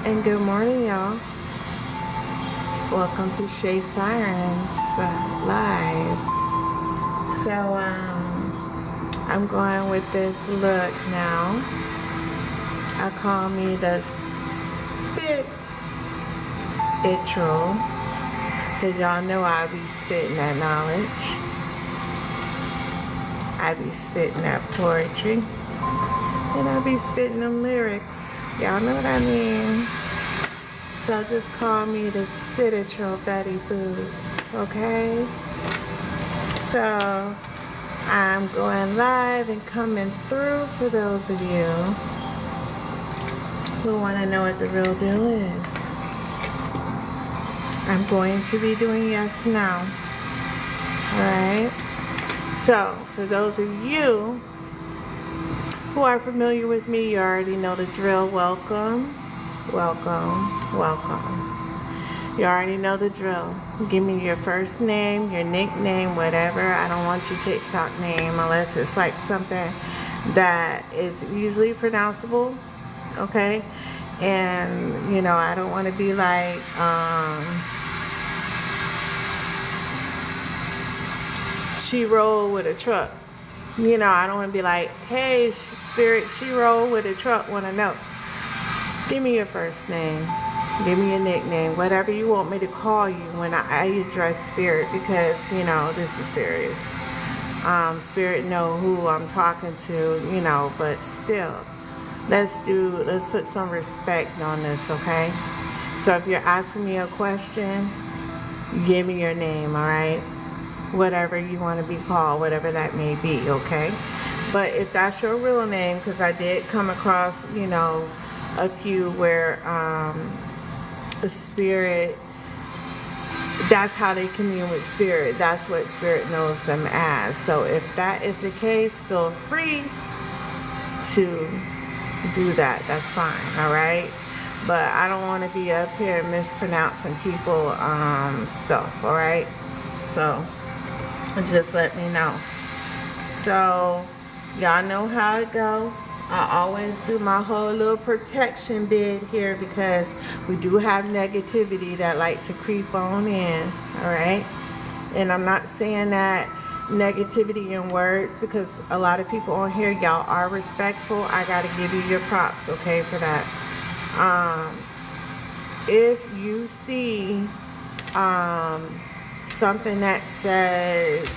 And good morning, y'all. Welcome to Shay Sirens Live. So, I'm going with this look now. I call me the spit itral, because y'all know I be spitting that knowledge. I be spitting that poetry. And I be spitting them lyrics. Y'all know what I mean. So just call me the spiritual Betty Boo, okay? So I'm going live and coming through for those of you who want to know what the real deal is. I'm going to be doing yes, no. Alright? So for those of you who are familiar with me, you already know the drill. Welcome. Welcome, welcome. You already know the drill. Give me your first name, your nickname, whatever. I don't want your TikTok name unless it's like something that is easily pronounceable, okay? And, you know, I don't want to be like, she rolled with a truck. You know, I don't want to be like, hey, Spirit, she rolled with a truck, want to know. Give me your first name. Give me a nickname. Whatever you want me to call you when I address Spirit, because, you know, this is serious. Spirit know who I'm talking to, you know, but still, let's put some respect on this, okay? So if you're asking me a question, give me your name, all right? Whatever you want to be called, whatever that may be, okay? But if that's your real name, because I did come across, you know, a few where the Spirit, that's how they commune with Spirit. That's what Spirit knows them as. So if that is the case, feel free to do that. That's fine, all right? But I don't want to be up here mispronouncing people stuff, all right? So just let me know. So y'all know how it go. I always do my whole little protection bid here, because we do have negativity that like to creep on in, all right? And I'm not saying that negativity in words, because a lot of people on here, y'all are respectful. I got to give you your props, okay, for that. If you see something that says,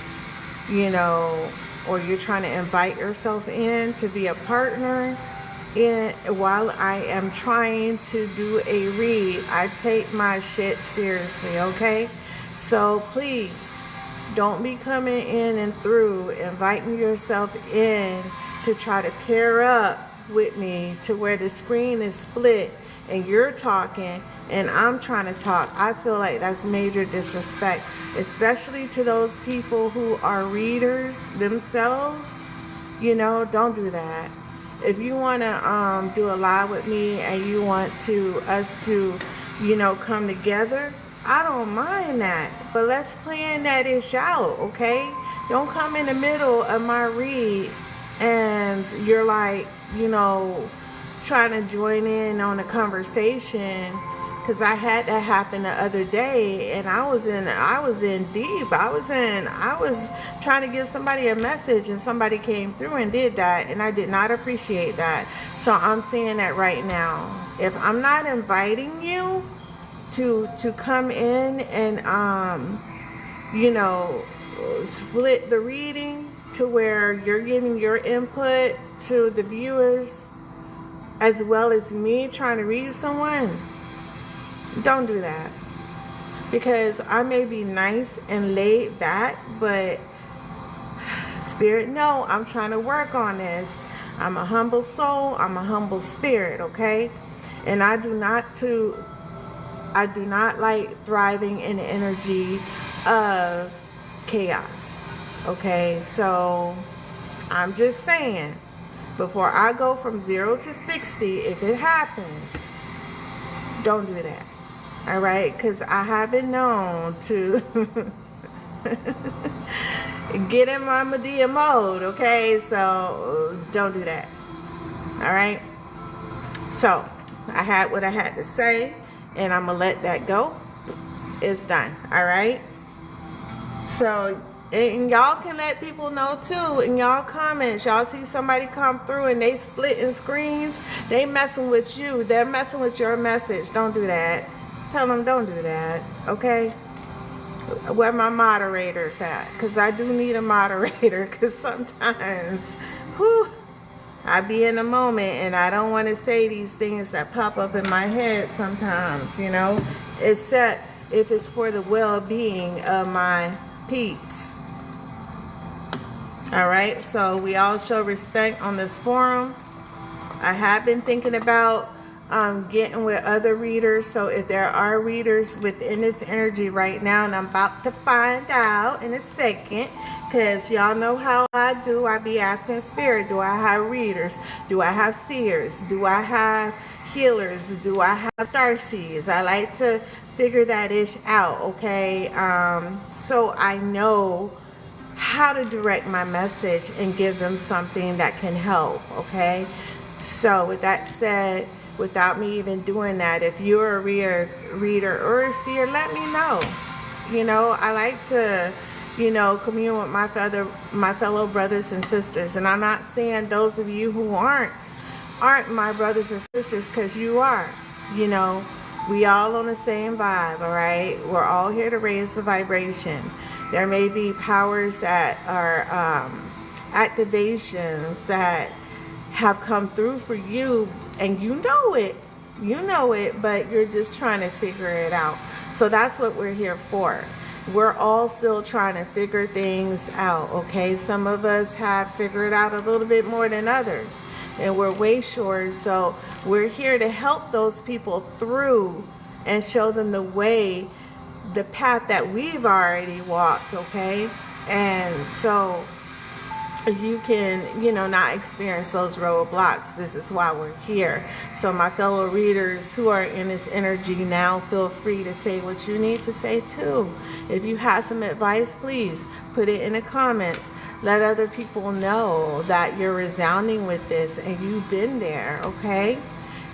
you know, or you're trying to invite yourself in to be a partner in, while I am trying to do a read, I take my shit seriously, okay? So please don't be coming in and through inviting yourself in to try to pair up with me to where the screen is split and you're talking and I'm trying to talk. I feel like that's major disrespect, especially to those people who are readers themselves. You know, don't do that. If you want to do a live with me and you want us to, you know, come together, I don't mind that. But let's plan that ish out, okay? Don't come in the middle of my read and you're like, you know, trying to join in on a conversation, because I had that happen the other day and I was in deep. I was trying to give somebody a message and somebody came through and did that, and I did not appreciate that. So I'm saying that right now. If I'm not inviting you to come in and you know, split the reading to where you're giving your input to the viewers as well as me trying to read someone, don't do that. Because I may be nice and laid back, but Spirit, no, I'm trying to work on this. I'm a humble soul, I'm a humble spirit, okay? And I do not like thriving in the energy of chaos, okay? So I'm just saying, before I go from 0 to 60, if it happens, don't do that. All right? Because I have been known to get in my Medea mode, okay? So don't do that. All right? So I had what I had to say, and I'm gonna let that go. It's done. All right. So, and y'all can let people know too in y'all comments. Y'all see somebody come through and they splitting screens, they messing with you. They're messing with your message. Don't do that. Tell them don't do that. Okay. Where my moderators at? Because I do need a moderator, because sometimes whew, I be in a moment and I don't want to say these things that pop up in my head sometimes, you know, except if it's for the well-being of my peeps. All right, so we all show respect on this forum. I have been thinking about getting with other readers. So if there are readers within this energy right now, and I'm about to find out in a second, because y'all know how I do. I be asking spirit, do I have readers? Do I have seers? Do I have healers? Do I have starseeds? I like to figure that ish out, okay? So I know how to direct my message and give them something that can help, okay? So with that said, without me even doing that, if you're a reader or a seer, let me know. You know, I like to, you know, commune with my fellow brothers and sisters. And I'm not saying those of you who aren't my brothers and sisters, because you are. You know, we all on the same vibe, all right? We're all here to raise the vibration. There may be powers that are activations that have come through for you, and you know it, but you're just trying to figure it out. So that's what we're here for. We're all still trying to figure things out, okay? Some of us have figured out a little bit more than others, and we're way short. So we're here to help those people through and show them the way, the path that we've already walked, okay? And so you can, you know, not experience those roadblocks. This is why we're here. So my fellow readers who are in this energy now, feel free to say what you need to say too. If you have some advice, please put it in the comments. Let other people know that you're resounding with this and you've been there, okay?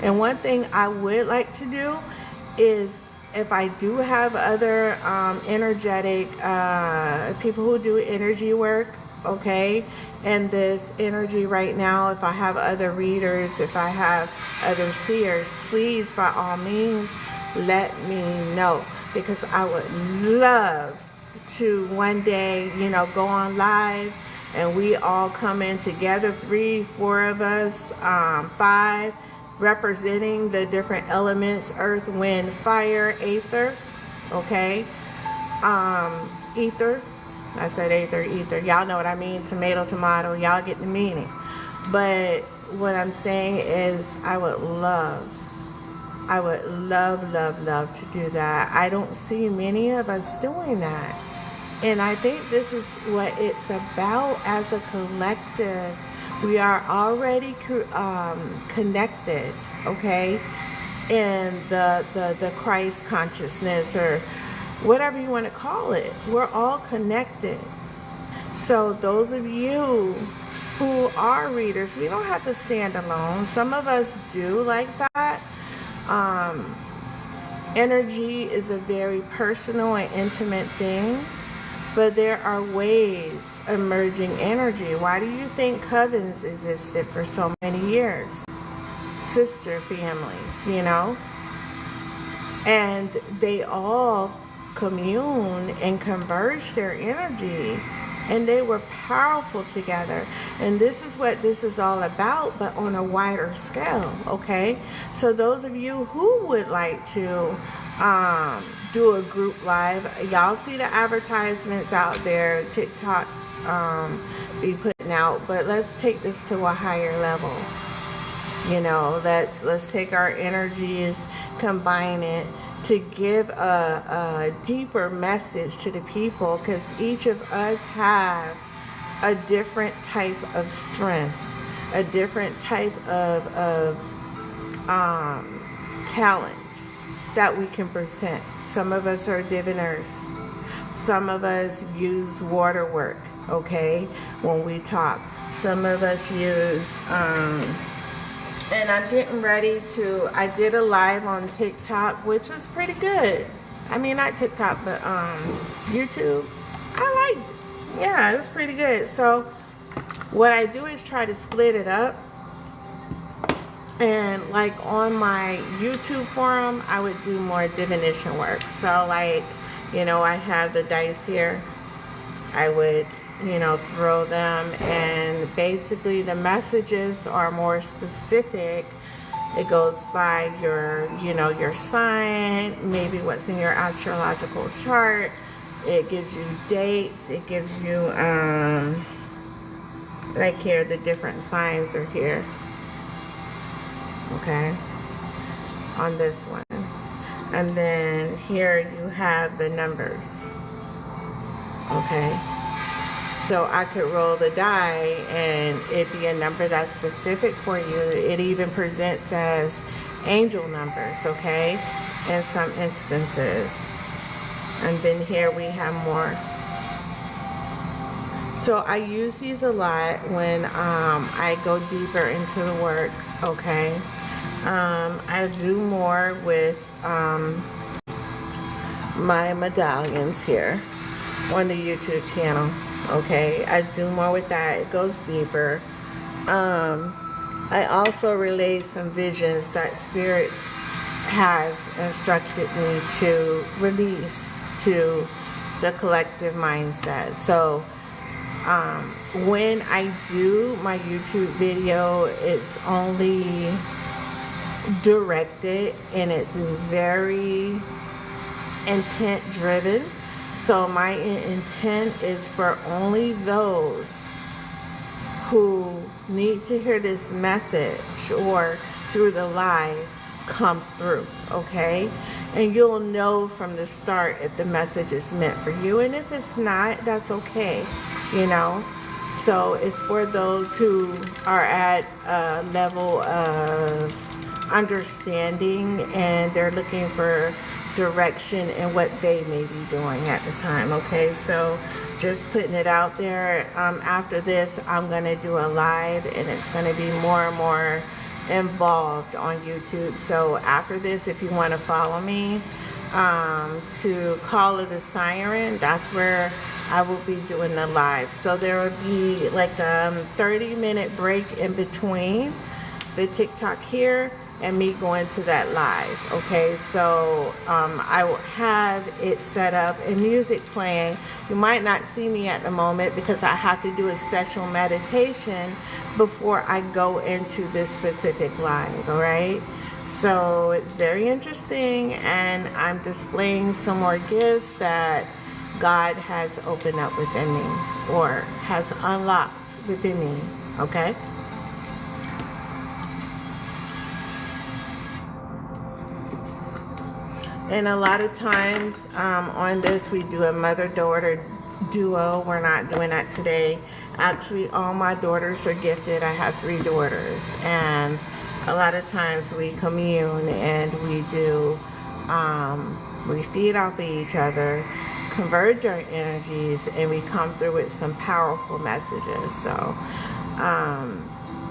And one thing I would like to do is, if I do have other energetic people who do energy work, okay, and this energy right now, if I have other readers, if I have other seers, please, by all means, let me know, because I would love to one day, you know, go on live and we all come in together, 3, 4 of us, 5, representing the different elements: earth, wind, fire, aether, okay? Ether. I said ether. Y'all know what I mean. Tomato, tomato. Y'all get the meaning. But what I'm saying is I would love to do that. I don't see many of us doing that. And I think this is what it's about as a collective. We are already connected, okay? In the Christ consciousness, or whatever you want to call it. We're all connected. So those of you who are readers, we don't have to stand alone. Some of us do like that. Energy is a very personal and intimate thing, but there are ways emerging energy. Why do you think covens existed for so many years? Sister families, you know? And they all commune and converge their energy, and they were powerful together. And this is what this is all about, but on a wider scale, okay? So those of you who would like to do a group live, y'all see the advertisements out there, TikTok be putting out, but let's take this to a higher level. You know, let's take our energies, combine it to give a deeper message to the people, because each of us have a different type of strength, a different type of talent that we can present. Some of us are diviners. Some of us use water work, okay, when we talk. Some of us use And I'm getting ready to, I did a live on TikTok, which was pretty good. I mean, not TikTok, but YouTube. I liked it. Yeah, it was pretty good. So what I do is try to split it up. And like on my YouTube forum, I would do more divination work. So like, you know, I have the dice here. I would, you know, throw them, and basically the messages are more specific. It goes by your, you know, your sign, maybe what's in your astrological chart. It gives you dates. It gives you, like here, the different signs are here. Okay, on this one. And then here you have the numbers. Okay, so I could roll the die and it'd be a number that's specific for you. It even presents as angel numbers, okay, in some instances. And then here we have more. So I use these a lot when I go deeper into the work, okay. I do more with my medallions here on the YouTube channel, okay. I do more with that. It goes deeper. I also relay some visions that Spirit has instructed me to release to the collective mindset. So when I do my YouTube video, it's only directed and it's very intent driven. So my intent is for only those who need to hear this message or through the live come through, okay? And you'll know from the start if the message is meant for you, and if it's not, that's okay, you know. So it's for those who are at a level of understanding and they're looking for direction in what they may be doing at the time, okay? So just putting it out there. After this, I'm gonna do a live, and it's gonna be more and more involved on YouTube. So after this, if you want to follow me to Call of the Siren, that's where I will be doing the live. So there will be like a 30-minute break in between the TikTok here and me going to that live, okay? So I will have it set up and music playing. You might not see me at the moment because I have to do a special meditation before I go into this specific live, all right? So it's very interesting, and I'm displaying some more gifts that God has opened up within me or has unlocked within me, okay? And a lot of times on this, we do a mother-daughter duo. We're not doing that today. Actually, all my daughters are gifted. I have 3 daughters. And a lot of times we commune and we do, we feed off of each other, converge our energies, and we come through with some powerful messages. So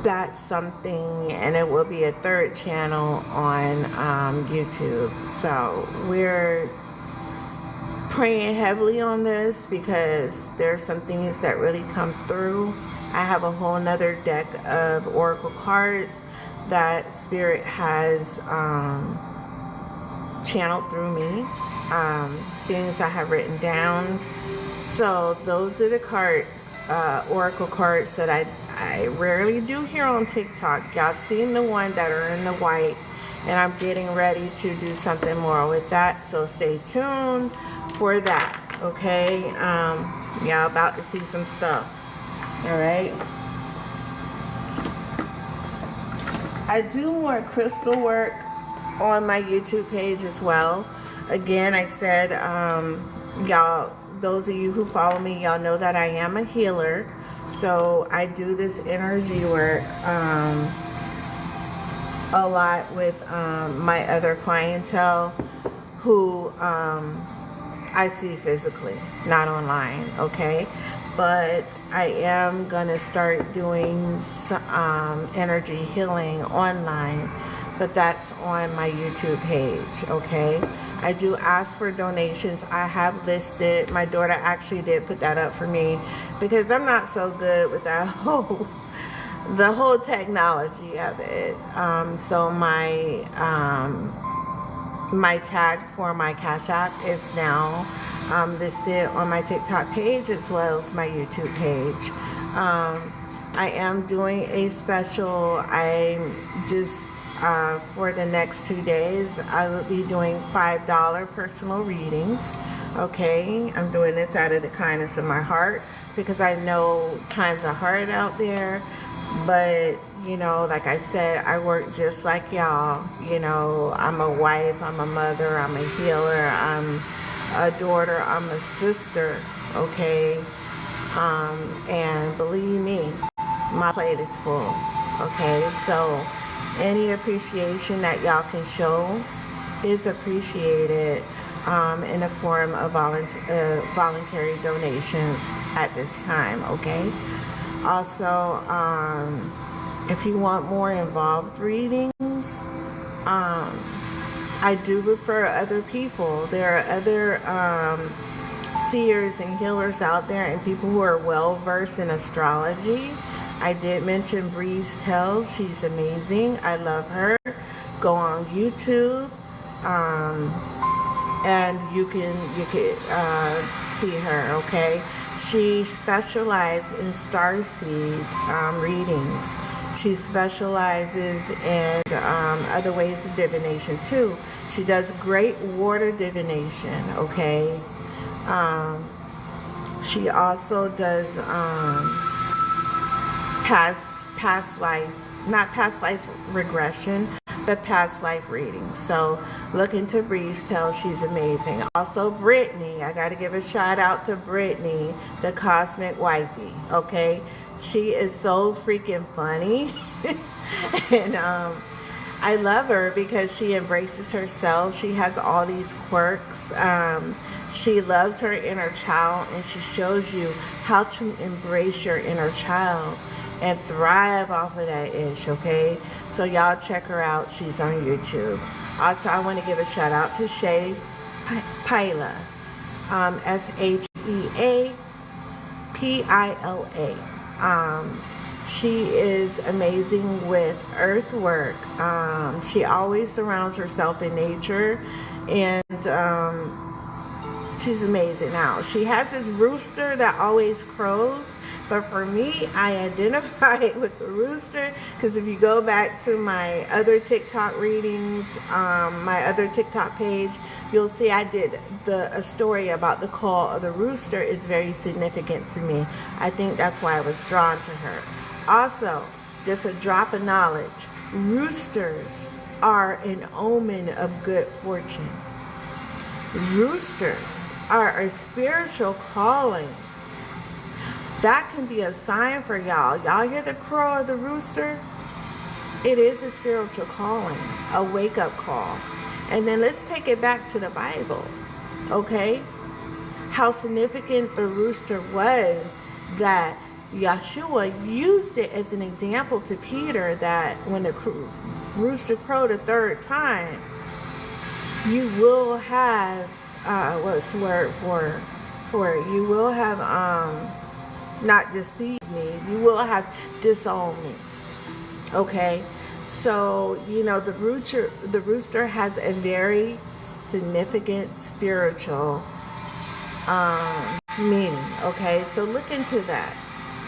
that's something, and it will be a 3rd channel on YouTube. So we're praying heavily on this because there's some things that really come through. I have a whole nother deck of oracle cards that Spirit has channeled through me, things I have written down. So those are the oracle cards that I rarely do here on TikTok. Y'all have seen the one that are in the white, and I'm getting ready to do something more with that, so stay tuned for that, okay? Y'all about to see some stuff, all right? I do more crystal work on my YouTube page as well. Again, I said, y'all, those of you who follow me, y'all know that I am a healer. So I do this energy work a lot with my other clientele who I see physically, not online, okay? But I am gonna start doing energy healing online, but that's on my YouTube page, okay? I do ask for donations. I have listed, my daughter actually did put that up for me because I'm not so good with that the whole technology of it. So my tag for my Cash App is now listed on my TikTok page as well as my YouTube page. I am doing a special. I'm just for the next 2 days, I will be doing $5 personal readings. Okay, I'm doing this out of the kindness of my heart because I know times are hard out there. But you know, like I said, I work just like y'all. You know, I'm a wife, I'm a mother, I'm a healer, I'm a daughter, I'm a sister, okay? And believe me, my plate is full, okay? So any appreciation that y'all can show is appreciated in the form of voluntary donations at this time, okay? Also, if you want more involved readings, I do refer other people. There are other seers and healers out there and people who are well versed in astrology. I did mention Breeze Tells. She's amazing. I love her. Go on YouTube, and you can see her. Okay, she specializes in starseed readings. She specializes in other ways of divination too. She does great water divination. Okay, she also does past life, not past life regression, but past life readings. So look into Breeze Tell. She's amazing. Also Brittany, I got to give a shout out to Brittany, the Cosmic Wifey. Okay, she is so freaking funny. And I love her because she embraces herself. She has all these quirks. She loves her inner child, and she shows you how to embrace your inner child and thrive off of that ish, okay? So y'all check her out. She's on YouTube. Also, I want to give a shout out to Shea Pila, SHEAPILA. She is amazing with earthwork. She always surrounds herself in nature, and she's amazing. Now, she has this rooster that always crows, but for me, I identify with the rooster because if you go back to my other TikTok readings, my other TikTok page, you'll see I did a story about the call of the rooster is very significant to me. I think that's why I was drawn to her. Also, just a drop of knowledge, roosters are an omen of good fortune. Roosters are a spiritual calling. That can be a sign for y'all. Y'all hear the crow of the rooster? It is a spiritual calling, a wake-up call. And then let's take it back to the Bible, okay? How significant the rooster was, that Yeshua used it as an example to Peter, that when the rooster crowed the third time, you will have what's the word for it? You will have not deceive me. You will have disowned me. Okay, so you know the rooster has a very significant spiritual meaning. Okay, so look into that.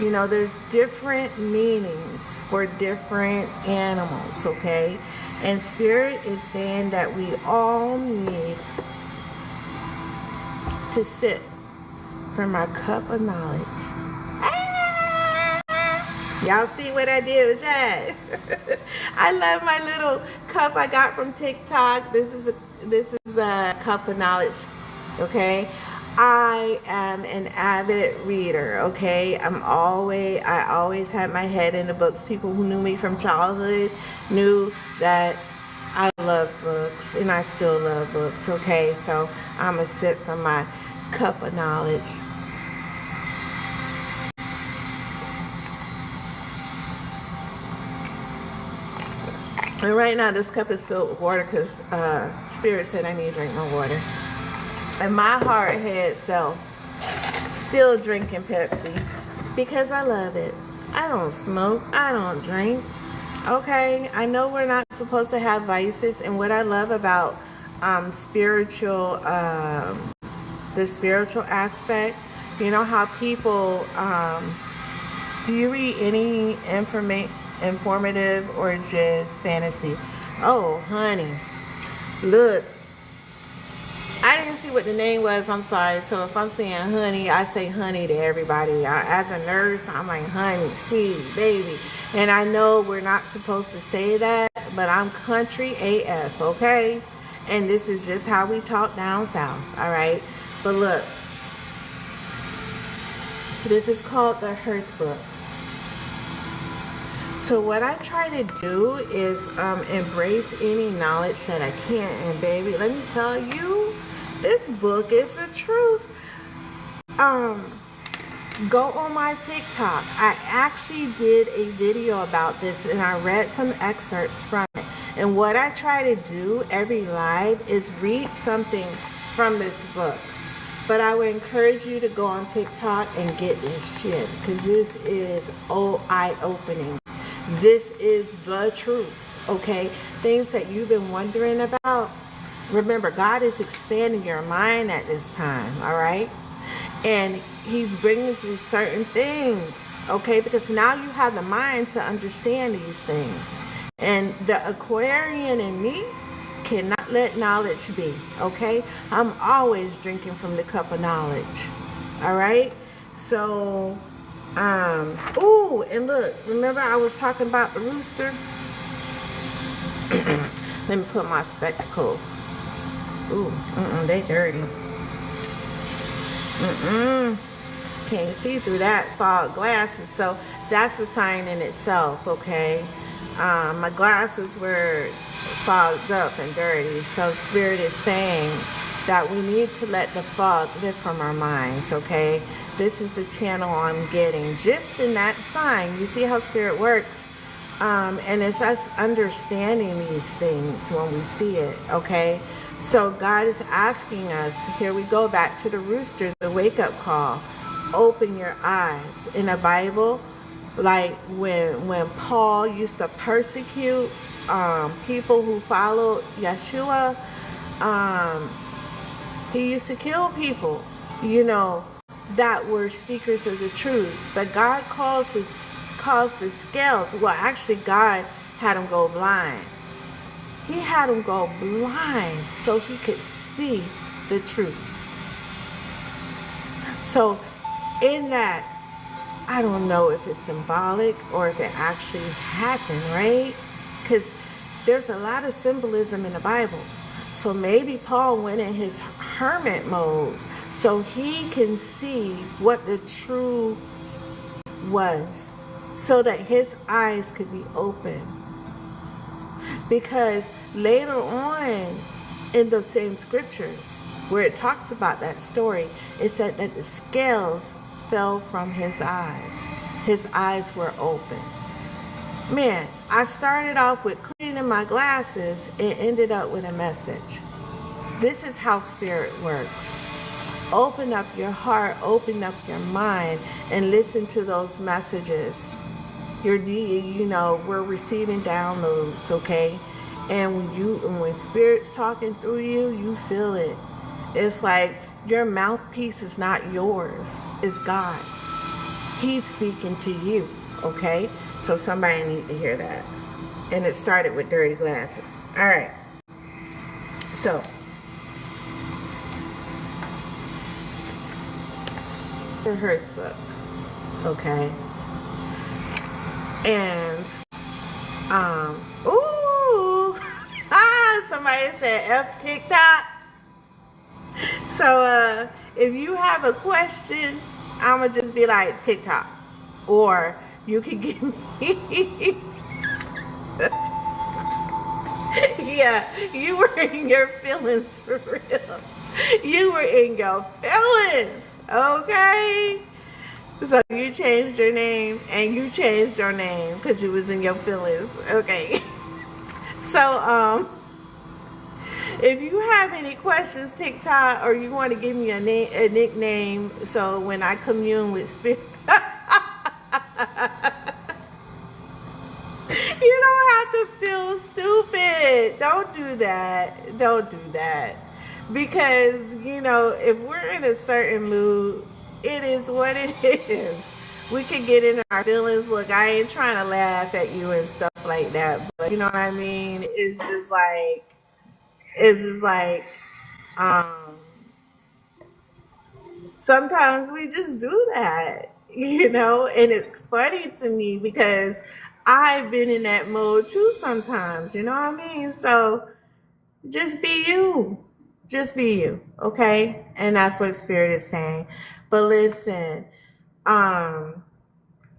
You know, there's different meanings for different animals. Okay. And Spirit is saying that we all need to sip from our cup of knowledge. Y'all see what I did with that? I love my little cup I got from TikTok. This is a cup of knowledge. Okay. I am an avid reader, okay? I always had my head in the books. People who knew me from childhood knew that I love books, and I still love books, okay? So I'm going to sip from my cup of knowledge. And right now this cup is filled with water because Spirit said I need to drink more water. And my hard head self still drinking Pepsi because I love it. I don't smoke. I don't drink. Okay, I know we're not supposed to have vices, and what I love about spiritual, the spiritual aspect, you know how people, do you read any informative or just fantasy? Oh, honey, look, I didn't see what the name was, I'm sorry. So if I'm saying honey, I say honey to everybody. As a nurse, I'm like honey, sweetie, baby. And I know we're not supposed to say that, but I'm country AF, okay? And this is just how we talk down south, all right? But look, this is called the Hearth Book. So what I try to do is embrace any knowledge that I can. And baby, let me tell you, this book is the truth. Go on my TikTok. I actually did a video about this and I read some excerpts from it. And what I try to do every live is read something from this book. But I would encourage you to go on TikTok and get this shit, because this is eye-opening. This is the truth, okay? Things that you've been wondering about. Remember, God is expanding your mind at this time, all right? And he's bringing through certain things, okay? Because now you have the mind to understand these things. And the Aquarian in me cannot let knowledge be, okay? I'm always drinking from the cup of knowledge, all right? So, ooh, and look, remember I was talking about the rooster? Let me put my spectacles. Ooh, they dirty. Can't see through that fog glasses, so that's a sign in itself, okay? My glasses were fogged up and dirty, so Spirit is saying that we need to let the fog lift from our minds, okay? This is the channel I'm getting just in that sign. You see how Spirit works? And it's us understanding these things when we see it, okay? So God is asking us, here we go back to the rooster, the wake-up call. Open your eyes. In the Bible, like when Paul used to persecute people who followed Yeshua, he used to kill people, you know, that were speakers of the truth. But God caused the scales. Well, actually, God had them go blind. He had them go blind so he could see the truth. So in that, I don't know if it's symbolic or if it actually happened, right? Because there's a lot of symbolism in the Bible. So maybe Paul went in his hermit mode so he can see what the true was, so that his eyes could be open. Because later on in the same scriptures where it talks about that story, it said that the scales fell from his eyes. His eyes were open. Man, I started off with cleaning my glasses and ended up with a message. This is how Spirit works. Open up your heart, open up your mind, and listen to those messages. You know, we're receiving downloads, okay? And when Spirit's talking through you, you feel it. It's like your mouthpiece is not yours, it's God's. He's speaking to you, okay? So somebody need to hear that. And it started with dirty glasses. All right. So the Hearth Book, okay? And ooh, somebody said F TikTok. So if you have a question, I'ma just be like TikTok, or you can give me yeah, you were in your feelings for real. You were in your feelings, okay? So you changed your name, and you changed your name because you was in your feelings, okay? So, if you have any questions, TikTok, or you want to give me a nickname, so when I commune with spirit, you don't have to feel stupid. Don't do that. Don't do that. Because, if we're in a certain mood, it is what it is. We can get in our feelings. Look, I ain't trying to laugh at you and stuff like that. But you know what I mean? It's just like, um, sometimes we just do that, and it's funny to me because I've been in that mode too sometimes, you know what I mean? So just be you. Just be you, okay? And that's what Spirit is saying. But listen, um,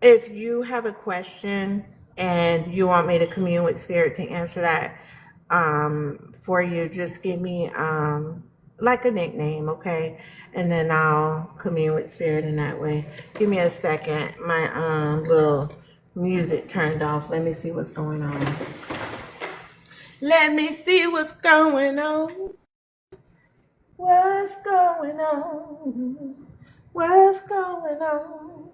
if you have a question and you want me to commune with Spirit to answer that for you, just give me like a nickname, okay? And then I'll commune with Spirit in that way. Give me a second. My little music turned off. Let me see what's going on. Let me see what's going on. What's going on? What's going on?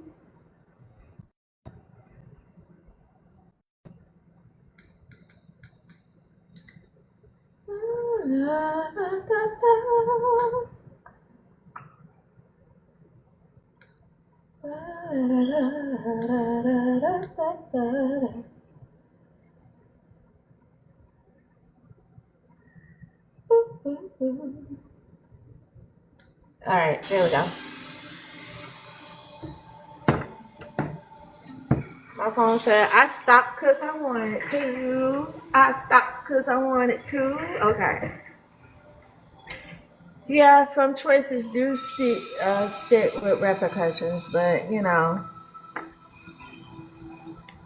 All right, there we go. My phone said I stopped because I wanted to. I stopped because I wanted to. Okay. Yeah, some choices do stick with repercussions, but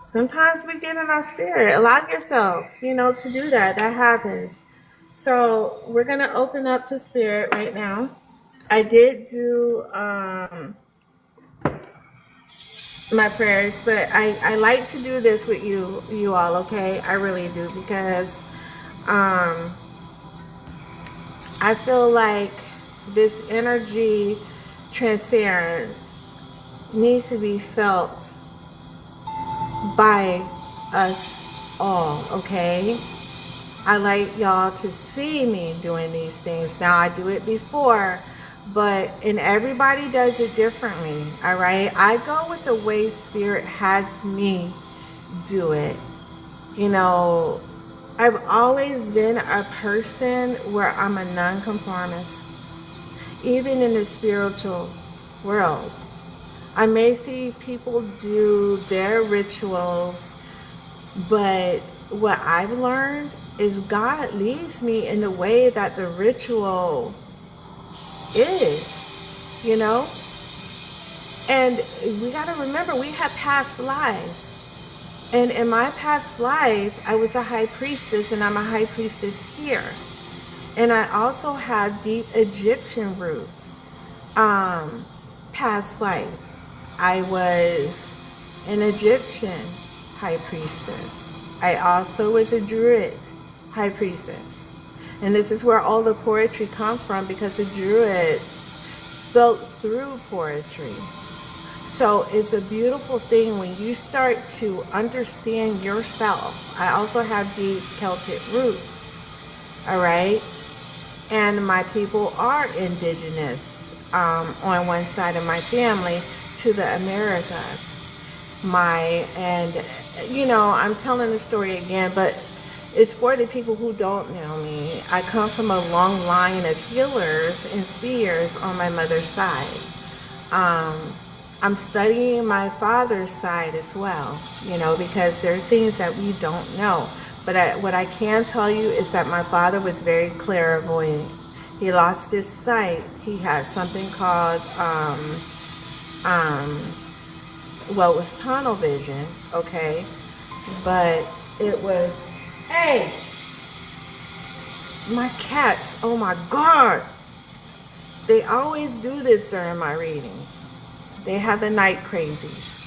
sometimes we get in our spirit. Allow yourself, to do that. That happens. So we're gonna open up to spirit right now. I did do my prayers, but I like to do this with you all, okay? I really do, because I feel like this energy transference needs to be felt by us all, okay? I like y'all to see me doing these things. Now, I do it before, and everybody does it differently, all right? I go with the way Spirit has me do it. I've always been a person where I'm a nonconformist, even in the spiritual world. I may see people do their rituals, but what I've learned is God leads me in the way that the ritual is, And we got to remember, we have past lives. And in my past life, I was a high priestess, and I'm a high priestess here. And I also have deep Egyptian roots. Past life, I was an Egyptian high priestess. I also was a Druid high priestess. And this is where all the poetry comes from, because the Druids spoke through poetry. So it's a beautiful thing when you start to understand yourself. I also have deep Celtic roots, all right? And my people are indigenous on one side of my family to the Americas. I'm telling the story again, but it's for the people who don't know me. I come from a long line of healers and seers on my mother's side. I'm studying my father's side as well, because there's things that we don't know. But what I can tell you is that my father was very clairvoyant. He lost his sight. He had something called, it was tunnel vision, okay? But it was, hey, my cats, oh my God. They always do this during my readings. They have the night crazies.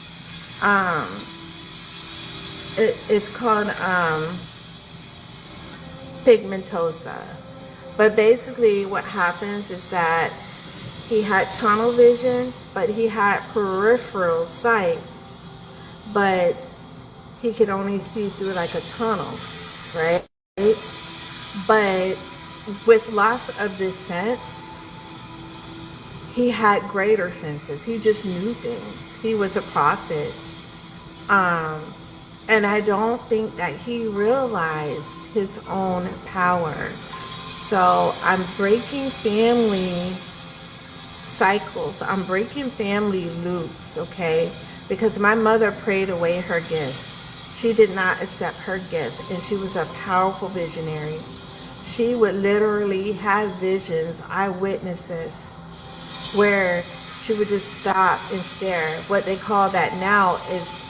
It's called pigmentosa. But basically what happens is that he had tunnel vision, but he had peripheral sight, but he could only see through like a tunnel, right? But with loss of this sense, he had greater senses. He just knew things. He was a prophet. And I don't think that he realized his own power. So I'm breaking family cycles. I'm breaking family loops, okay? Because my mother prayed away her gifts. She did not accept her gifts, and she was a powerful visionary. She would literally have visions, eyewitnesses, where she would just stop and stare. What they call that now is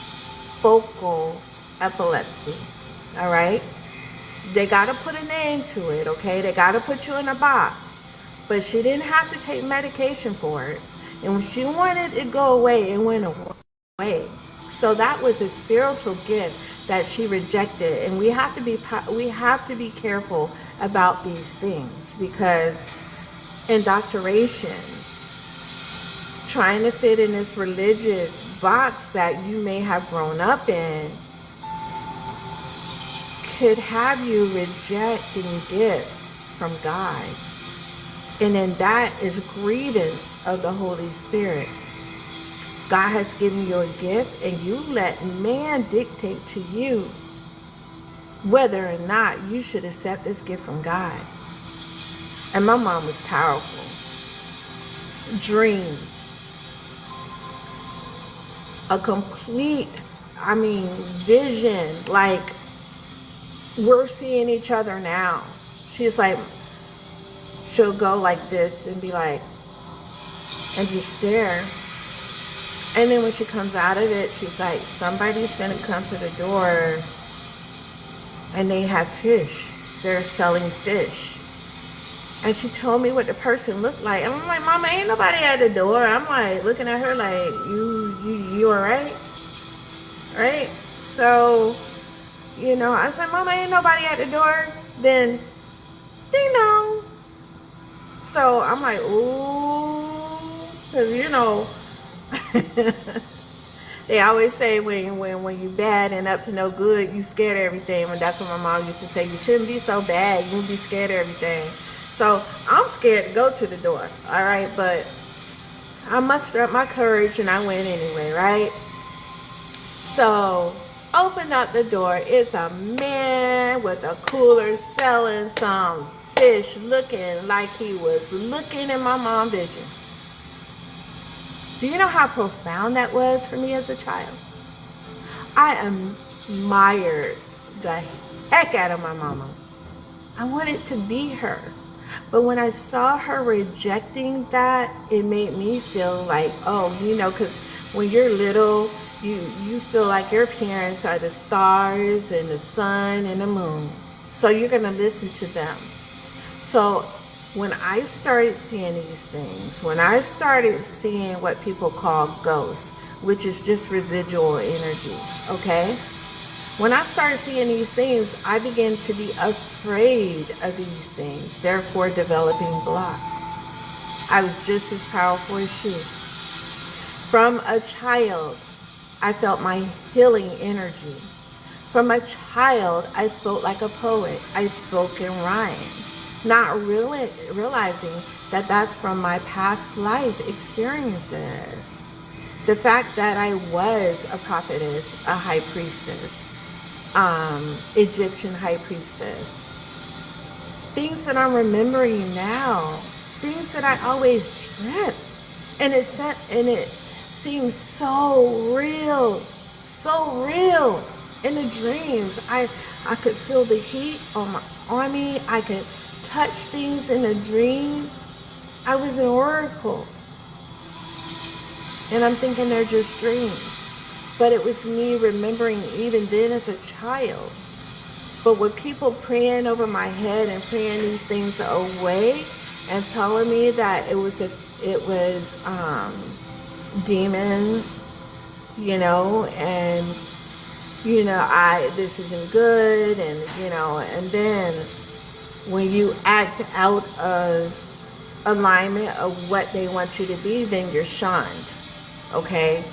focal epilepsy, all right? They got to put a name to it, okay? They got to put you in a box. But she didn't have to take medication for it. And when she wanted it to go away, it went away. So that was a spiritual gift that she rejected. And we have to be careful about these things, because indoctrination, trying to fit in this religious box that you may have grown up in, could have you rejecting gifts from God. And then that is grievance of the Holy Spirit. God has given you a gift, and you let man dictate to you whether or not you should accept this gift from God. And my mom was powerful. Dreams. A complete, vision. Like, we're seeing each other now. She's like, she'll go like this and be like, and just stare. And then when she comes out of it, she's like, somebody's going to come to the door and they have fish. They're selling fish. And she told me what the person looked like. And I'm like, Mama, ain't nobody at the door. I'm like looking at her like, you all right? Right? So, I was like, Mama, ain't nobody at the door. Then, ding dong. So I'm like, ooh, because they always say when you bad and up to no good, you scared of everything. And that's what my mom used to say. You shouldn't be so bad. You won't be scared of everything. So I'm scared to go to the door. All right. But I mustered up my courage and I went anyway. Right. So open up the door. It's a man with a cooler selling some fish, looking like he was looking in my mom's vision. Do you know how profound that was for me as a child? I admired the heck out of my mama. I wanted to be her. But when I saw her rejecting that, it made me feel like, because when you're little, you feel like your parents are the stars and the sun and the moon. So you're going to listen to them. So when I started seeing these things, when I started seeing what people call ghosts, which is just residual energy, okay? When I started seeing these things, I began to be afraid of these things, therefore developing blocks. I was just as powerful as she. From a child, I felt my healing energy. From a child, I spoke like a poet. I spoke in rhyme, not really realizing that that's from my past life experiences. The fact that I was a prophetess, a high priestess, Egyptian high priestess. Things that I'm remembering now, things that I always dreamt, and it seems so real in the dreams. I could feel the heat on me. I could touch things in a dream. I was an oracle, and I'm thinking they're just dreams. But it was me remembering even then as a child. But with people praying over my head and praying these things away and telling me that it was demons, and this isn't good, and and then When you act out of alignment of what they want you to be, then you're shunned. Okay?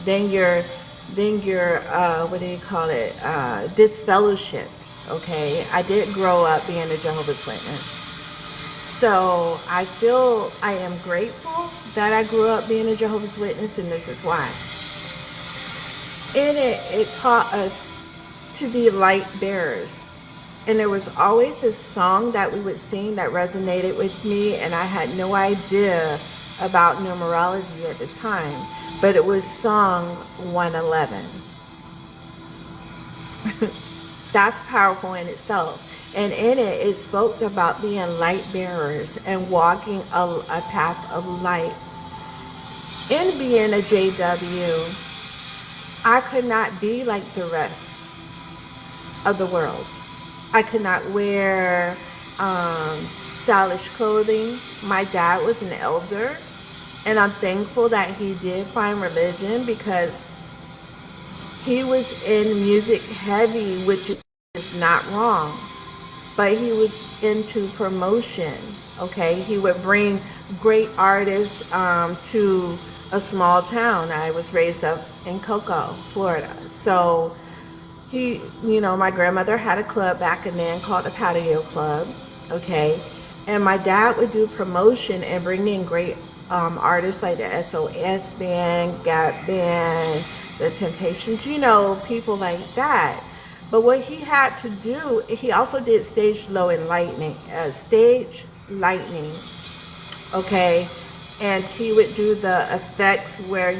Then you're what do you call it? Disfellowshipped. Okay? I did grow up being a Jehovah's Witness. So I am grateful that I grew up being a Jehovah's Witness, and this is why. In it, it taught us to be light bearers. And there was always this song that we would sing that resonated with me, and I had no idea about numerology at the time, but it was song 111. That's powerful in itself. And in it, it spoke about being light bearers and walking a path of light. In being a JW, I could not be like the rest of the world. I could not wear stylish clothing. My dad was an elder, and I'm thankful that he did find religion, because he was in music heavy, which is not wrong, but he was into promotion. Okay, he would bring great artists to a small town. I was raised up in Cocoa, Florida, so my grandmother had a club back then called the Patio Club. Okay, and my dad would do promotion and bring in great artists like the SOS Band, Gap Band, the Temptations, people like that. But what he had to do, he also did stage lightning, okay? And he would do the effects where,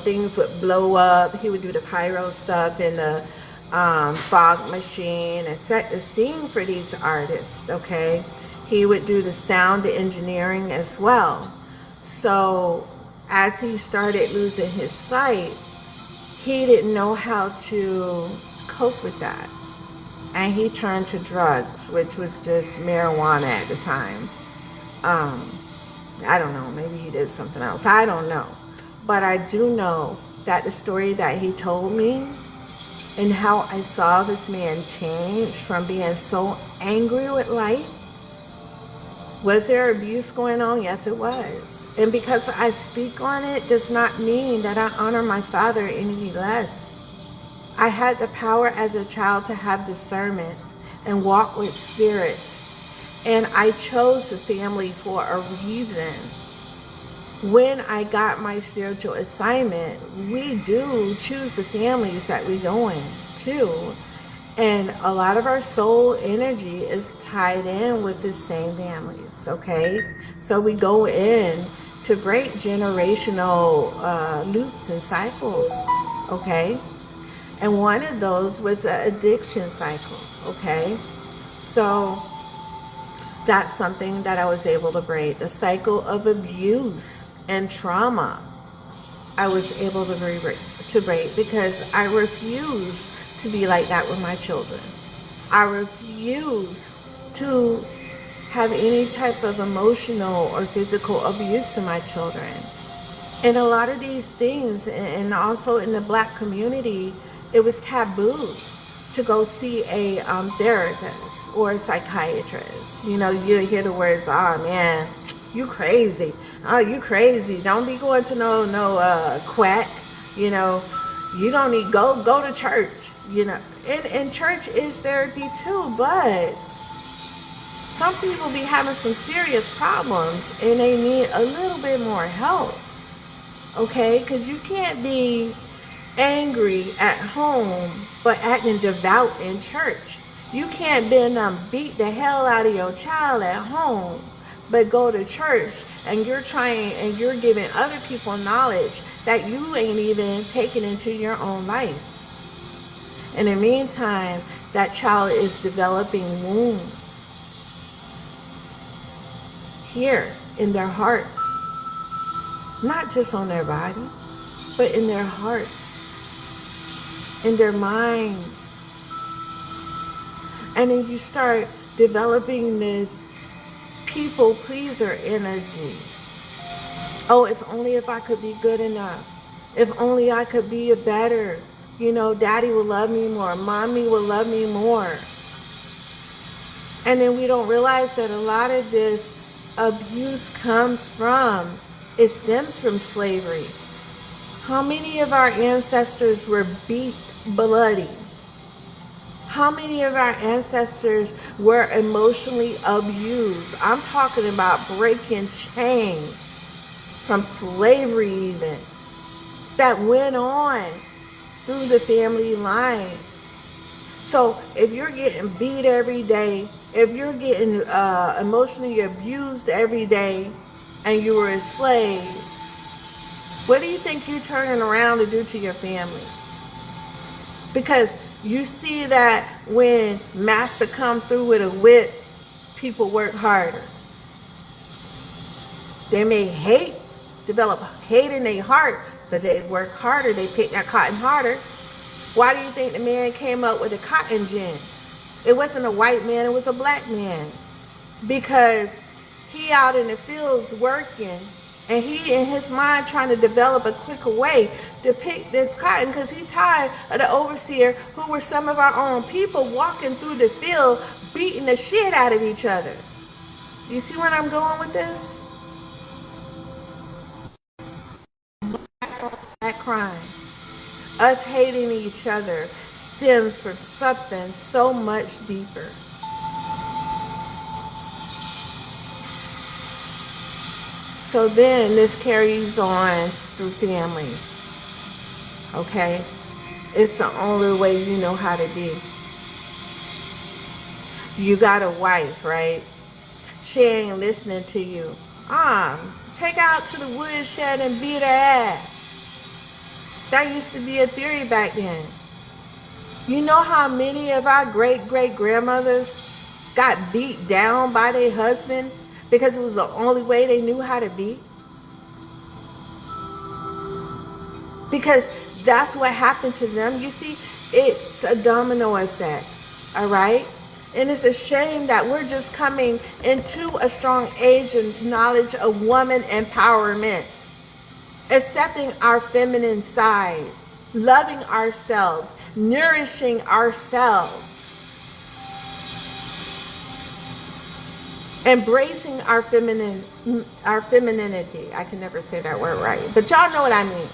things would blow up. He would do the pyro stuff and the fog machine and set the scene for these artists, okay? He would do the sound engineering as well. So as he started losing his sight, he didn't know how to cope with that. And he turned to drugs, which was just marijuana at the time. I don't know, maybe he did something else. I don't know. But I do know that the story that he told me and how I saw this man change from being so angry with life. Was there abuse going on? Yes, it was. And because I speak on it does not mean that I honor my father any less. I had the power as a child to have discernment and walk with spirits. And I chose the family for a reason. When I got my spiritual assignment, we do choose the families that we go in to. And a lot of our soul energy is tied in with the same families, okay? So we go in to break generational loops and cycles, okay? And one of those was the addiction cycle, okay? So that's something that I was able to break. The cycle of abuse and trauma, I was able to break because I refuse to be like that with my children. I refuse to have any type of emotional or physical abuse to my children. And a lot of these things, and also in the Black community, it was taboo to go see a therapist or a psychiatrist. You hear the words, "Oh man, you crazy. Oh, you crazy. Don't be going to no quack. You don't need go to church." And church is therapy too, but some people be having some serious problems and they need a little bit more help. Okay, because you can't be angry at home but acting devout in church. You can't beat the hell out of your child at home but go to church and you're giving other people knowledge that you ain't even taken into your own life. In the meantime, that child is developing wounds here in their heart, not just on their body, but in their heart, in their mind. And then you start developing this people pleaser energy. Oh, if I could be good enough. If only I could be a better. Daddy will love me more. Mommy will love me more. And then we don't realize that a lot of this abuse it stems from slavery. How many of our ancestors were beat bloody? How many of our ancestors were emotionally abused? I'm talking about breaking chains from slavery even, that went on through the family line. So if you're getting beat every day, if you're getting emotionally abused every day, and you were a slave, what do you think you're turning around to do to your family? Because you see that when master come through with a whip, people work harder. They may develop hate in their heart, but they work harder. They pick that cotton harder. Why do you think the man came up with the cotton gin? It wasn't a white man, it was a black man. Because he out in the fields working, and he in his mind trying to develop a quicker way to pick this cotton, because he tired of the overseer, who were some of our own people, walking through the field beating the shit out of each other. You see where I'm going with this? That crime, us hating each other, stems from something so much deeper. So then this carries on through families, okay? It's the only way you know how to be. You got a wife, right? She ain't listening to you. Take her out to the woodshed and beat her ass. That used to be a theory back then. You know how many of our great-great-grandmothers got beat down by their husband because it was the only way they knew how to be? Because that's what happened to them. You see, it's a domino effect, all right? And it's a shame that we're just coming into a strong age of knowledge of woman empowerment, accepting our feminine side, loving ourselves, nourishing ourselves, embracing our femininity. I can never say that word right, but y'all know what I mean.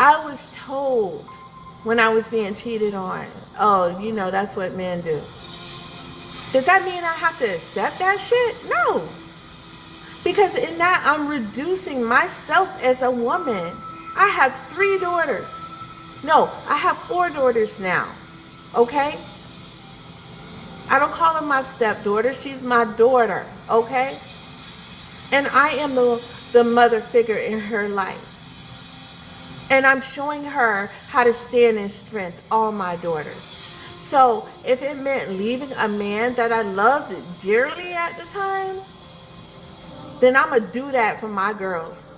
I was told when I was being cheated on, oh, you know, that's what men do. Does that mean I have to accept that shit? No. Because in that, I'm reducing myself as a woman. I have 3 daughters. No, I have 4 daughters now. Okay? I don't call her my stepdaughter. She's my daughter. Okay? And I am the mother figure in her life. And I'm showing her how to stand in strength, all my daughters. So if it meant leaving a man that I loved dearly at the time, then I'm going to do that for my girls.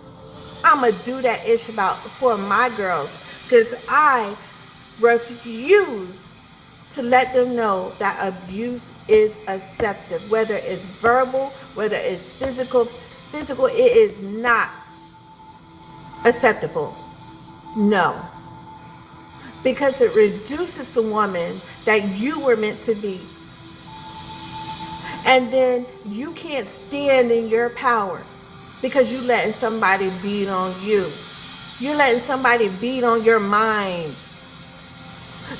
I'm going to do that ish for my girls. Because I refuse to let them know that abuse is accepted. Whether it's verbal, whether it's physical, it is not acceptable. No. Because it reduces the woman that you were meant to be. And then you can't stand in your power because you letting somebody beat on you. You're letting somebody beat on your mind.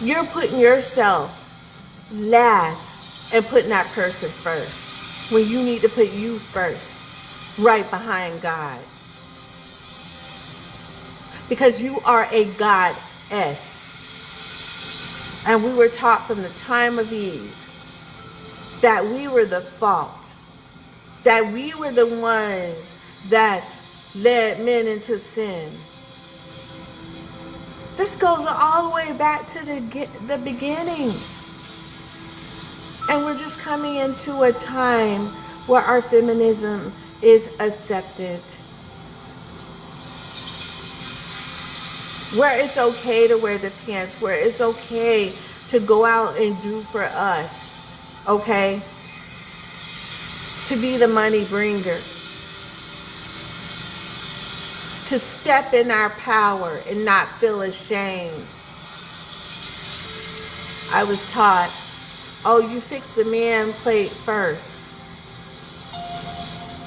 You're putting yourself last and putting that person first when you need to put you first, right behind God. Because you are a goddess. And we were taught from the time of Eve that we were the fault, that we were the ones that led men into sin. This goes all the way back to the beginning. And we're just coming into a time where our feminism is accepted. Where it's okay to wear the pants, where it's okay to go out and do for us, okay? To be the money bringer. To step in our power and not feel ashamed. I was taught, oh, you fix the man plate first.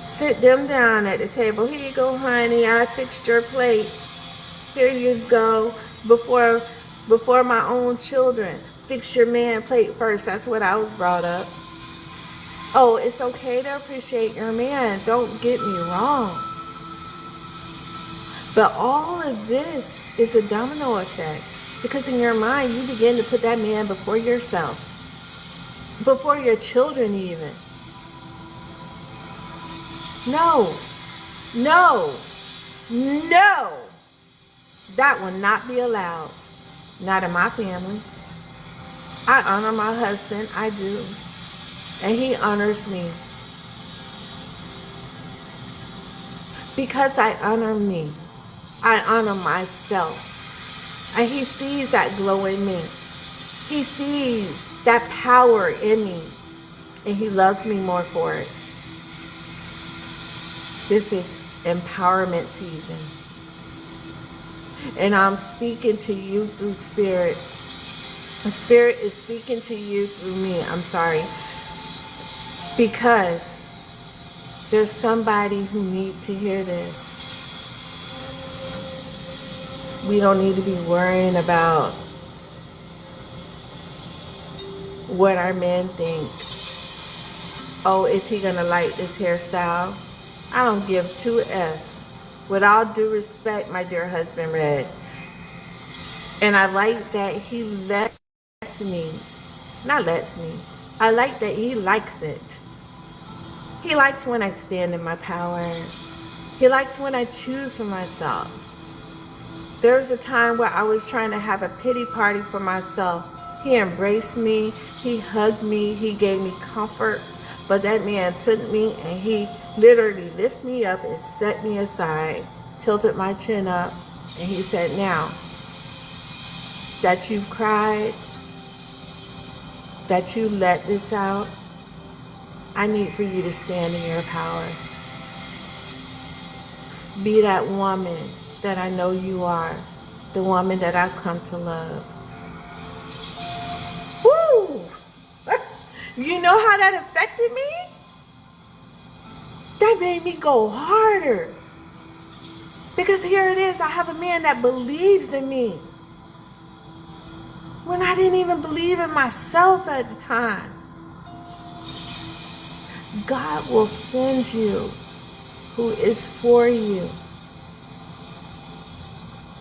Sit them down at the table. Here you go, honey. I fixed your plate. Here you go. Before my own children, fix your man plate first. That's what I was brought up. Oh, it's okay to appreciate your man. Don't get me wrong. But all of this is a domino effect, because in your mind, you begin to put that man before yourself, before your children even. No, no, no. That will not be allowed. Not in my family. I honor my husband, I do. And he honors me. Because I honor me, I honor myself. And he sees that glow in me. He sees that power in me. And he loves me more for it. This is empowerment season. And I'm speaking to you through Spirit. The Spirit is speaking to you through me. I'm sorry. Because there's somebody who needs to hear this. We don't need to be worrying about what our men think. Oh, is he going to like this hairstyle? I don't give two F's. With all due respect, my dear husband, Red. And I like that he lets me. Not lets me. I like that he likes it. He likes when I stand in my power. He likes when I choose for myself. There was a time where I was trying to have a pity party for myself. He embraced me. He hugged me. He gave me comfort. But that man took me and he literally lifted me up and set me aside, tilted my chin up, and he said, now that you've cried, that you let this out, I need for you to stand in your power. Be that woman that I know you are, the woman that I've come to love. Woo! You know how that affected me? That made me go harder. Because here it is, I have a man that believes in me. When I didn't even believe in myself at the time. God will send you who is for you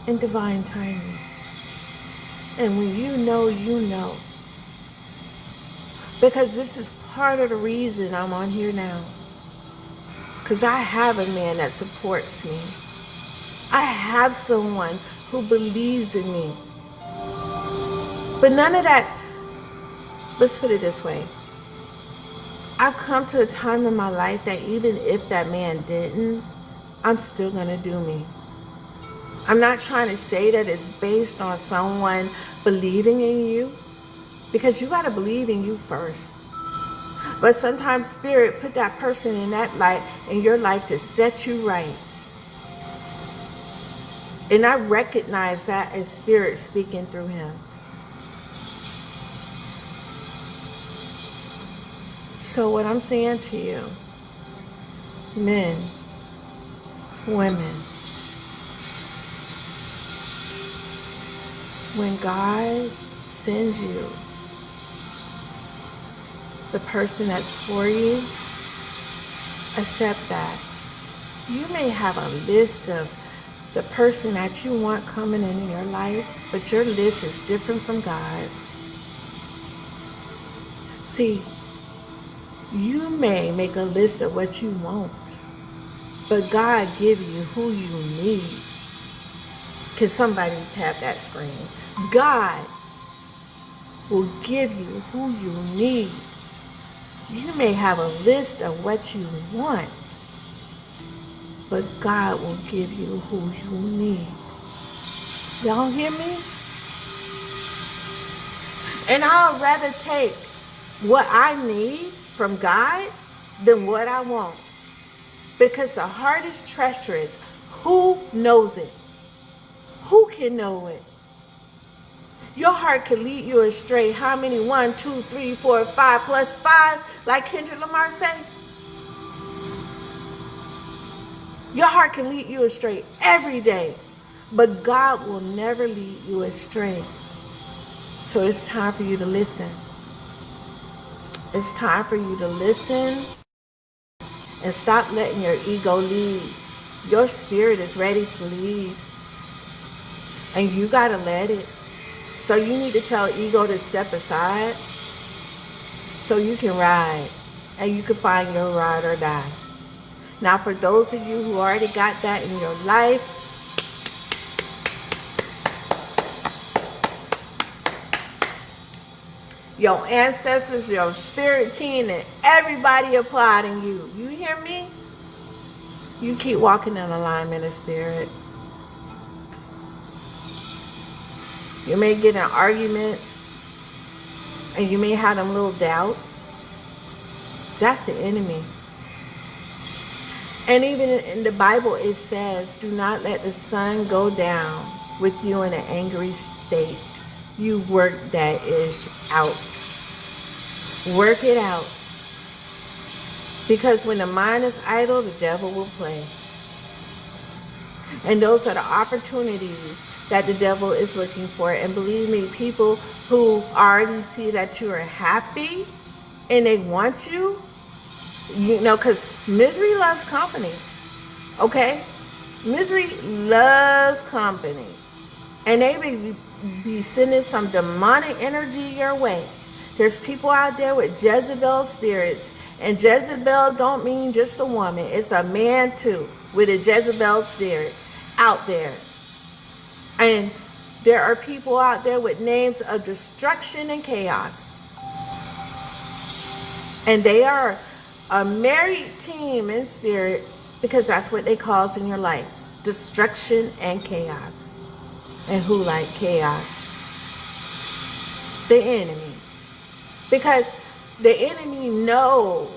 in divine timing. And when you know, you know. Because this is part of the reason I'm on here now. Because I have a man that supports me. I have someone who believes in me. But none of that, let's put it this way. I've come to a time in my life that even if that man didn't, I'm still going to do me. I'm not trying to say that it's based on someone believing in you, because you got to believe in you first. But sometimes Spirit put that person in that light in your life to set you right. And I recognize that as Spirit speaking through him. So what I'm saying to you, men, women, when God sends you the person that's for you, accept that. You may have a list of the person that you want coming in your life, but your list is different from God's. See, you may make a list of what you want, but God give you who you need. Can somebody tap that screen? God will give you who you need. You may have a list of what you want, but God will give you who you need. Y'all hear me? And I'd rather take what I need from God than what I want. Because the heart is treacherous. Who knows it? Who can know it? Your heart could lead you astray. How many? 1, 2, 3, 4, 5 plus 5, like Kendrick Lamar say. Your heart can lead you astray every day, but God will never lead you astray. So it's time for you to listen. It's time for you to listen and stop letting your ego lead. Your spirit is ready to lead, and you got to let it. So you need to tell ego to step aside so you can ride, and you can find your ride or die. Now, for those of you who already got that in your life, your ancestors, your spirit team, and everybody applauding you. You hear me? You keep walking in alignment of spirit. You may get in arguments, and you may have them little doubts. That's the enemy. And even in the Bible, it says, do not let the sun go down with you in an angry state. You work that ish out. Work it out. Because when the mind is idle, the devil will play. And those are the opportunities that the devil is looking for. And believe me, people who already see that you are happy and they want you, you know, because misery loves company. Okay? Misery loves company. And they may be sending some demonic energy your way. There's people out there with Jezebel spirits. And Jezebel don't mean just a woman. It's a man too, with a Jezebel spirit out there. And there are people out there with names of destruction and chaos. And they are a married team in spirit, because that's what they cause in your life. Destruction and chaos. And who like chaos? The enemy. Because the enemy knows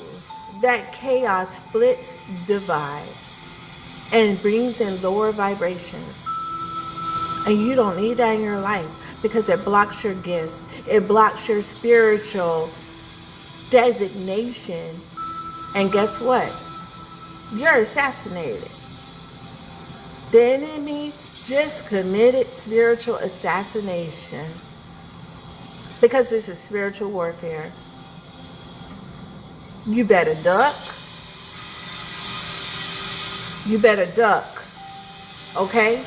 that chaos splits, divides, and brings in lower vibrations. And you don't need that in your life, because it blocks your gifts. It blocks your spiritual designation. And guess what? You're assassinated. The enemy just committed spiritual assassination, because this is spiritual warfare. You better duck. You better duck. Okay?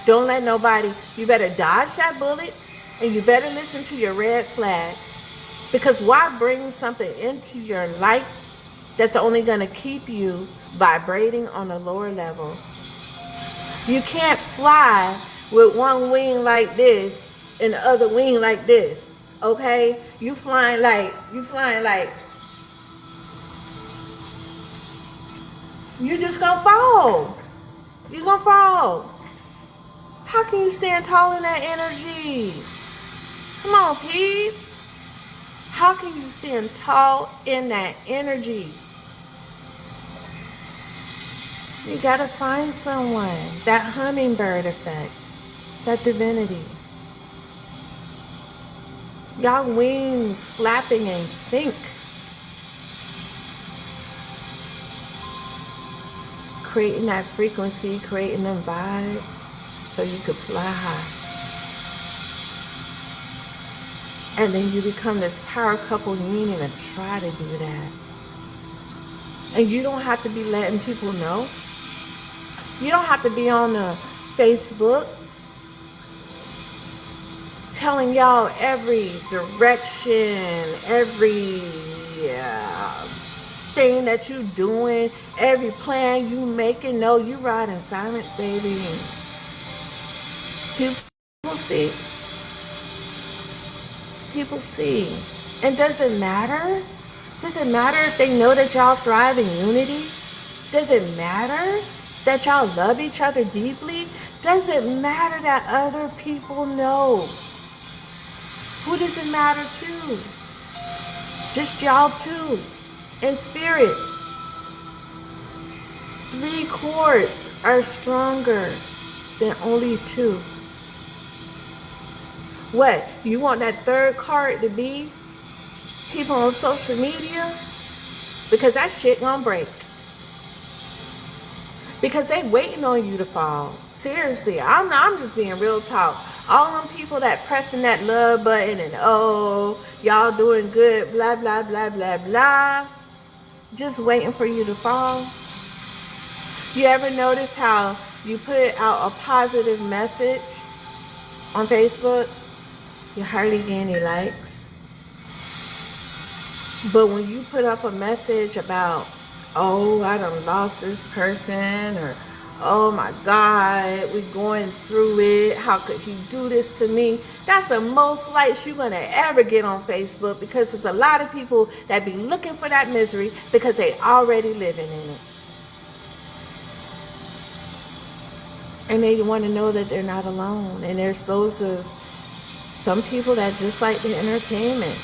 Don't let nobody, you better dodge that bullet, and you better listen to your red flags. Because why bring something into your life that's only going to keep you vibrating on a lower level? You can't fly with one wing like this and the other wing like this. Okay? You flying like, you're just gonna fall. You're gonna fall. How can you stand tall in that energy? Come on, peeps. How can you stand tall in that energy? You gotta find someone. That hummingbird effect. That divinity. Y'all wings flapping in sync. Creating that frequency, creating them vibes so you could fly high. And then you become this power couple and you ain't even try to do that. And you don't have to be letting people know. You don't have to be on the Facebook telling y'all every direction, every thing that you doing, every plan you making. No, you ride in silence, baby. People see. People see. And does it matter? Does it matter if they know that y'all thrive in unity? Does it matter that y'all love each other deeply? Does it matter that other people know? Who does it matter to? Just y'all two. In spirit. 3 chords are stronger than only 2. What? You want that third card to be people on social media? Because that shit gonna break. Because they waiting on you to fall. Seriously, I'm just being real talk. All them people that pressing that love button and oh, y'all doing good, blah, blah, blah, blah, blah. Just waiting for you to fall. You ever notice how you put out a positive message on Facebook? You hardly get any likes. But when you put up a message about, oh, I done lost this person, or oh my God, we going through it, how could he do this to me? That's the most likes you're gonna ever get on Facebook, because there's a lot of people that be looking for that misery because they already living in it. And they want to know that they're not alone. And there's those of some people that just like the entertainment.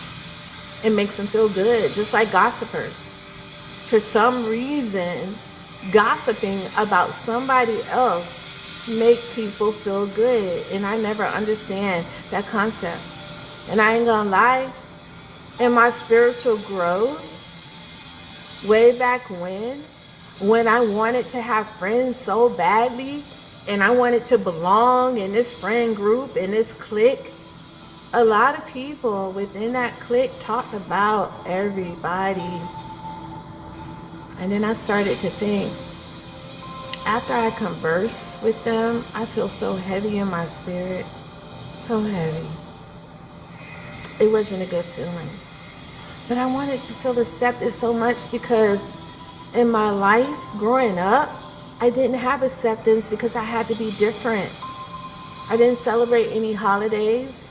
It makes them feel good, just like gossipers. For some reason, gossiping about somebody else make people feel good. And I never understand that concept. And I ain't gonna lie, in my spiritual growth, way back when I wanted to have friends so badly, and I wanted to belong in this friend group, in this clique, a lot of people within that clique talked about everybody. And then I started to think, after I converse with them, I feel so heavy in my spirit, so heavy. It wasn't a good feeling. But I wanted to feel accepted so much, because in my life growing up, I didn't have acceptance because I had to be different. I didn't celebrate any holidays,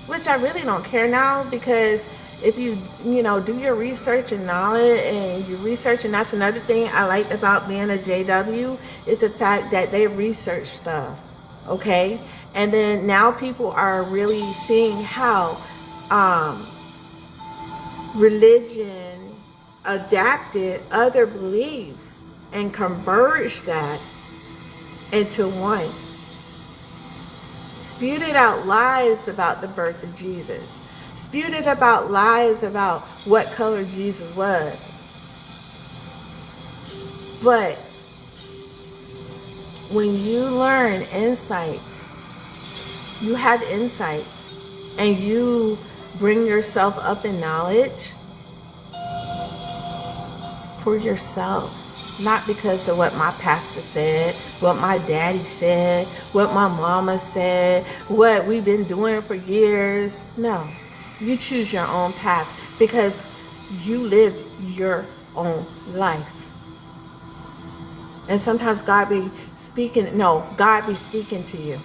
which I really don't care now, because if you do your research and knowledge and you research, and that's another thing I liked about being a JW, is the fact that they research stuff, okay? And then now people are really seeing how religion adapted other beliefs and converged that into one. Spewed out lies about the birth of Jesus. Spewed about lies about what color Jesus was. But when you learn insight, you have insight, and you bring yourself up in knowledge for yourself. Not because of what my pastor said, what my daddy said, what my mama said, what we've been doing for years. No, you choose your own path, because you lived your own life. And sometimes God be speaking to you.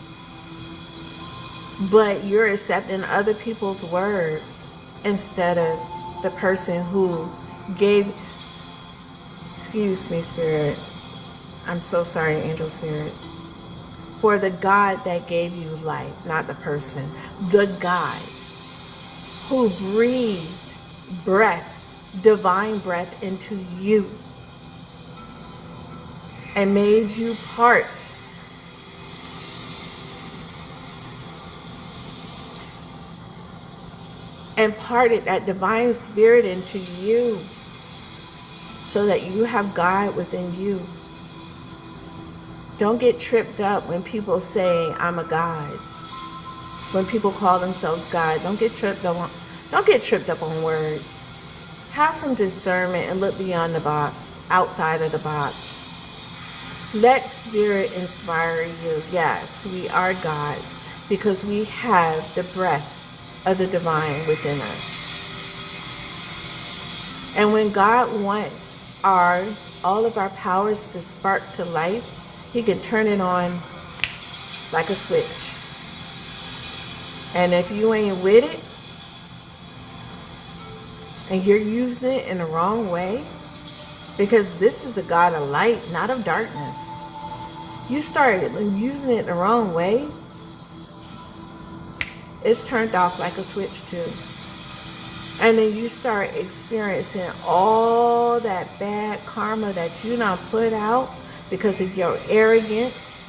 But you're accepting other people's words instead of the person who gave. Excuse me, Spirit. I'm so sorry, Angel Spirit. For the God that gave you life, not the person. The God who breathed breath, divine breath into you, and made you part. And parted that divine spirit into you, so that you have God within you. Don't get tripped up when people say, I'm a God. When people call themselves God, don't get tripped up on words. Have some discernment and look beyond the box, outside of the box. Let Spirit inspire you. Yes, we are gods, because we have the breath of the divine within us. And when God wants all of our powers to spark to life, he can turn it on like a switch. And if you ain't with it, and you're using it in the wrong way, because this is a God of light, not of darkness. You start using it the wrong way, it's turned off like a switch too. And then you start experiencing all that bad karma that you done put out because of your arrogance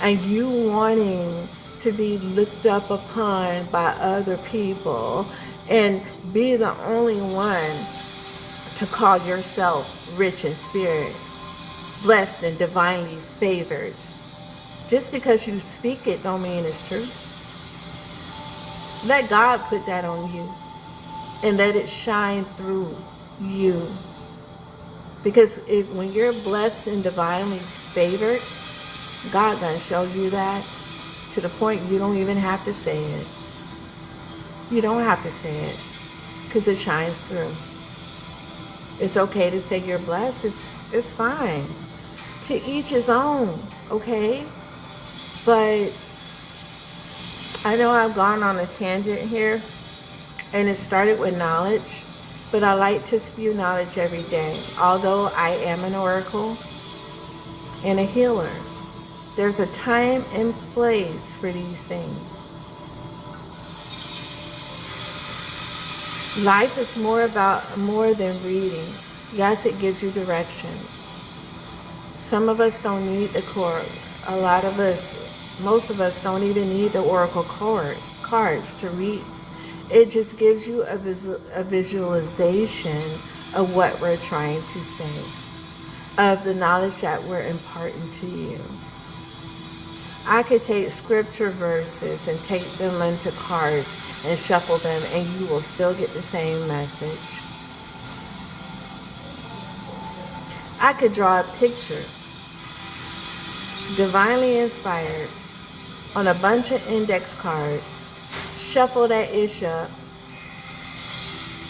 and you wanting to be looked up upon by other people and be the only one to call yourself rich in spirit, blessed and divinely favored. Just because you speak it don't mean it's true. Let God put that on you and let it shine through you. Because when you're blessed and divinely favored, God gonna show you that to the point you don't even have to say it. You don't have to say it because it shines through. It's okay to say you're blessed. It's fine. To each his own, okay? But I know I've gone on a tangent here, and it started with knowledge, but I like to spew knowledge every day. Although I am an oracle and a healer, there's a time and place for these things. Life is more than readings. Yes, it gives you directions. Some of us don't need the core. Most of us don't even need the oracle cards to read. It just gives you a visualization of what we're trying to say, of the knowledge that we're imparting to you. I could take scripture verses and take them into cards and shuffle them, and you will still get the same message. I could draw a picture, divinely inspired, on a bunch of index cards, shuffle that ish up,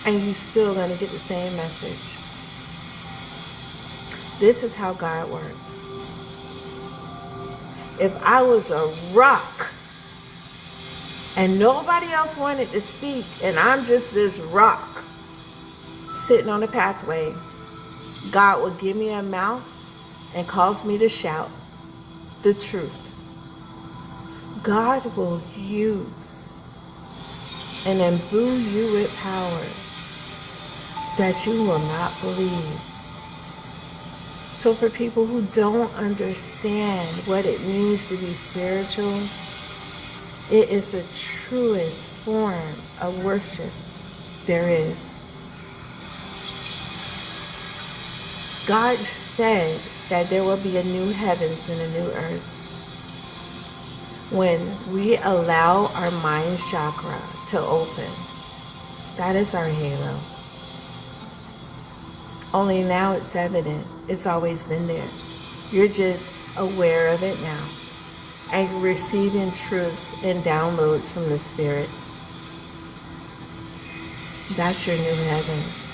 and you're still going to get the same message. This is how God works. If I was a rock and nobody else wanted to speak, and I'm just this rock sitting on a pathway, God will give me a mouth and cause me to shout the truth. God will use and imbue you with power that you will not believe. So for people who don't understand what it means to be spiritual, it is the truest form of worship there is. God said that there will be a new heavens and a new earth when we allow our mind chakra to open. That is our halo. Only now it's evident. It's always been there. You're just aware of it now. And you're receiving truths and downloads from the Spirit. That's your new heavens.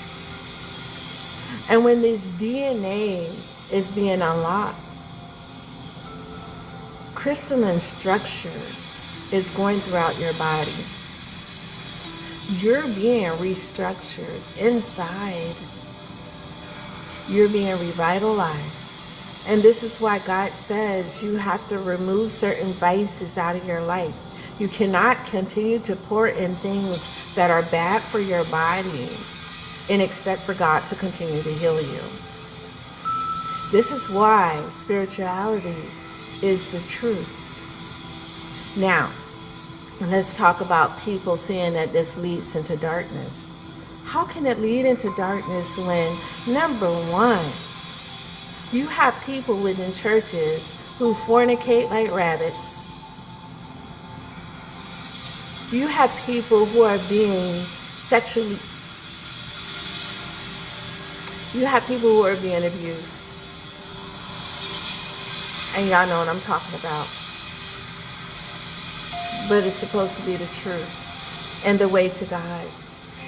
And when this DNA is being unlocked, crystalline structure is going throughout your body. You're being restructured inside. You're being revitalized. And this is why God says you have to remove certain vices out of your life. You cannot continue to pour in things that are bad for your body and expect for God to continue to heal you. This is why spirituality is the truth. Now, let's talk about people saying that this leads into darkness. How can it lead into darkness when, number one, you have people within churches who fornicate like rabbits. You have people who are being sexually, you have people who are being abused. And y'all know what I'm talking about. But it's supposed to be the truth and the way to God.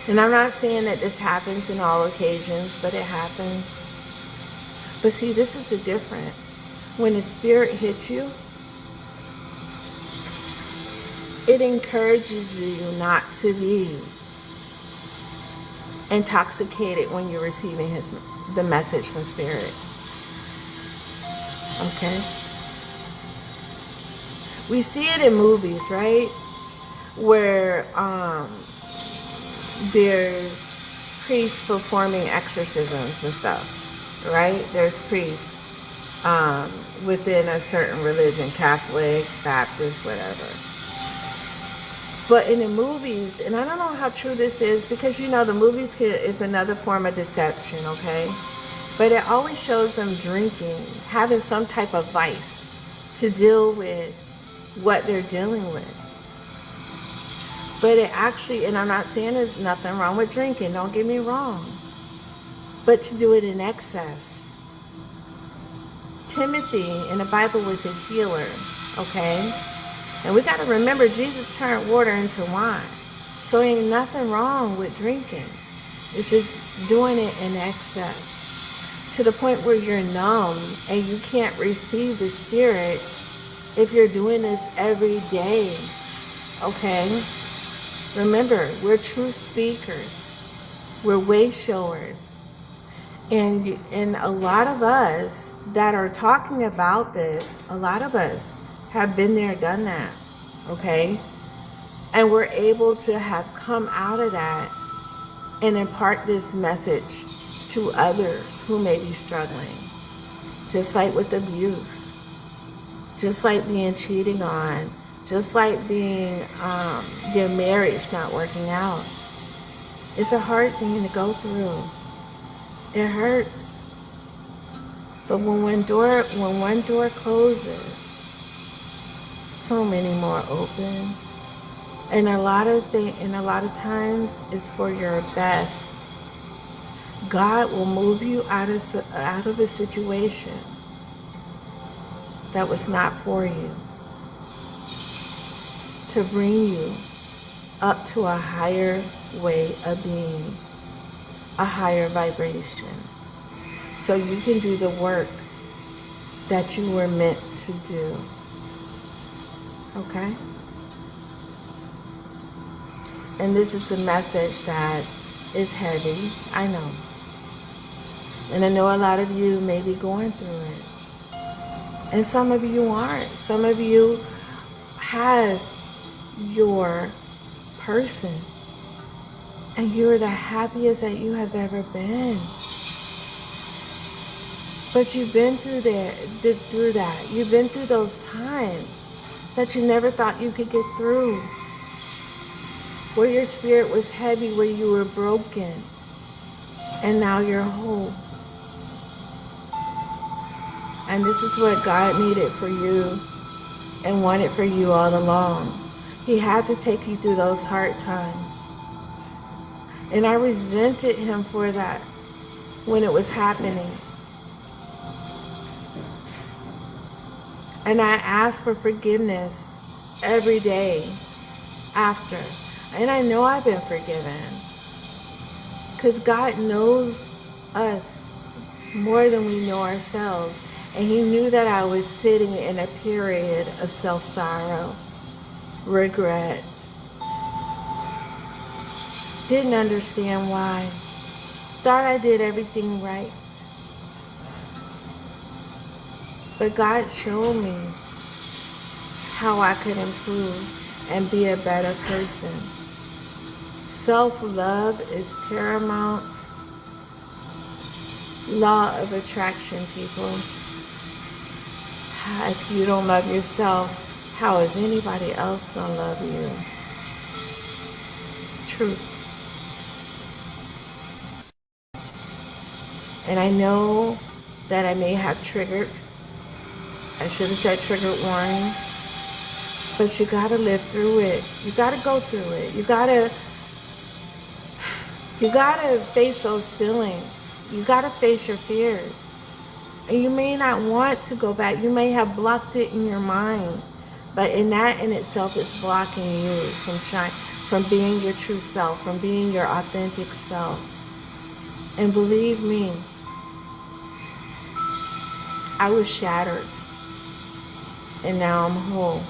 And I'm not saying that this happens in all occasions, but it happens. But see, this is the difference. When the Spirit hits you, it encourages you not to be intoxicated when you're receiving the message from Spirit. Okay? We see it in movies, right? Where there's priests performing exorcisms and stuff, right? There's priests within a certain religion, Catholic, Baptist, whatever. But in the movies, and I don't know how true this is, because the movies is another form of deception, okay? But it always shows them drinking, having some type of vice to deal with what they're dealing with. But it actually, and I'm not saying there's nothing wrong with drinking, don't get me wrong, but to do it in excess. Timothy in the Bible was a healer, okay? And we got to remember, Jesus turned water into wine. So ain't nothing wrong with drinking. It's just doing it in excess, to the point where you're numb and you can't receive the Spirit if you're doing this every day, okay? Remember, we're true speakers. We're way showers. And a lot of us that are talking about this, a lot of us have been there, done that, okay? And we're able to have come out of that and impart this message to others who may be struggling. Just like with abuse, just like being cheated on, just like being your marriage not working out. It's a hard thing to go through. It hurts. But when one door closes, so many more open. And a lot of times it's for your best. God will move you out of a situation that was not for you, to bring you up to a higher way of being, a higher vibration, so you can do the work that you were meant to do. Okay? And this is the message that is heavy, I know. And I know a lot of you may be going through it. And some of you aren't. Some of you have your person, and you're the happiest that you have ever been. But you've been through that. You've been through those times that you never thought you could get through, where your spirit was heavy, where you were broken, and now you're whole. And this is what God needed for you and wanted for you all along. He had to take you through those hard times. And I resented him for that when it was happening. And I asked for forgiveness every day after. And I know I've been forgiven, because God knows us more than we know ourselves. And he knew that I was sitting in a period of self-sorrow, regret. Didn't understand why. Thought I did everything right. But God showed me how I could improve and be a better person. Self-love is paramount. Law of attraction, people. If you don't love yourself, how is anybody else gonna love you? Truth. And I know that I may have triggered. I should have said trigger warning. But you gotta live through it. You gotta go through it. You gotta face those feelings. You gotta face your fears. And you may not want to go back. You may have blocked it in your mind. But in that in itself is blocking you from being your true self, from being your authentic self. And believe me, I was shattered. And now I'm whole.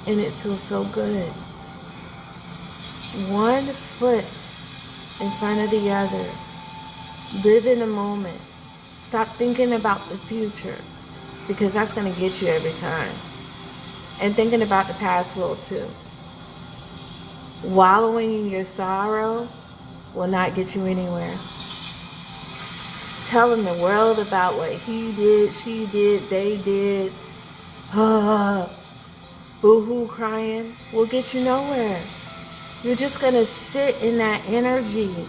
And it feels so good. One foot in front of the other. Live in the moment. Stop thinking about the future, because that's going to get you every time. And thinking about the past will too. Wallowing in your sorrow will not get you anywhere. Telling the world about what he did, she did, they did, will boo-hoo crying will get you nowhere. You're just going to sit in that energy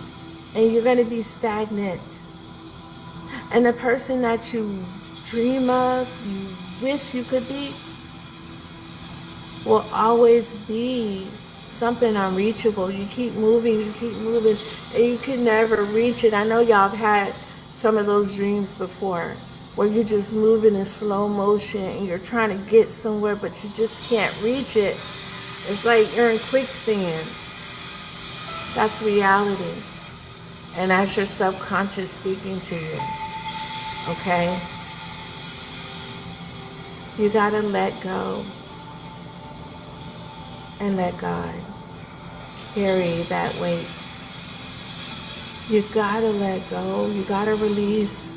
and you're going to be stagnant. And the person that you dream of, you wish you could be, will always be something unreachable. You keep moving, and you can never reach it. I know y'all have had some of those dreams before, where you're just moving in slow motion and you're trying to get somewhere, but you just can't reach it. It's like you're in quicksand. That's reality. And that's your subconscious speaking to you. Okay? You gotta let go and let God carry that weight. You gotta let go. You gotta release.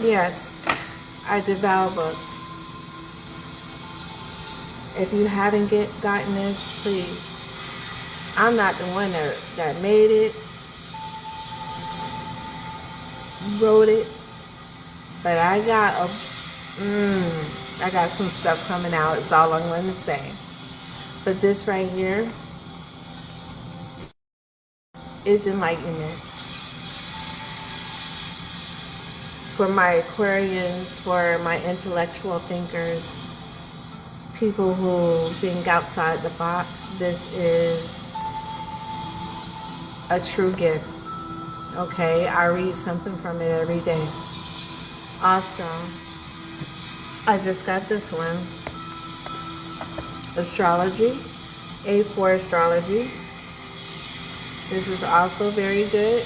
Yes, I devour books. If you haven't gotten this, please. I'm not the one that made it, wrote it, but I got some stuff coming out. It's all I'm going to say. But this right here is enlightenment. For my Aquarians, for my intellectual thinkers, people who think outside the box, this is a true gift. Okay, I read something from it every day. Also, I just got this one. Astrology, A4 Astrology. This is also very good.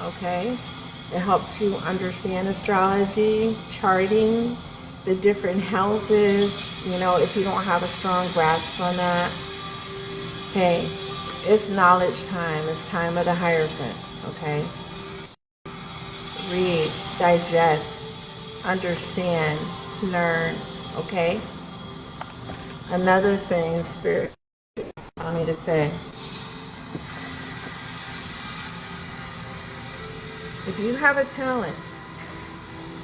Okay, it helps you understand astrology, charting, the different houses. You know, if you don't have a strong grasp on that, hey, it's knowledge time. It's time of the Hierophant. Okay, read, digest, understand, learn. Okay. Another thing Spirit want me to say, if you have a talent,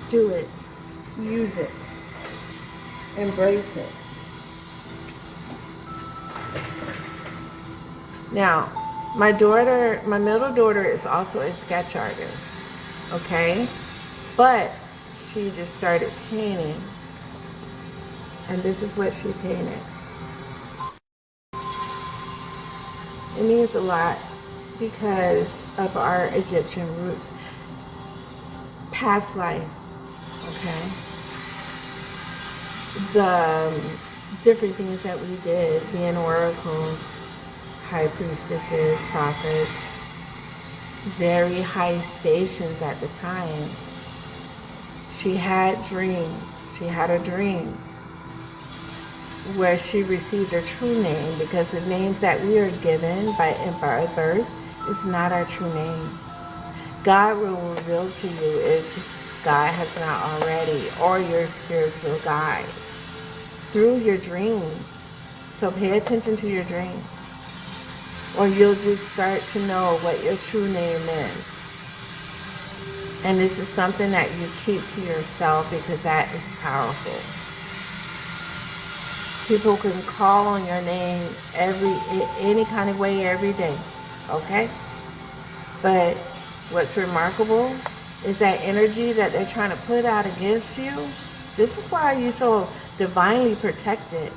do it, use it, embrace it. Now, my middle daughter is also a sketch artist, okay? But she just started painting. And this is what she painted. It means a lot because of our Egyptian roots. Past life, okay? The different things that we did, being oracles, high priestesses, prophets, very high stations at the time. She had dreams. She had a dream where she received her true name, because the names that we are given by birth is not our true names. God will reveal to you if God has not already, or your spiritual guide through your dreams. So pay attention to your dreams, or you'll just start to know what your true name is. And this is something that you keep to yourself, because that is powerful. People can call on your name any kind of way every day, okay? But what's remarkable is that energy that they're trying to put out against you. This is why you're so divinely protected.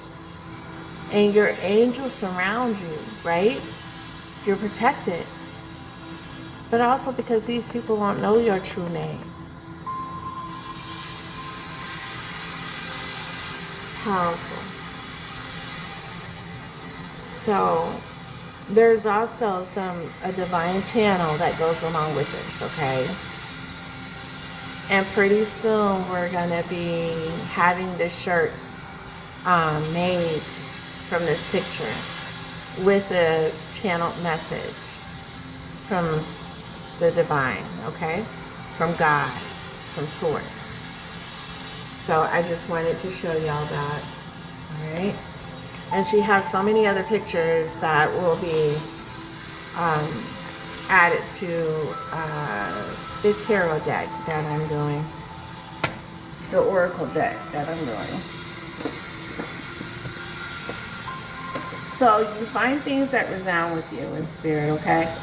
And your angels surround you, right? You're protected. But also because these people won't know your true name. Powerful. So there's also a divine channel that goes along with this, okay? And pretty soon we're gonna be having the shirts made from this picture with a channeled message from the divine, okay? From God, from source. So I just wanted to show y'all that, all right? And she has so many other pictures that will be added to the tarot deck that I'm doing, the oracle deck that I'm doing. So you find things that resound with you in spirit, okay?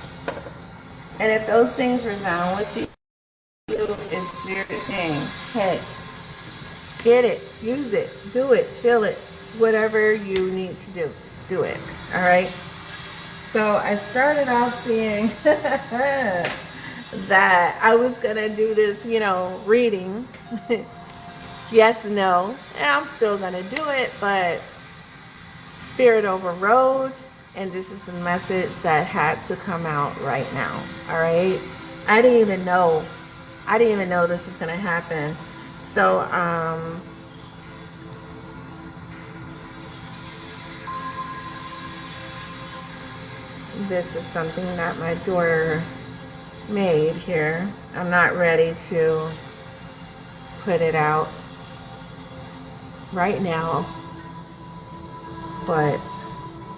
And if those things resound with you, is spirit saying, hey, get it, use it, do it, feel it, whatever you need to do it, all right? So I started off seeing that I was gonna do this, reading, yes, no, and I'm still gonna do it, but spirit overrode, and this is the message that had to come out right now, all right? I didn't even know this was gonna happen. So this is something that my daughter made here. I'm not ready to put it out right now, but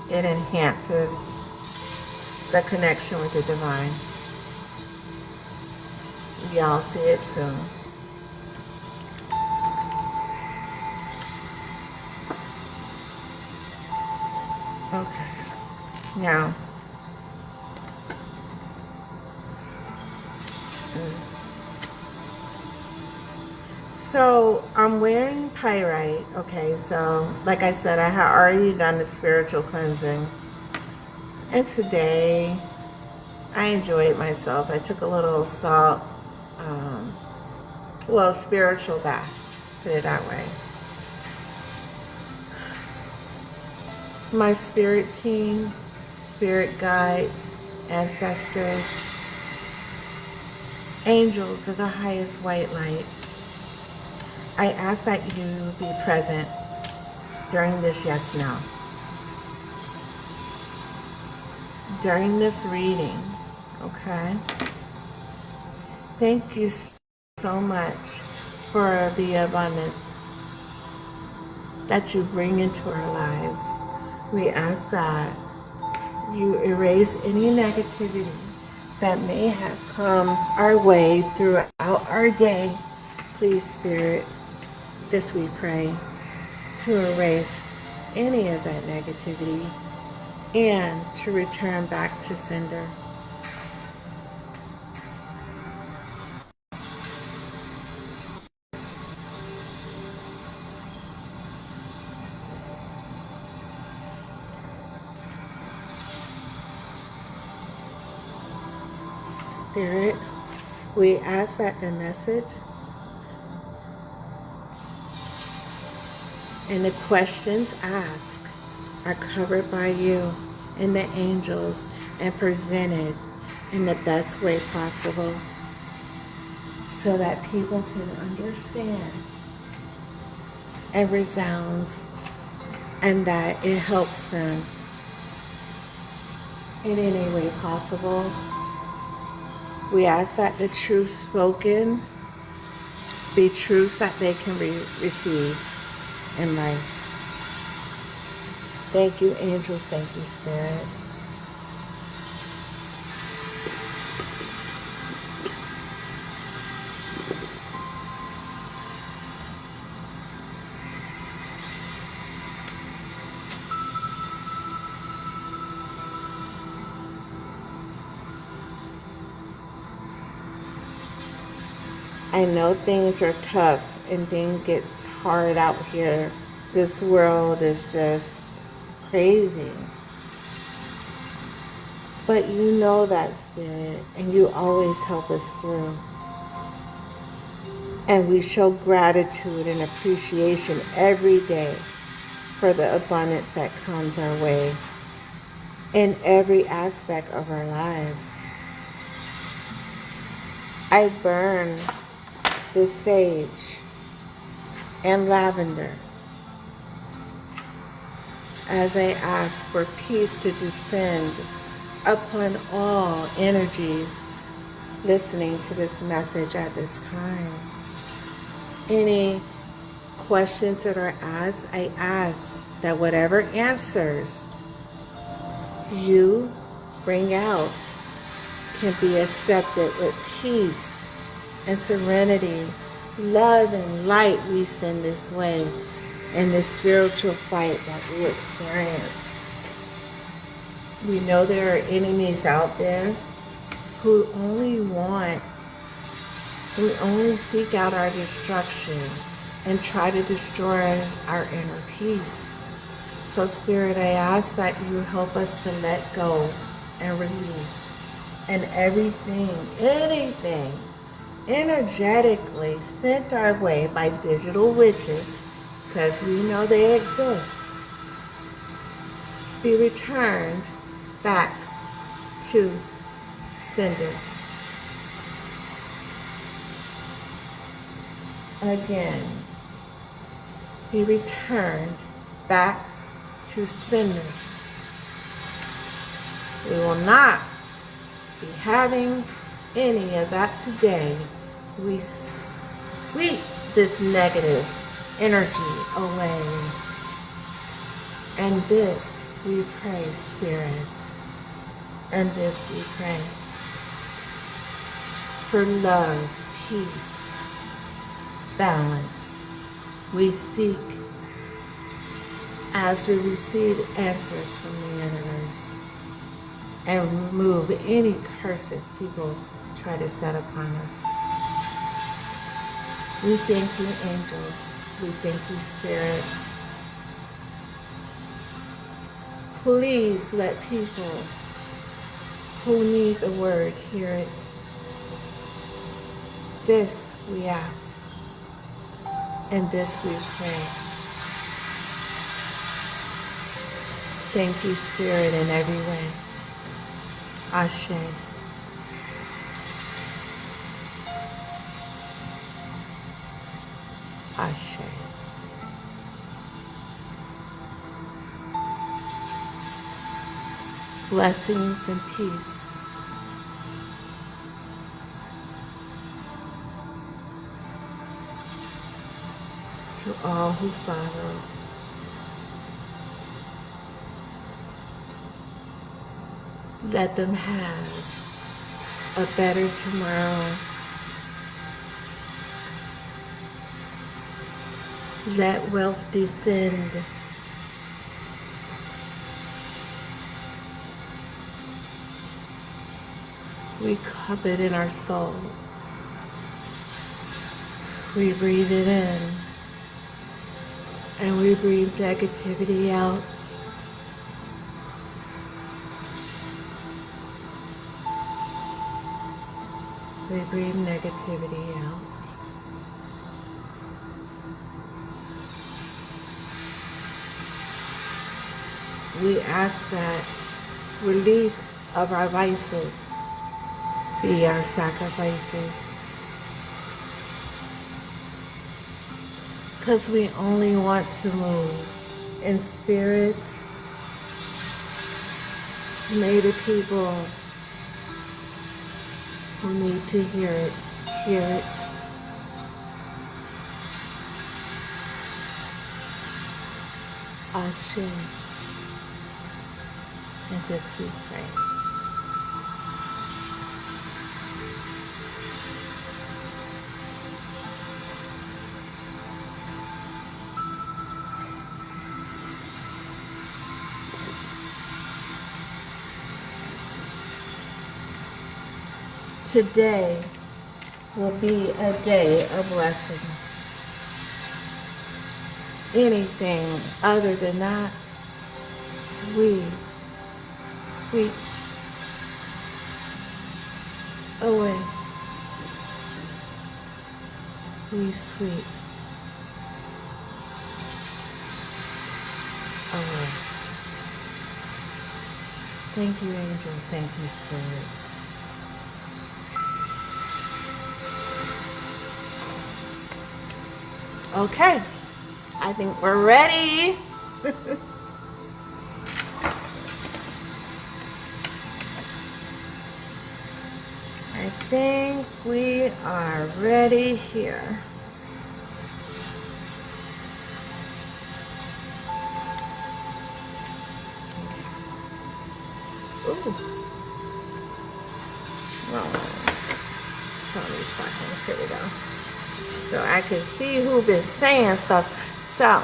it enhances the connection with the divine. Y'all see it soon. Okay, now so I'm wearing pyrite. Okay, so like I said, I had already done the spiritual cleansing, and today I enjoyed myself. I took a little salt, spiritual bath, put it that way. My spirit team, spirit guides, ancestors, angels of the highest white light, I ask that you be present during this yes now. During this reading, okay? Thank you so much for the abundance that you bring into our lives. We ask that you erase any negativity that may have come our way throughout our day. Please, Spirit, this we pray, to erase any of that negativity and to return back to sender. Spirit, we ask that the message and the questions asked are covered by you and the angels and presented in the best way possible so that people can understand and resounds, and that it helps them in any way possible. We ask that the truth spoken be truths that they can receive in life. Thank you, angels. Thank you, Spirit. I know things are tough and things get hard out here. This world is just crazy. But you know that, Spirit, and you always help us through. And we show gratitude and appreciation every day for the abundance that comes our way in every aspect of our lives. I burn the sage and lavender as I ask for peace to descend upon all energies listening to this message at this time. Any questions that are asked, I ask that whatever answers you bring out, can be accepted with peace and serenity, love and light we send this way in the spiritual fight that we experience. We know there are enemies out there who only seek out our destruction and try to destroy our inner peace. So Spirit, I ask that you help us to let go and release. And anything energetically sent our way by digital witches, because we know they exist, be returned back to sender. Again, be returned back to sender. We will not be having any of that today. We sweep this negative energy away. And this we pray, Spirit. And this we pray for love, peace, balance. We seek as we receive answers from the universe and remove any curses people try to set upon us. We thank you, angels. We thank you, Spirit. Please let people who need the word hear it. This we ask, and this we pray. Thank you, Spirit, in every way. Ashe. Ashe. Blessings and peace. To all who follow. Let them have a better tomorrow. Let wealth descend. We cup it in our soul. We breathe it in. And we breathe negativity out. We breathe negativity out. We ask that relief of our vices be our sacrifices. Because we only want to move in spirit. May the people who need to hear it, hear it. Ashe. And this we pray. Today will be a day of blessings. Anything other than that, we sweep away. We sweep away. Thank you, angels. Thank you, Spirit. Okay, I think we're ready. I think we are ready here. Ooh. Pony Sparkles. Here we go. So I can see who been saying stuff. So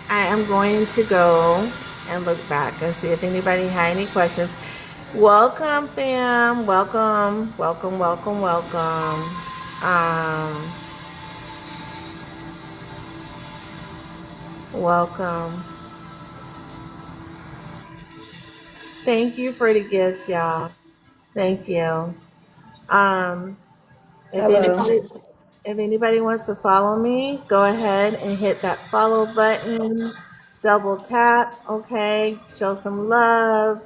I am going to go and look back and see if anybody had any questions. Welcome, fam. Welcome, welcome, welcome, welcome. Welcome. Thank you for the gifts, y'all. Thank you. If Hello. anybody wants to follow me, go ahead and hit that follow button. Double tap, okay? Show some love.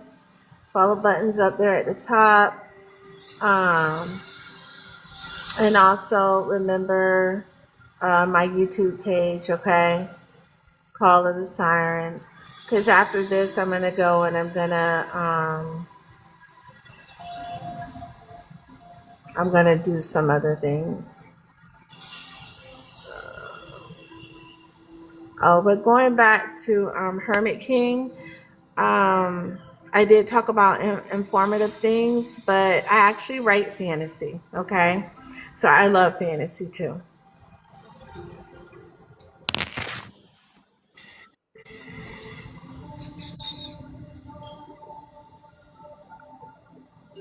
Follow buttons up there at the top. And also remember my YouTube page, okay? Call of the Siren. Because after this, I'm gonna go and I'm gonna do some other things. Oh, but going back to Hermit King, I did talk about informative things, but I actually write fantasy. Okay, so I love fantasy too.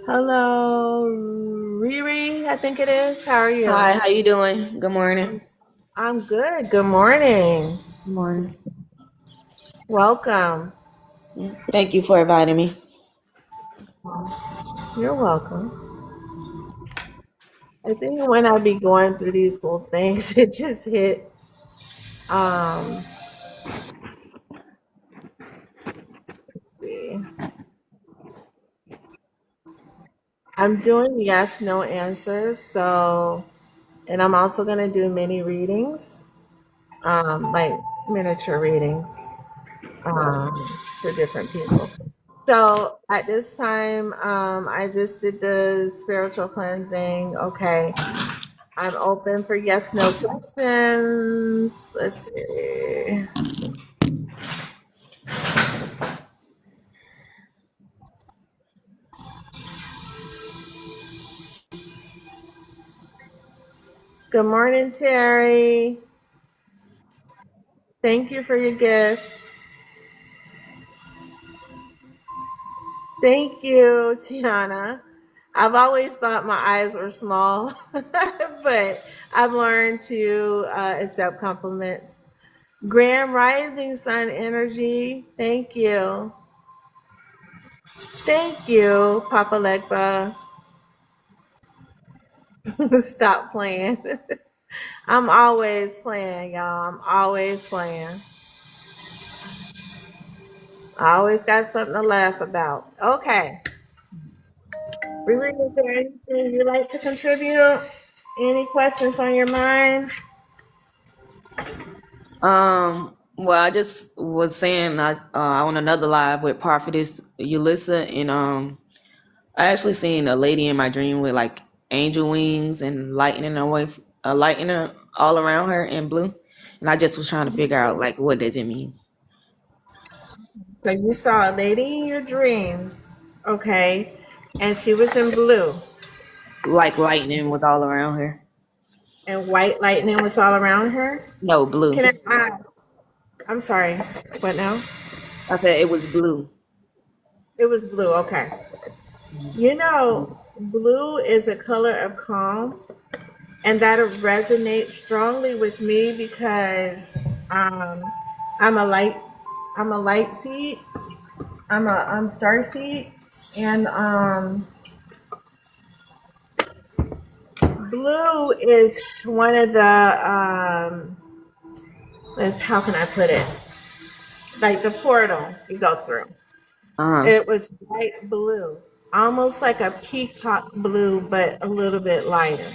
Hello, Riri. I think it is. How are Hi, you? how you doing? Good morning. I'm good. Good morning. Good morning. Welcome. Thank you for inviting me. You're welcome. I think when I be going through these little things, it just hit. Um, let's see. I'm doing yes, no answers. So, and I'm also going to do mini readings, like miniature readings um, for different people. So at this time, I just did the spiritual cleansing. Okay. I'm open for yes, no questions. Let's see. Good morning, Terry. Thank you for your gift. Thank you, Tiana. I've always thought my eyes were small, but I've learned to accept compliments. Grand Rising Sun Energy. Thank you. Thank you, Papa Legba. Stop playing. I'm always playing, y'all. I'm always playing. I always got something to laugh about. Okay. Riri, is there anything you'd like to contribute? Any questions on your mind? Well, I just was saying I on another live with Prophetess Yulissa, and I actually seen a lady in my dream with like angel wings and lightning all around her in blue, and I just was trying to figure out like what does it mean? So you saw a lady in your dreams, okay, and she was in blue, Like lightning was all around her. and white lightning was all around her. No, blue. Can I'm sorry. What now? I said it was blue. It was blue. Okay. You know, blue is a color of calm, and that resonates strongly with me because I'm a light. I'm a light seed. I'm star seed, and blue is one of the let's how can I put it? Like the portal you go through. Uh huh. It was bright blue, almost like a peacock blue, but a little bit lighter.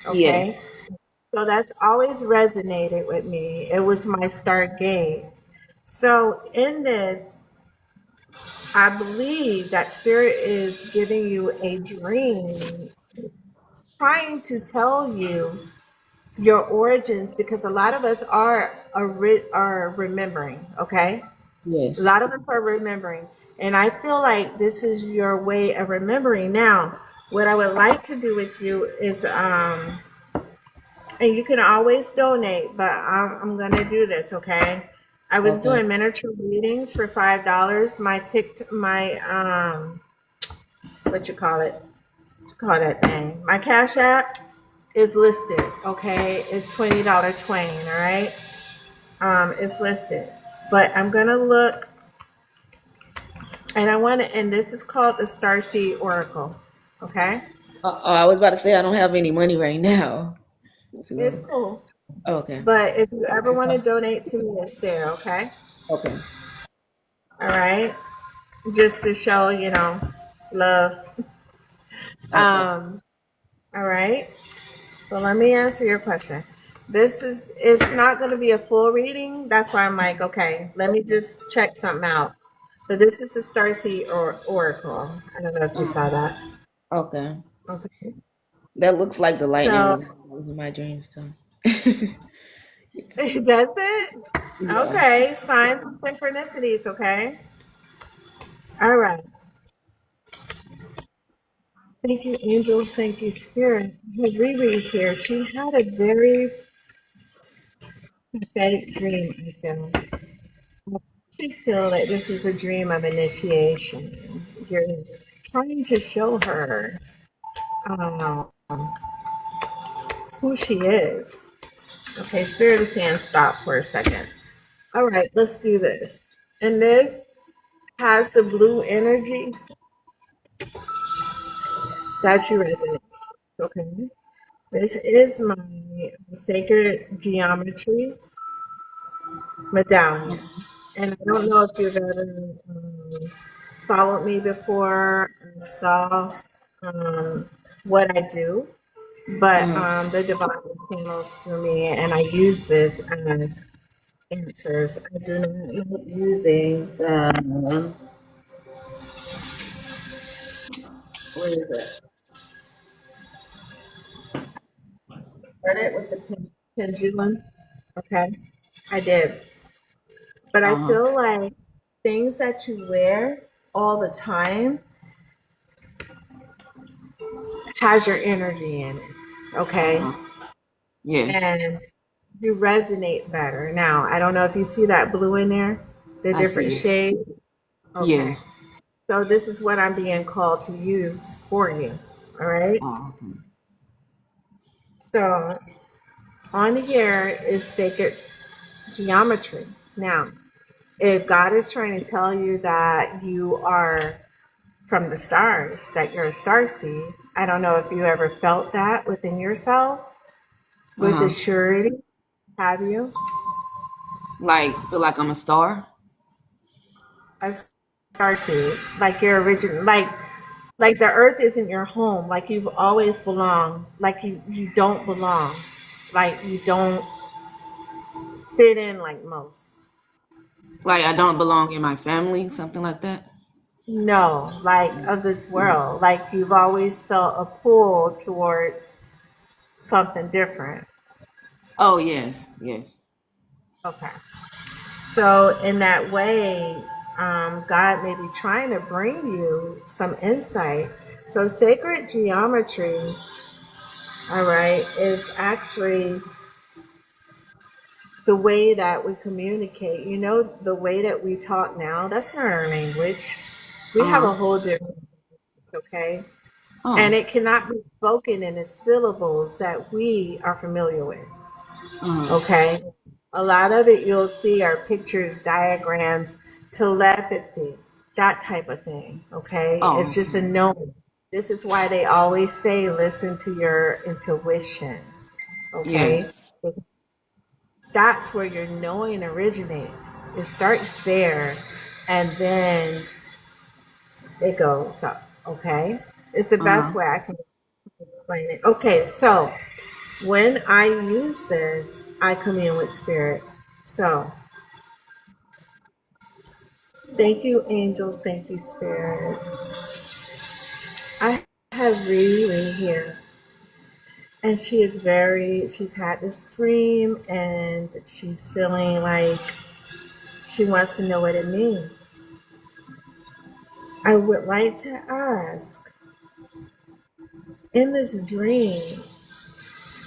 Okay. Yes. So that's always resonated with me. It was my start gate. So in this, I believe that spirit is giving you a dream, trying to tell you your origins because a lot of us are remembering, okay? A Yes. lot of us are remembering. And I feel like this is your way of remembering now. What I would like to do with you is, and you can always donate, but I'm gonna do this, okay? I was Okay. doing miniature readings for $5. My what you call it? Call that thing. My Cash App is listed, okay? It's $20 Twain, all right? It's listed. But I'm gonna look, and I want to, and this is called the Starseed Oracle, okay? I was about to say I don't have any money right now. To It's cool. okay. But if you ever want to donate to me, it's there, okay? Okay. All right? Just to show, love. Okay. Um, all right. So let me answer your question. It's not going to be a full reading. That's why I'm like, okay, let me just check something out. But this is the Starseed or Oracle. I don't know if you saw Uh, that. okay. Okay. That looks like the lightning So was in my dreams too. that's it. Yeah. Okay. Signs and synchronicities. Okay. All right. Thank you, angels. Thank you, spirit. I have Riri here. She had a very pathetic dream, I feel. I feel that this was a dream of initiation. You're trying to show her um, who she is. Okay, Spirit is saying stop for a second. All right, let's do this. And this has the blue energy that you resonate. Okay, this is my sacred geometry medallion. And I don't know if you've ever followed me before or saw um, what I do, but Uh-huh. the divine channels through me, and I use this as answers. I do not like using the, what is it? Heard it with the pendulum. Okay, I did. But I Uh-huh. feel like things that you wear all the time has your energy in it. Okay, Uh-huh. Yes. and you resonate better. Now, I don't know if you see that blue in there, the I different see it. shades. Okay. Yes. So this is what I'm being called to use for you. All right. Okay. So on here is sacred geometry. Now, if God is trying to tell you that you are from the stars, that you're a star seed, I don't know if you ever felt that within yourself with the Uh-huh. surety. Have you? Like feel like I'm a star? A star seed, like your original, like the earth isn't your home, like you've always belonged, like you don't belong, like you don't fit in like most. Like I don't belong in my family, something like that? No, like of this world, like you've always felt a pull towards something different. Oh yes, yes. Okay. So in that way, God may be trying to bring you some insight. So sacred geometry, all right, is actually the way that we communicate. You know, the way that we talk now, that's not our language. We have a Uh-huh. whole different, okay? And Oh. it cannot be spoken in the syllables that we are familiar with, Uh-huh. okay? A lot of it you'll see are pictures, diagrams, telepathy, that type of thing, okay? It's Oh, just a knowing. This is why they always say listen to your intuition, okay? yes. That's where your knowing originates. It starts there and then it goes up. Okay. It's the best Uh-huh. way I can explain it. Okay. So when I use this, I commune with spirit. So thank you, angels. Thank you, spirit. I have Riri here. And she's had this dream and she's feeling like she wants to know what it means. I would like to ask, in this dream,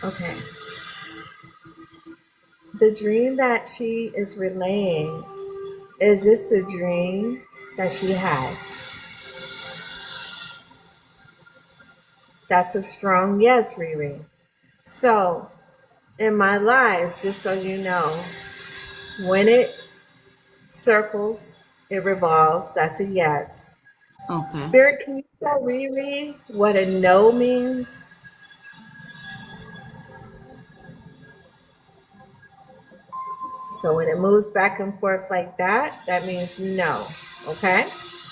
okay, the dream that she is relaying, is this the dream that she had? That's a strong yes, Riri. So, in my life, just so you know, when it circles, it revolves. That's a yes. Okay. Spirit, can you tell Riri what a no means? So when it moves back and forth like that, that means no. Okay?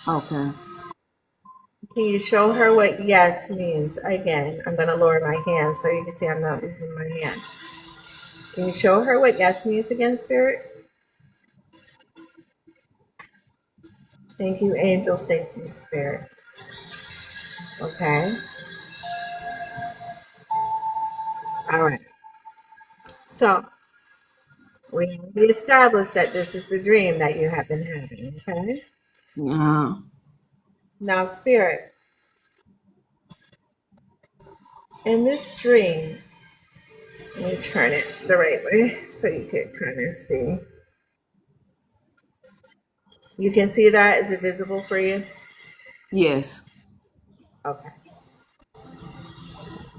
Okay. Can you show her what yes means? Again, I'm going to lower my hand so you can see I'm not moving my hand. Can you show her what yes means again, Spirit? Thank you, angels. Thank you, Spirit. Okay? All right. So we established that this is the dream that you have been having. Okay? Yeah. Now, Spirit, in this dream, let me turn it the right way so you can kind of see. You can see that? Is it visible for you? Yes. Okay.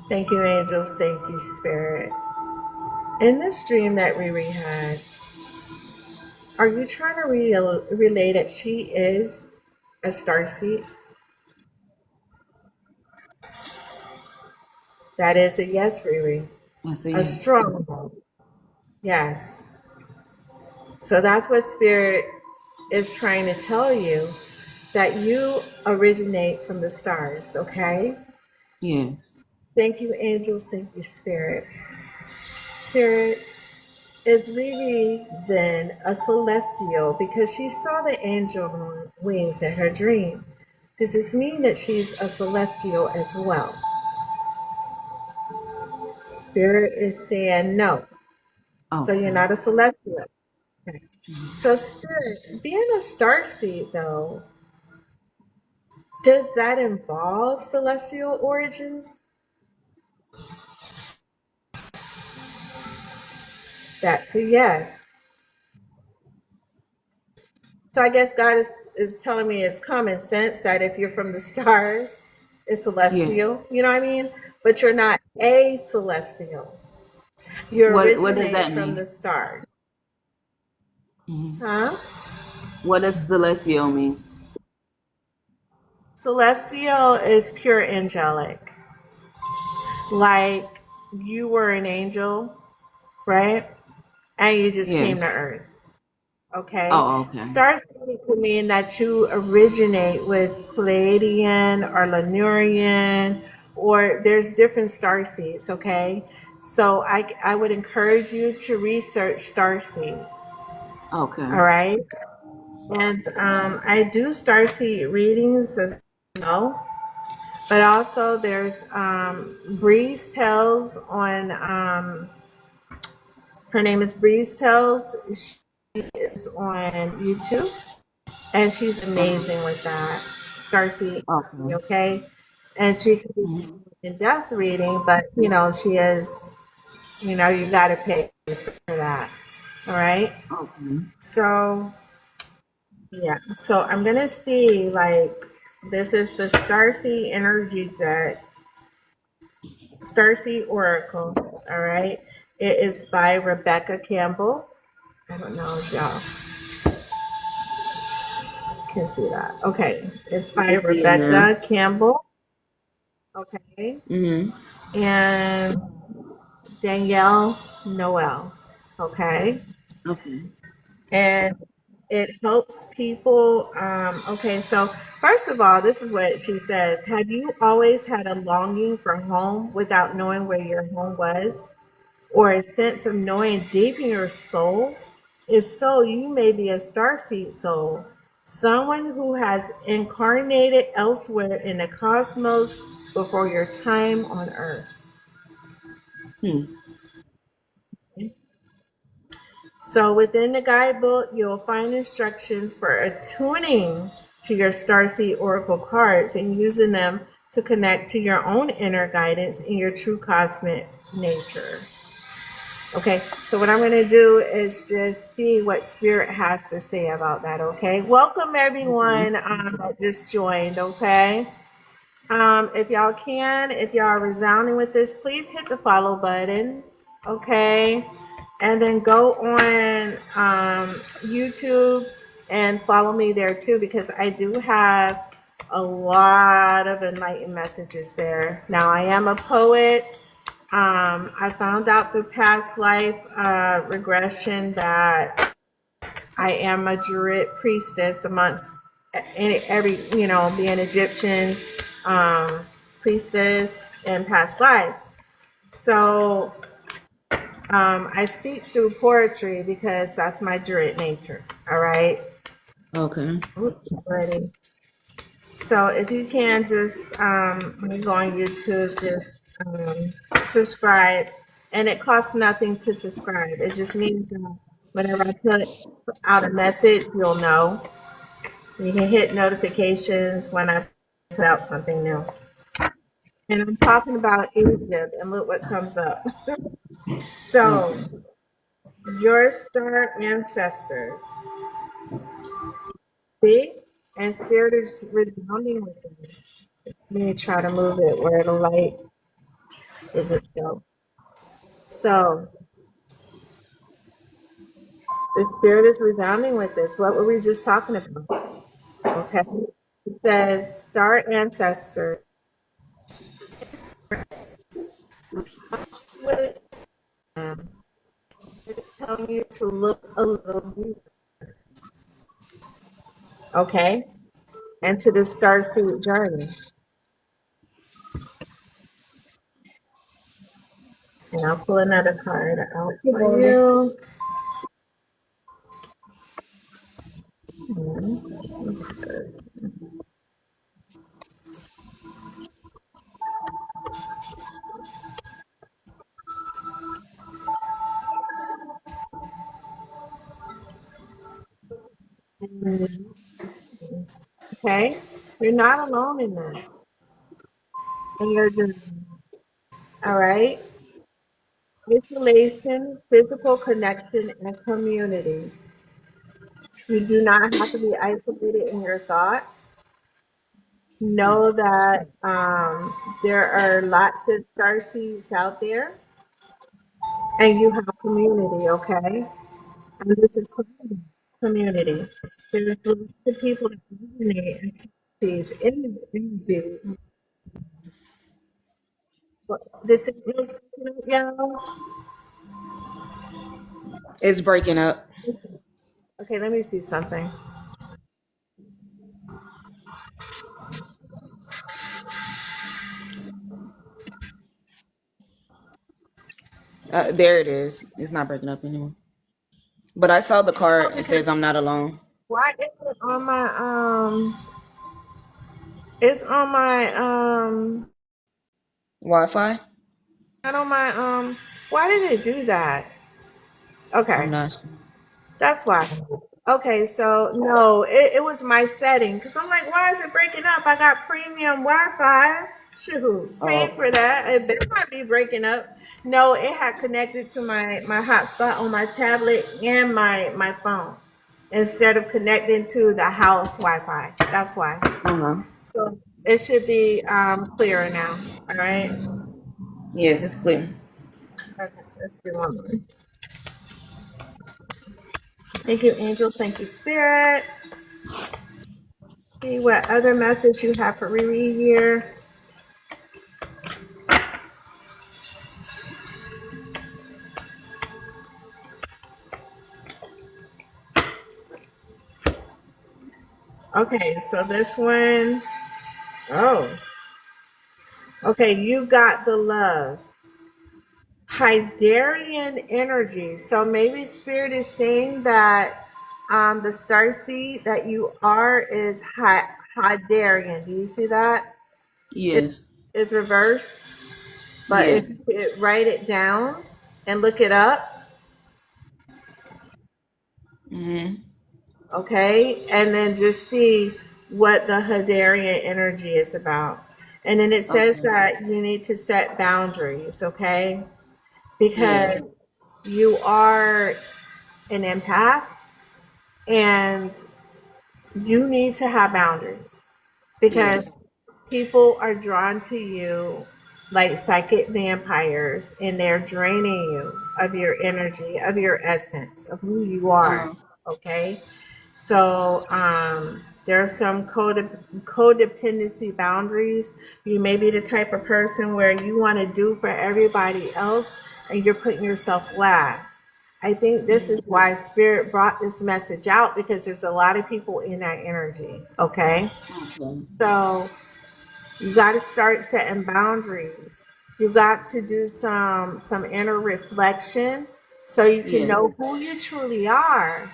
Thank you, angels. Thank you, Spirit. In this dream that Riri had, are you trying to relay that she is a starseed? That is a yes, Riri. Yes, A yes. strong one. Yes. So that's what Spirit is trying to tell you, that you originate from the stars, okay? Yes. Thank you, angels. Thank you, Spirit. Spirit, is Riri then a celestial because she saw the angel wings in her dream? Does this mean that she's a celestial as well? Spirit is saying no. So you're Okay. not a celestial. Okay. Mhm. So, Spirit, being a starseed, though, does that involve celestial origins? That's a yes. So I guess God is telling me it's common sense that if you're from the stars, it's Yeah. celestial. You know what I mean? But you're not a celestial. You What does originate that from mean? the stars. Hmm. Huh? What does celestial mean? Celestial is pure angelic. Like you were an angel, right? And you just came to Yes. earth. Okay. Oh, okay. Star seed could mean that you originate with Pleiadian or Lemurian, or there's different star seeds. Okay. So I would encourage you to research star seed. Okay. All right. And I do star seed readings as well. But also there's Breeze Tales on, her name is Breeze Tales. She is on YouTube. And she's Okay. amazing with that. Starseed, Okay. okay? And she can be Mhm. in death reading, but she is, you gotta pay for that. All right. Okay. So yeah. So I'm gonna see, like, this is the Starseed Energy Jet, Starseed Oracle. All right. It is by Rebecca Campbell. I don't know if y'all can see that. Okay. It's I by can see it now. Rebecca Campbell. Okay. Hmm. And Danielle Noel. Okay. Okay. And it helps people. Okay, so first of all, this is what she says. Have you always had a longing for home without knowing where your home was? Or a sense of knowing deep in your soul? If so, you may be a starseed soul, someone who has incarnated elsewhere in the cosmos before your time on Earth. Hmm. So within the guidebook, you'll find instructions for attuning to your Starseed Oracle cards and using them to connect to your own inner guidance and your true cosmic nature. Okay, so what I'm going to do is just see what Spirit has to say about that. Okay, welcome everyone that just joined. Okay, if y'all can, if y'all are resounding with this, please hit the follow button. Okay, and then go on YouTube and follow me there too, because I do have a lot of enlightened messages there. Now, I am a poet. I found out through past life regression that I am a Druid priestess amongst every, being Egyptian priestess in past lives. So I speak through poetry because that's my Druid nature. All right. Okay. Ready. So if you can just, when you go on YouTube, just subscribe. And it costs nothing to subscribe. It just means that whenever I put out a message, you'll know. You can hit notifications when I put out something new. And I'm talking about Egypt, and look what comes up. So, your star ancestors. See? And Spirit is resounding with this. Let me try to move it where the light isn't so. The Spirit is resounding with this. What were we just talking about? Okay. It says, star ancestor. With them. It's telling you to look a little deeper. Okay. And to the starseed journey. And I'll pull another card out for you. Okay. You're not alone in that. And you're journey. All right. Isolation, physical connection, and community. You do not have to be isolated in your thoughts. Know that there are lots of star seeds out there, and you have community, okay? And this is community. There's lots of people that resonate and these energy. This is, y'all. It's breaking up. Okay, let me see something. There it is. It's not breaking up anymore. But I saw the card. It says I'm not alone. Why is it on my it's on my Wi-Fi? not on my why did it do that? I'm Okay, not sure. that's why. Okay, so no, it was my setting because I'm like, why is it breaking up? I got premium Wi-Fi. Shoot, paid Oh, for that. It better not be breaking up. No, it had connected to my hotspot on my tablet and my phone instead of connecting to the house Wi-Fi. That's why. uh-huh. So it should be clearer now. All right. Yes, it's clear. Okay, let's do one more. Thank you, angels. Thank you, spirit. See what other message you have for Riri here. Okay, so this one, oh, okay, you got the love. Hydarian energy. So maybe spirit is saying that the star seed that you are is Hydarian. Do you see that? Yes. It's reversed. But if you Yes. could write it down and look it up, Mm-hmm. okay, and then just see what the Hadarian energy is about. And then it says Okay. that you need to set boundaries, okay? Because Yes. you are an empath and you need to have boundaries because Yes. people are drawn to you like psychic vampires and they're draining you of your energy, of your essence, of who you are. Uh-huh. Okay. So there are some codependency boundaries. You may be the type of person where you want to do for everybody else and you're putting yourself last. I think this is why Spirit brought this message out because there's a lot of people in that energy. Okay. Okay. So you got to start setting boundaries. You got to do some inner reflection so you can Yes. know who you truly are.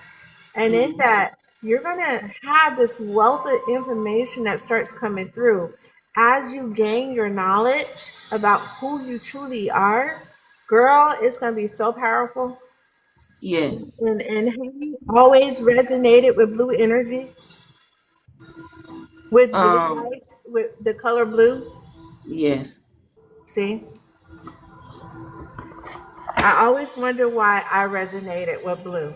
And in Mm-hmm. that, you're going to have this wealth of information that starts coming through. As you gain your knowledge about who you truly are, girl, it's going to be so powerful. Yes. And have you always resonated with blue energy, with blue Um, lights, with the color blue? yes. See, I always wonder why I resonated with blue.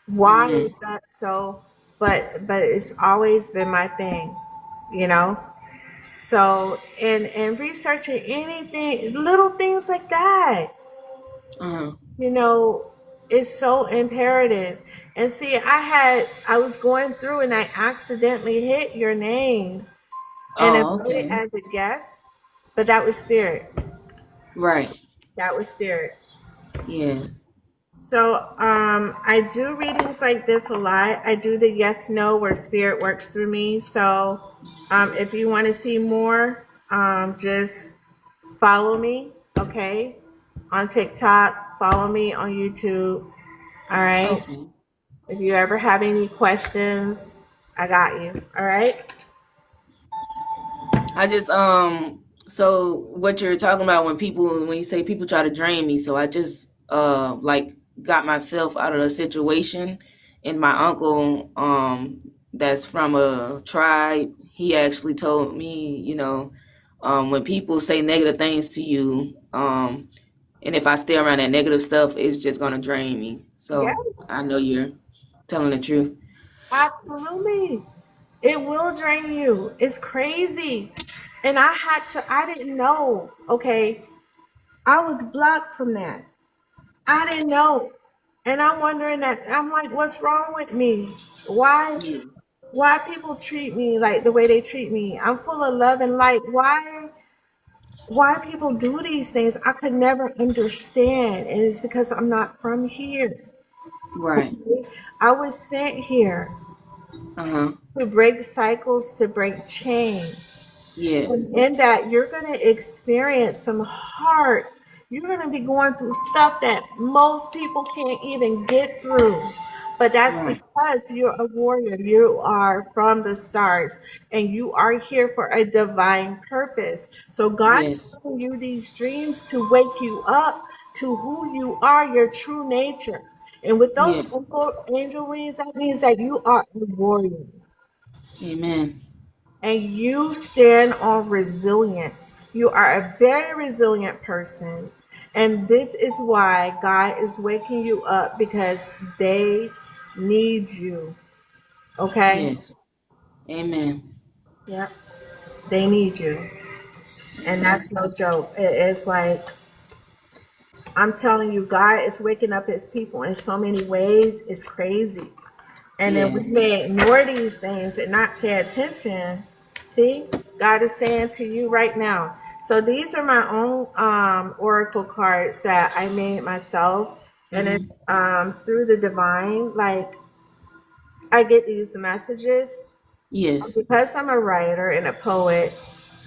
Why is Mm-hmm. that so? But it's always been my thing, you know. So and researching anything, little things like that, Uh-huh. you know, is so imperative. And see, I was going through and I accidentally hit your name and Oh, invited okay. as a guest, but that was spirit. Right. That was spirit. Yes. So I do readings like this a lot. I do the yes no where spirit works through me. So if you want to see more, just follow me, okay? On TikTok, follow me on YouTube. All right. Okay. If you ever have any questions, I got you. All right. I just so what you're talking about when you say people try to drain me, so I just like got myself out of a situation, and my uncle that's from a tribe, he actually told me, when people say negative things to you, and if I stay around that negative stuff, it's just gonna drain me. Yeah, So I know you're telling the truth. absolutely. It will drain you. It's crazy. And I didn't know. Okay. I was blocked from that. I didn't know. And I'm wondering that I'm like, what's wrong with me? Why Yeah. why people treat me like the way they treat me? I'm full of love and light. Why people do these things? I could never understand. And it's because I'm not from here. Right. I was sent here Uh-huh. to break cycles, to break chains. And Yes. in that, you're going to experience some hard, you're going to be going through stuff that most people can't even get through. But that's Right. because you're a warrior. You are from the stars and you are here for a divine purpose. So God is Yes. giving you these dreams to wake you up to who you are, your true nature. And with those Yes. angel wings, that means that you are a warrior Amen. and you stand on resilience. You are a very resilient person. And this is why God is waking you up because they need you. Okay? Yes. Amen. Yep. They need you. And Amen. that's no joke. It's like, I'm telling you, God is waking up his people in so many ways. It's crazy. And then we Yes. may ignore these things and not pay attention. See, God is saying to you right now. So these are my own oracle cards that I made myself, and Hmm. it's through the divine. Like I get these messages Yes. because I'm a writer and a poet.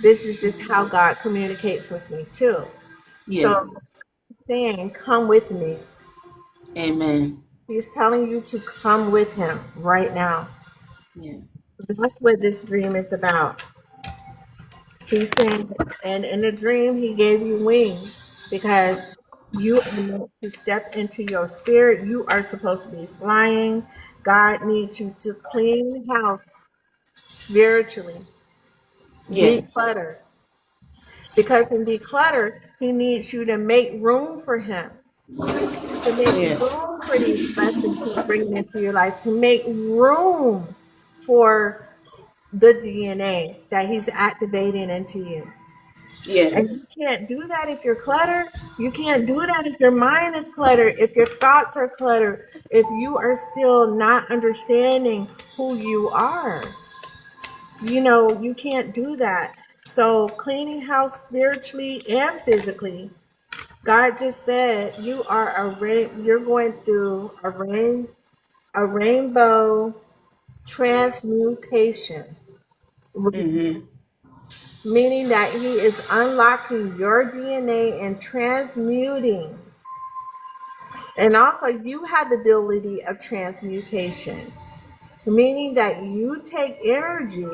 This is just how God communicates with me too. So Yes. saying, "Come with me." Amen. He's telling you to come with him right now. Yes. That's what this dream is about. He's saying, and in the dream, he gave you wings because you are meant to step into your spirit. You are supposed to be flying. God needs you to clean house spiritually, Yes. declutter. Because in declutter, he needs you to make room for him, to make Yes. room for these blessings he's bringing into your life, to make room for the DNA that he's activating into you. And you Yes. can't do that if you're cluttered. You can't do that if your mind is cluttered, if your thoughts are cluttered, if you are still not understanding who you are. You can't do that. So, cleaning house spiritually and physically, God just said you're going through a rainbow transmutation, Mm-hmm. meaning that he is unlocking your DNA and transmuting. And also, you have the ability of transmutation, meaning that you take energy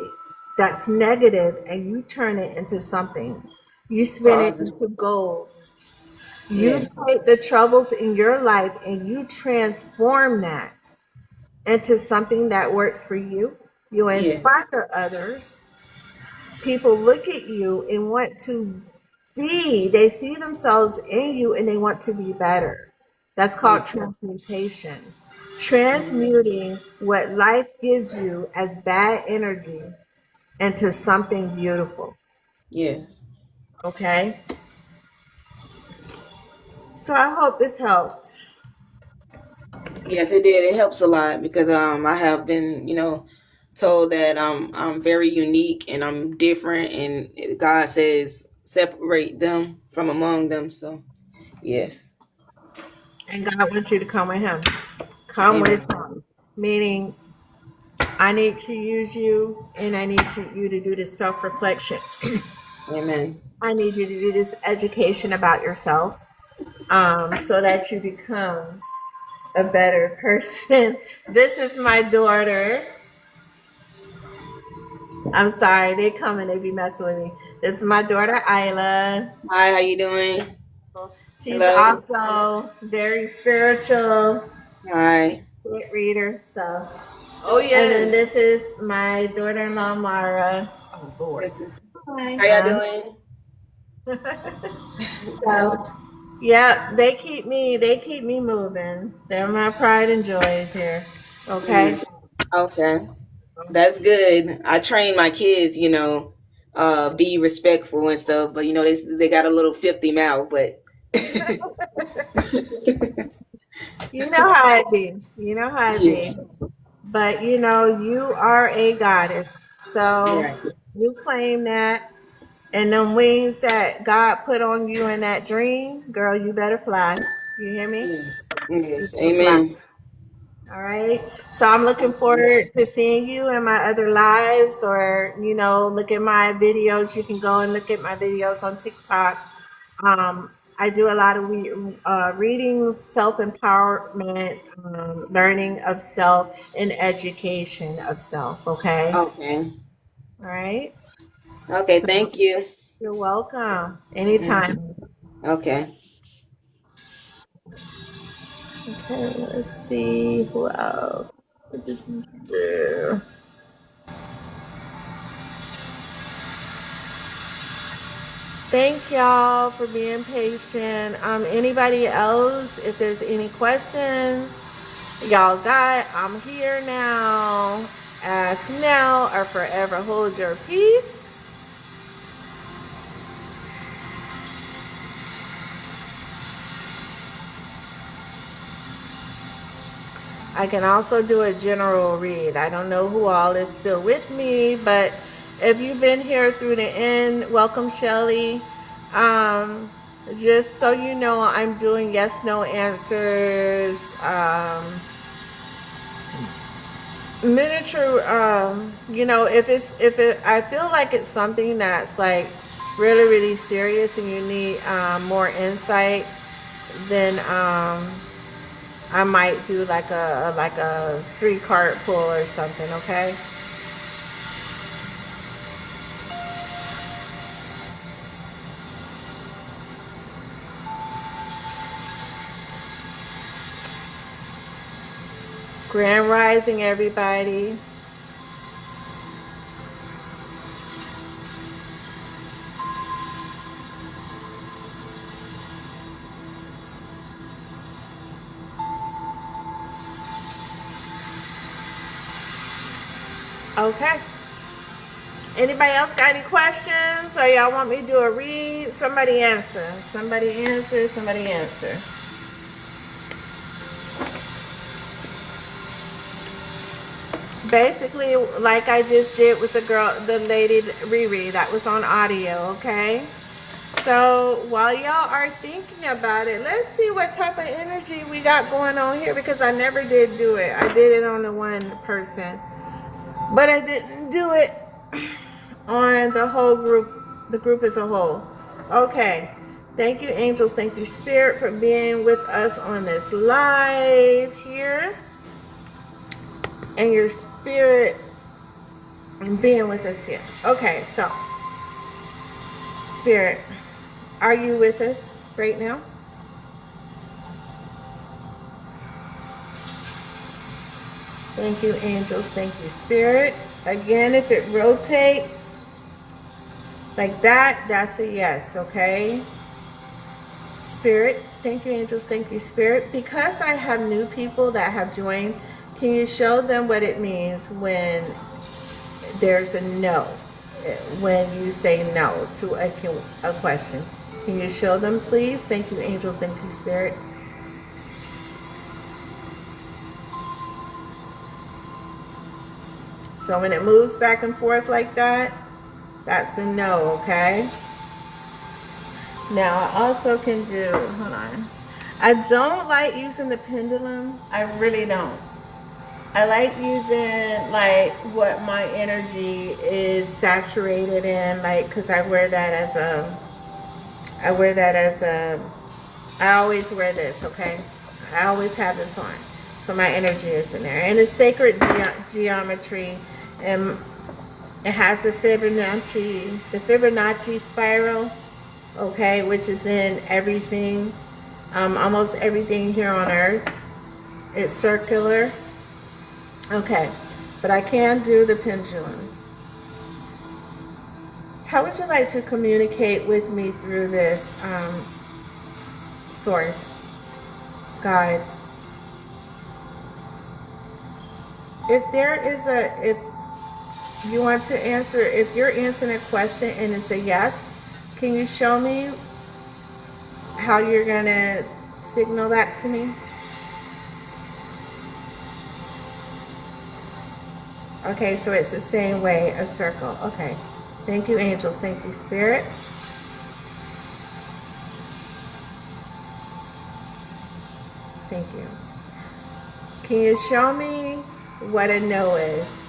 that's negative and you turn it into something. You spin it Positive. into gold. You Yes. take the troubles in your life and you transform that into something that works for you. You Yes. inspire others. People look at you and want to they see themselves in you and they want to be better. That's called Yes. transmutation. Mhm. Transmuting what life gives you as bad energy into something beautiful. Yes. Okay? So I hope this helped. Yes, it did. It helps a lot because I have been, told that I'm very unique and I'm different and God says separate them from among them. So yes. And God wants you to come with Him. Come with Amen. Him. Meaning, I need to use you and I need you to do this self reflection. Amen. I need you to do this education about yourself, so that you become a better person. This is my daughter. I'm sorry, they come and they be messing with me. This is my daughter Isla. Hi, how you doing? She's Hello. also very spiritual, Hi. good reader. So, Oh and then yes. this is my daughter-in-law Mara. Oh Lord. This is Hi. how y'all Um, doing? so yeah, they keep me moving. They're my pride and joys here. Okay. Mm, okay. That's good. I train my kids, be respectful and stuff, but they got a little filthy mouth, but You know how it be. You know how it yeah. be. But you are a goddess. So Right. you claim that. And them wings that God put on you in that dream, girl, you better fly. You hear me? Yes. You Yes. better fly. Amen. All right. So I'm looking Okay. forward to seeing you in my other lives, or, look at my videos. You can go and look at my videos on TikTok. I do a lot of readings, self empowerment, learning of self, and education of self. Okay. Okay. All right. Okay. So Thank you. you're welcome. Mhm. Anytime. Okay. Okay. Let's see who else. Thank y'all for being patient. Anybody else, if there's any questions, y'all got, I'm here now. Ask now or forever hold your peace. I can also do a general read. I don't know who all is still with me, but if you've been here through the end, welcome, Shelly. Um, just so you know, I'm doing yes, no answers. Miniature. If it, I feel like it's something that's like really, really serious, and you need more insight, then I might do like a 3 card pull or something, okay? Grand Rising, everybody. Okay. Anybody else got any questions? Or y'all want me to do a read? Somebody answer. Somebody answer. Somebody answer. Basically, like I just did with the lady Riri, that was on audio, okay? So while y'all are thinking about it, let's see what type of energy we got going on here, because I never did do it. I did it on the one person, but I didn't do it on the whole group, the group as a whole. Okay. Thank you, angels. Thank you, Spirit, for being with us on this live here. And your spirit being with us here. Okay, so Spirit, are you with us right now? Thank you, angels. Thank you, Spirit. Again, if it rotates like that, that's a yes, okay? Spirit, thank you, angels. Thank you, Spirit. Because I have new people that have joined, can you show them what it means when there's a no, when you say no to a question? Can you show them, please? Thank you, angels. Thank you, Spirit. So when it moves back and forth like that, that's a no, okay? Now I also can do, hold on. I don't like using the pendulum. I really don't. I like using like what my energy is saturated in, like, because I wear that as a, I always wear this, okay? I always have this on. So my energy is in there. And it's sacred geometry. And it has the Fibonacci spiral, okay, which is in everything, almost everything here on Earth. It's circular. Okay, but I can do the pendulum. How would you like to communicate with me through this source, guide? If you want to answer, if you're answering a question and it's a yes, can you show me how you're gonna signal that to me? Okay, so it's the same way, a circle. Okay. Thank you, angels. Thank you, Spirit. Thank you. Can you show me what a no is?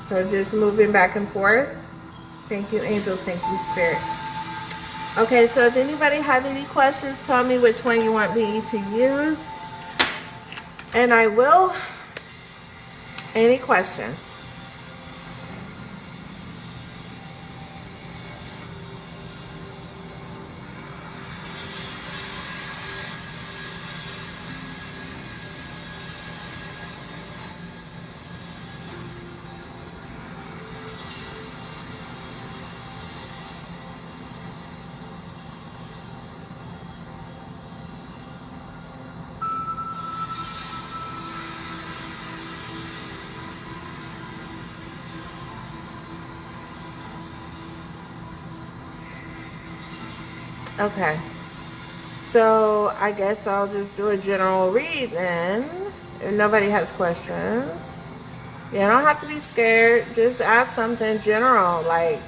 So just moving back and forth. Thank you, angels. Thank you, Spirit. Okay, so if anybody have any questions, tell me which one you want me to use, and I will. Any questions? Okay, so I guess I'll just do a general read then. If nobody has questions, you don't have to be scared. Just ask something general, like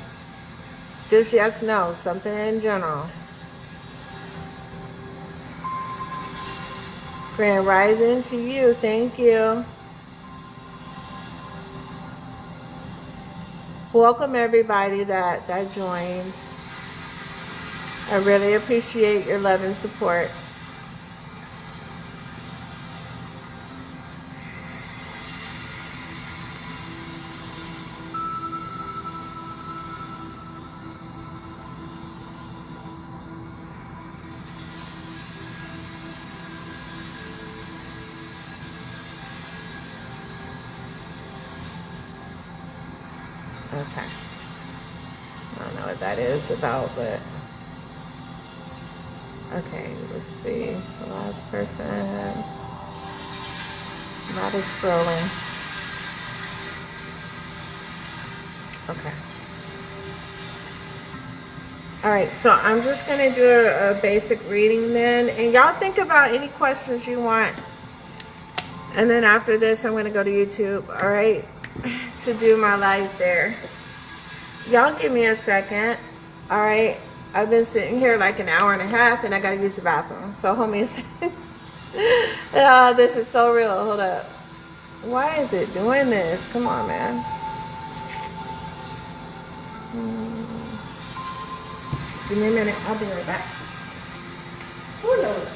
just yes, no, something in general. Grand Rising to you. Thank you. Welcome everybody that joined. I really appreciate your love and support. Okay. I don't know what that is about, but Okay, let's see. The last person. Not as scrolling. Okay. All right, so I'm just going to do a basic reading then. And y'all think about any questions you want. And then after this, I'm going to go to YouTube, all right, to do my live there. Y'all give me a second, all right? I've been sitting here like an hour and a half, and I got to use the bathroom. So hold me a second. Oh, this is so real. Hold up. Why is it doing this? Come on, man. Give me a minute. I'll be right back. Who knows?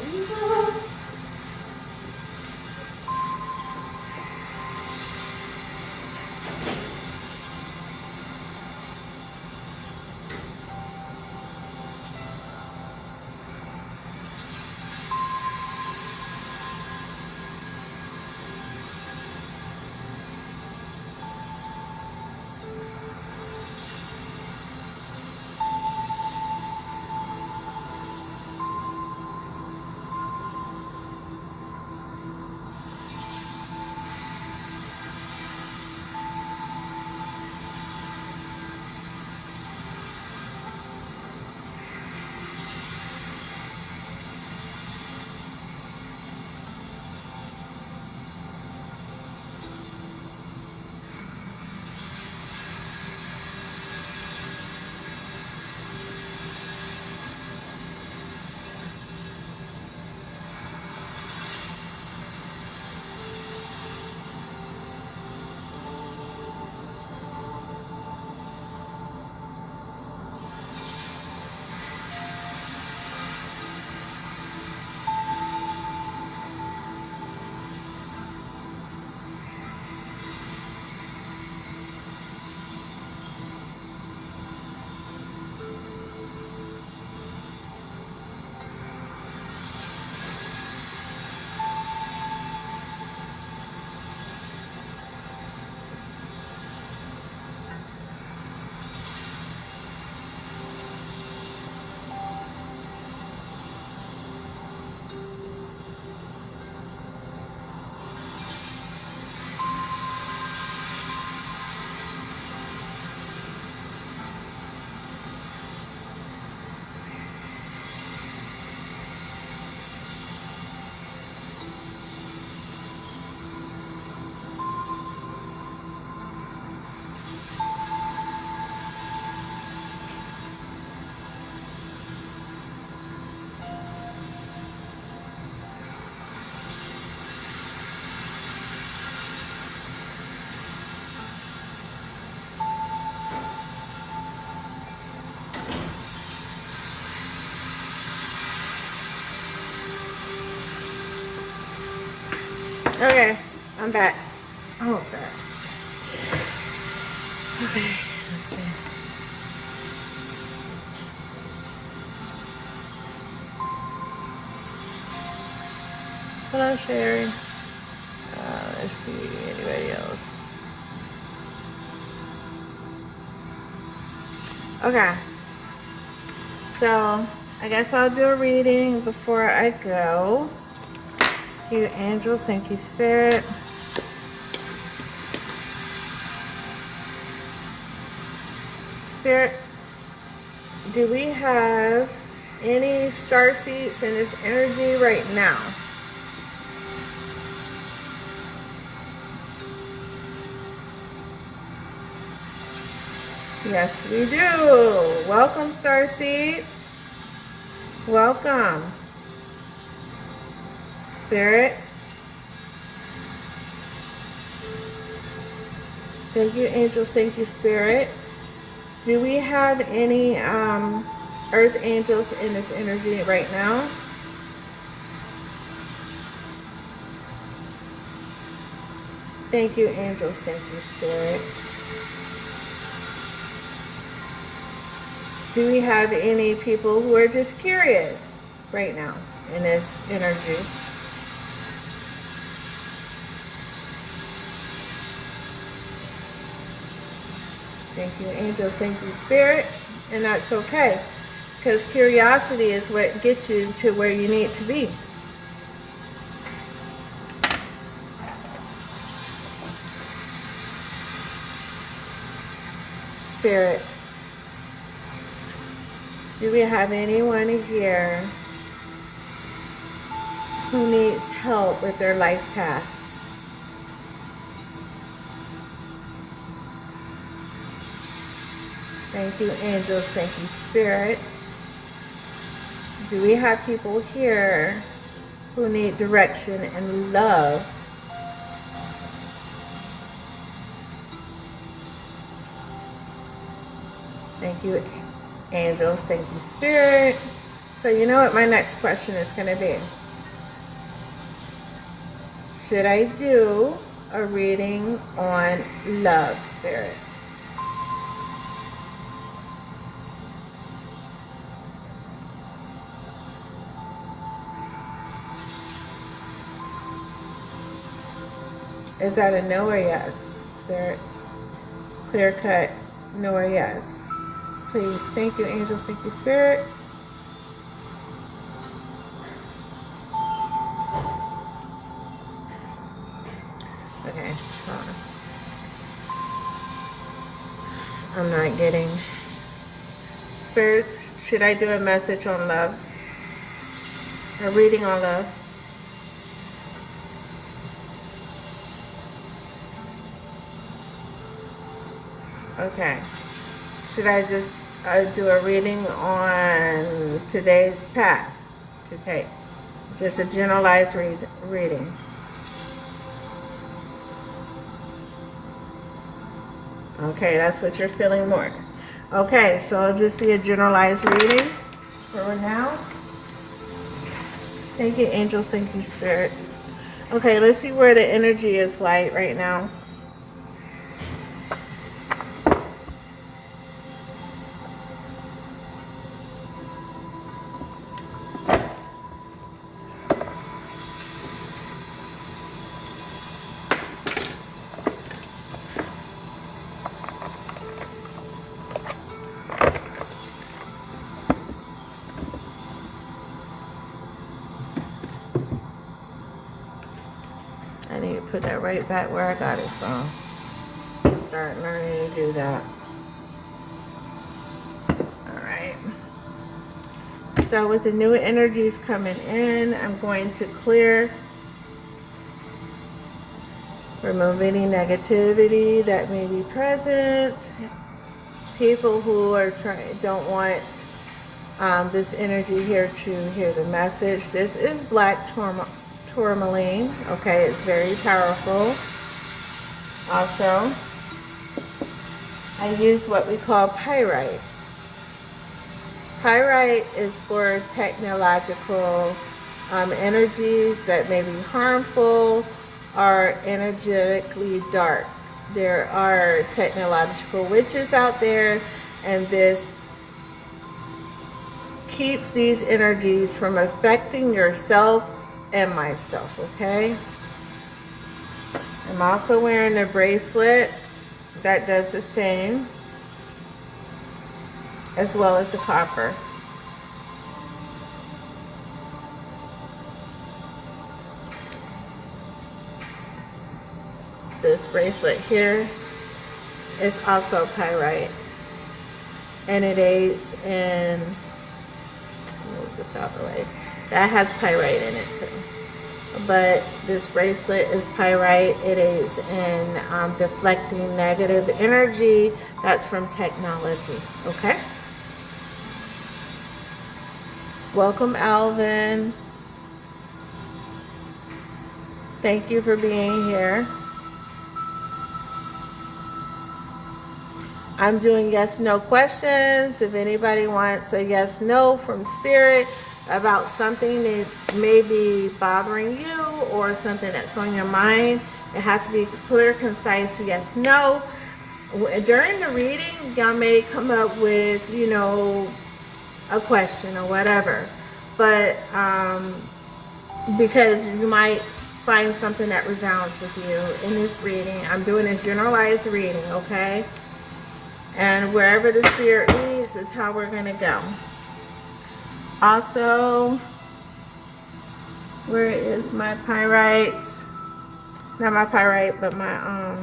Okay, I'm back. Oh, God. Okay, let's see. Hello, Sherry. Let's see, anybody else? Okay. So, I guess I'll do a reading before I go. Thank you, angels. Thank you, spirit. Spirit, do we have any star seeds in this energy right now? Yes, we do. Welcome, star seeds. Welcome. Spirit. Thank you, angels. Thank you, spirit. Do we have any earth angels in this energy right now? Thank you, angels. Thank you, spirit. Do we have any people who are just curious right now in this energy? Thank you, angels. Thank you, spirit. And that's okay. Because curiosity is what gets you to where you need to be. Spirit, do we have anyone here who needs help with their life path? Thank you, angels. Thank you, Spirit. Do we have people here who need direction and love? Thank you, angels. Thank you, Spirit. So you know what my next question is going to be? Should I do a reading on love, Spirit? Is that a no or yes, Spirit? Clear cut, no or yes? Please. Thank you, angels. Thank you, Spirit. Okay, hold on. I'm not getting... Spirits, should I do a message on love? A reading on love? Okay. Should I just do a reading on today's path to take? Just a generalized reading. Okay, that's what you're feeling more. Okay, so it'll just be a generalized reading for now. Thank you, angels. Thank you, Spirit. Okay, let's see where the energy is like right now. I need to put that right back where I got it from. Start learning to do that. Alright. So with the new energies coming in, I'm going to clear. Remove any negativity that may be present. People who are don't want this energy here to hear the message. This is black tourmaline. Okay, it's very powerful. Also, I use what we call pyrite. Pyrite is for technological energies that may be harmful or energetically dark. There are technological witches out there, and this keeps these energies from affecting yourself and myself, okay? I'm also wearing a bracelet that does the same, as well as the copper. This bracelet here is also pyrite, and it aids in, move this out of the way, that has pyrite in it too. But this bracelet is pyrite. It is in deflecting negative energy that's from technology. Okay? Welcome, Alvin. Thank you for being here. I'm doing yes/no questions. If anybody wants a yes/no from Spirit about something that may be bothering you or something that's on your mind, it has to be clear, concise, yes/no. During the reading, y'all may come up with, you know, a question or whatever, but because you might find something that resounds with you in this reading. I'm doing a generalized reading, okay? And wherever the Spirit leads is how we're going to go. Also, where is my pyrite? Not my pyrite, but my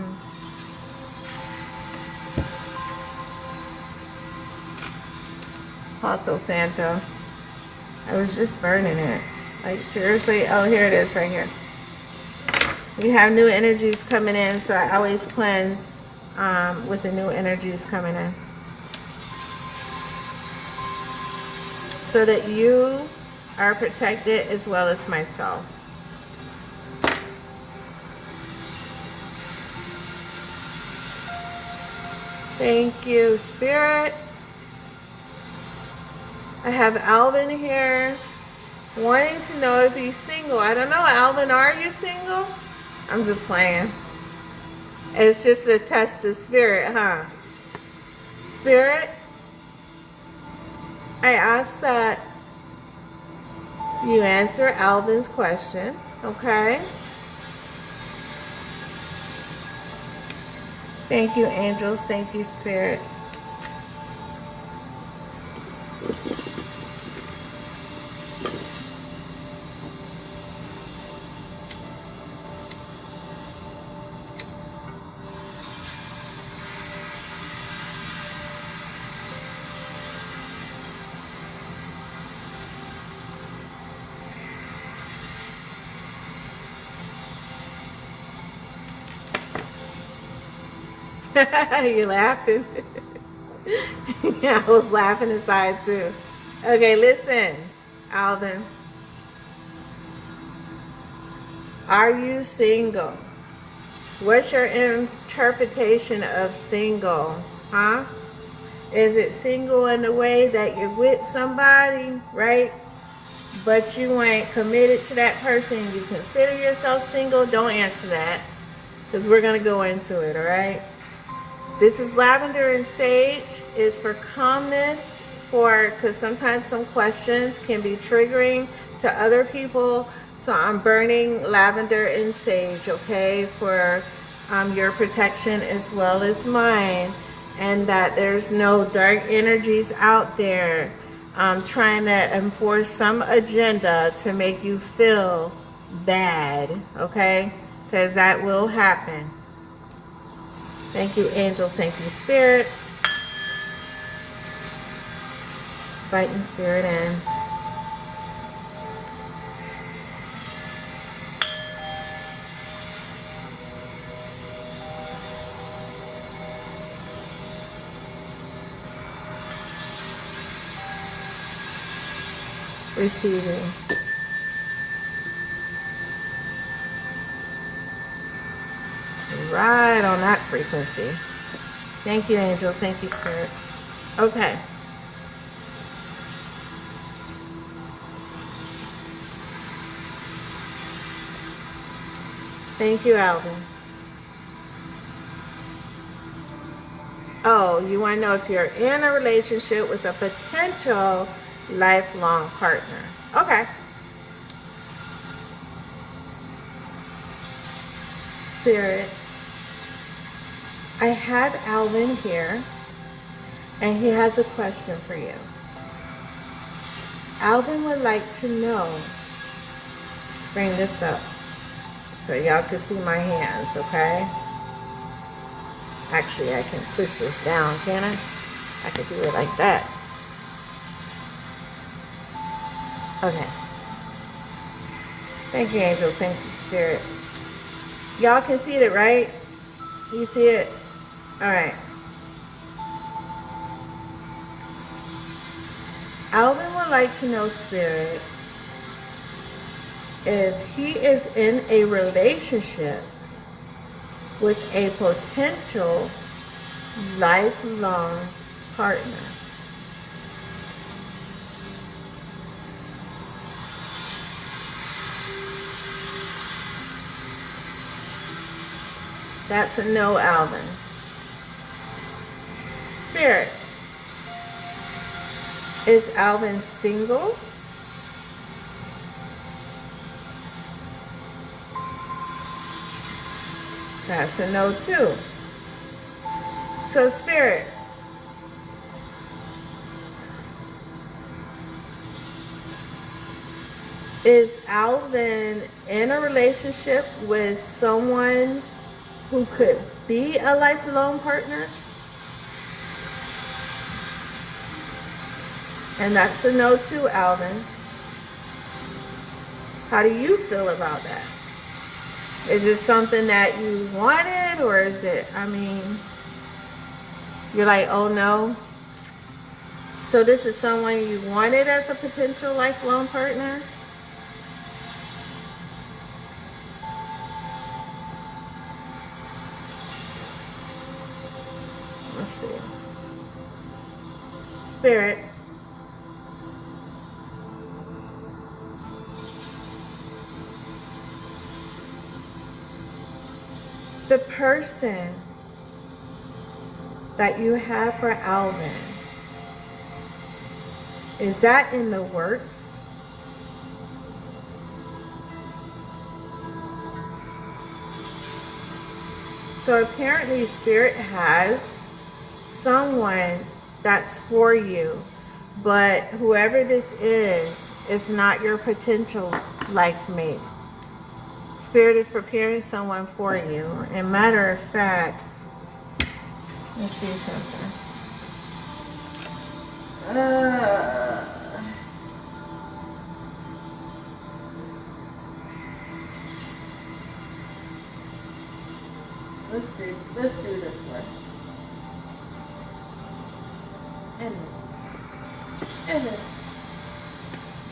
Palo Santo. I was just burning it. Like, seriously? Oh, here it is right here. We have new energies coming in, so I always cleanse with the new energies coming in, so that you are protected as well as myself. Thank you, Spirit. I have Alvin here wanting to know if he's single. I don't know, Alvin, are you single? I'm just playing. It's just a test of spirit, huh? Spirit, I ask that you answer Alvin's question, okay? Thank you, angels. Thank you, Spirit. You're laughing. Yeah, I was laughing inside too. Okay, listen, Alvin. Are you single? What's your interpretation of single? Huh? Is it single in the way that you're with somebody, right? But you ain't committed to that person. You consider yourself single? Don't answer that, because we're going to go into it, all right? This is lavender and sage. It's for calmness, because sometimes some questions can be triggering to other people. So I'm burning lavender and sage, okay, for your protection as well as mine. And that there's no dark energies out there trying to enforce some agenda to make you feel bad, okay? Because that will happen. Thank you, angels. Thank you, Spirit. Fighting Spirit in. Receiving. Right on that frequency. Thank you, angels. Thank you, Spirit. Okay. Thank you, Alvin. Oh, you want to know if you're in a relationship with a potential lifelong partner. Okay. Spirit, I have Alvin here, and he has a question for you. Alvin would like to know, let's bring this up so y'all can see my hands, okay? Actually, I can push this down, can I? I could do it like that. Okay. Thank you, angels. Thank you, Spirit. Y'all can see it, right? You see it? All right. Alvin would like to know, Spirit, if he is in a relationship with a potential lifelong partner. That's a no, Alvin. Spirit, is Alvin single? That's a no too. So Spirit, Is Alvin in a relationship with someone who could be a lifelong partner? And that's a no too, Alvin. How do you feel about that? Is it something that you wanted, or is it, I mean, you're like, oh no? So this is someone you wanted as a potential lifelong partner? Let's see. Spirit. The person that you have for Alvin, is that in the works? So apparently Spirit has someone that's for you, but whoever this is not your potential life mate. Spirit is preparing someone for you. And matter of fact, let's see something. Let's see. Let's do this one. And this. And this.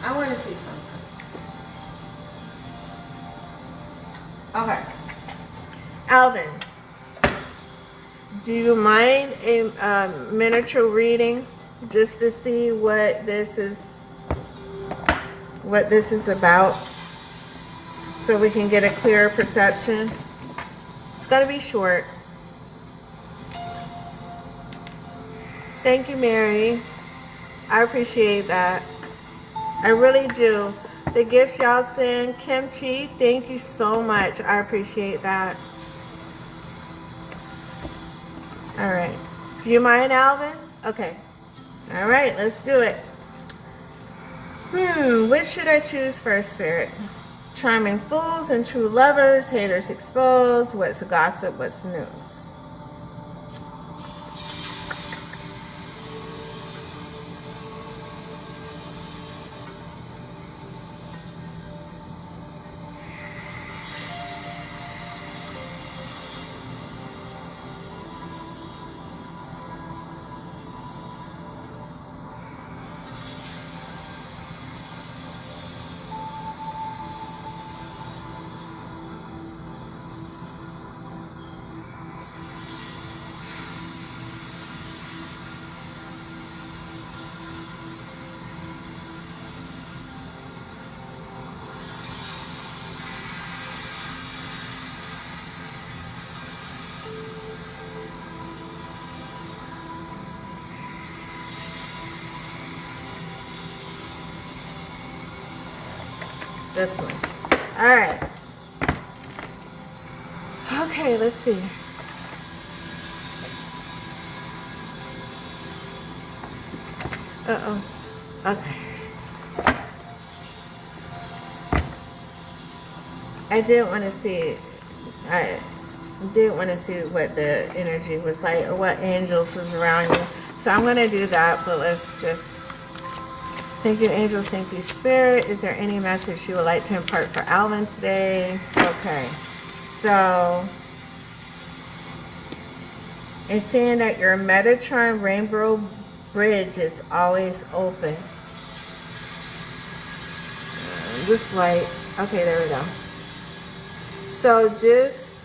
I want to see something. Okay. Alvin, do you mind a miniature reading just to see what this is about, so we can get a clearer perception? It's got to be short. Thank you, Mary. I appreciate that. I really do. The gifts y'all send, Kimchi, thank you so much. I appreciate that. All right. Do you mind, Alvin? Okay. All right, let's do it. Which should I choose first, Spirit? Charming fools and true lovers, haters exposed, what's gossip, what's news? This one. All right. Okay, let's see. Uh-oh. Okay. I didn't want to see. I didn't want to see what the energy was like or what angels was around you. So I'm going to do that, but let's just... Thank you, angels. Thank you, Spirit. Is there any message you would like to impart for Alvin today? Okay. So it's saying that your Metatron Rainbow Bridge is always open. This light. Okay, there we go. So just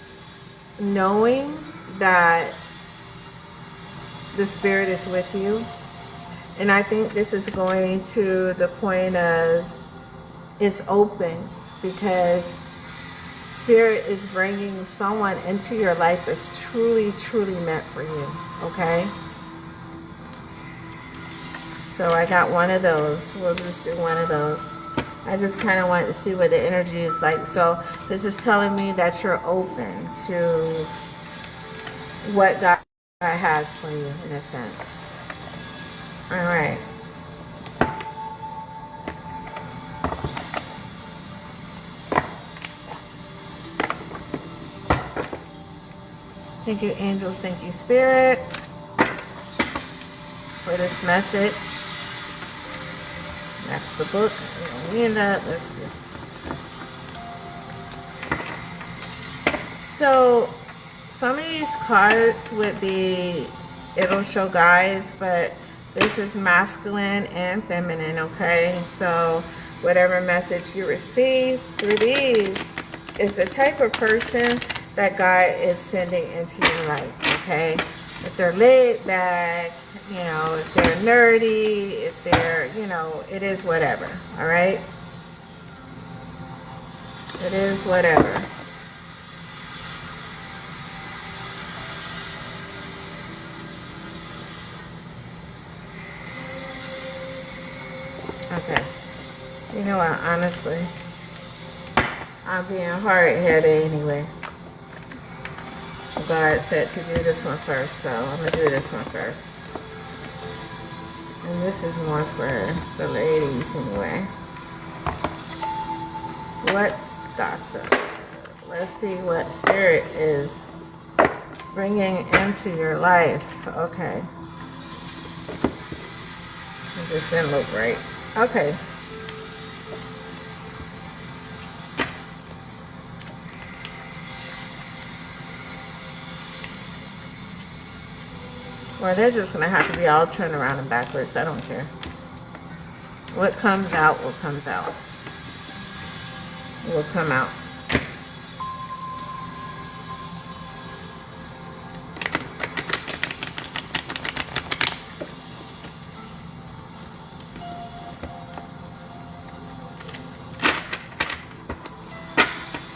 knowing that the Spirit is with you. And I think this is going to the point of it's open because Spirit is bringing someone into your life that's truly, truly meant for you. Okay? So I got one of those. We'll just do one of those. I just kind of wanted to see what the energy is like. So this is telling me that you're open to what God has for you in a sense. All right. Thank you, angels. Thank you, Spirit, for this message. That's the book. We don't need that. Let's just... So, some of these cards would be, it'll show guys, but this is masculine and feminine, okay? So, whatever message you receive through these is the type of person that God is sending into your life, okay? If they're laid back, you know, if they're nerdy, if they're, you know, it is whatever, all right? It is whatever. Okay. You know what, honestly, I'm being hard-headed anyway. God said to do this one first, so I'm going to do this one first. And this is more for the ladies anyway. What's gossip? Let's see what Spirit is bringing into your life. Okay. It just didn't look right. Okay. Well, they're just going to have to be all turned around and backwards. I don't care. What comes out, what comes out. Will come out.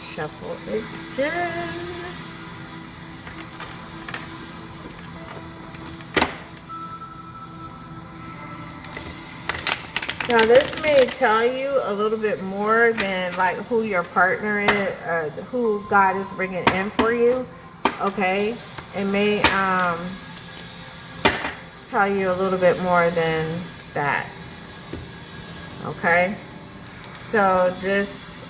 Shuffle again. Now this may tell you a little bit more than like who your partner is, who God is bringing in for you. Okay, it may tell you a little bit more than that. Okay, so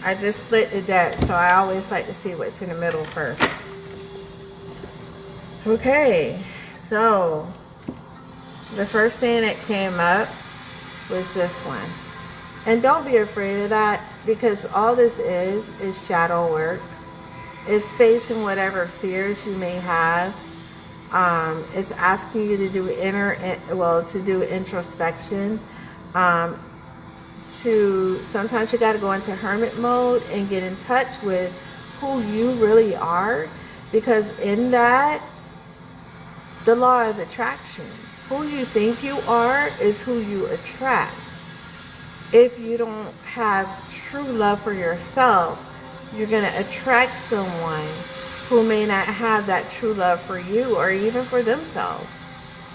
I just split the deck, so I always like to see what's in the middle first. Okay, so the first thing that came up was this one. And don't be afraid of that, because all this is shadow work. It's facing whatever fears you may have. It's asking you to do introspection. Sometimes you got to go into hermit mode and get in touch with who you really are, because in that, the law of attraction, who you think you are is who you attract. If you don't have true love for yourself, you're going to attract someone who may not have that true love for you or even for themselves.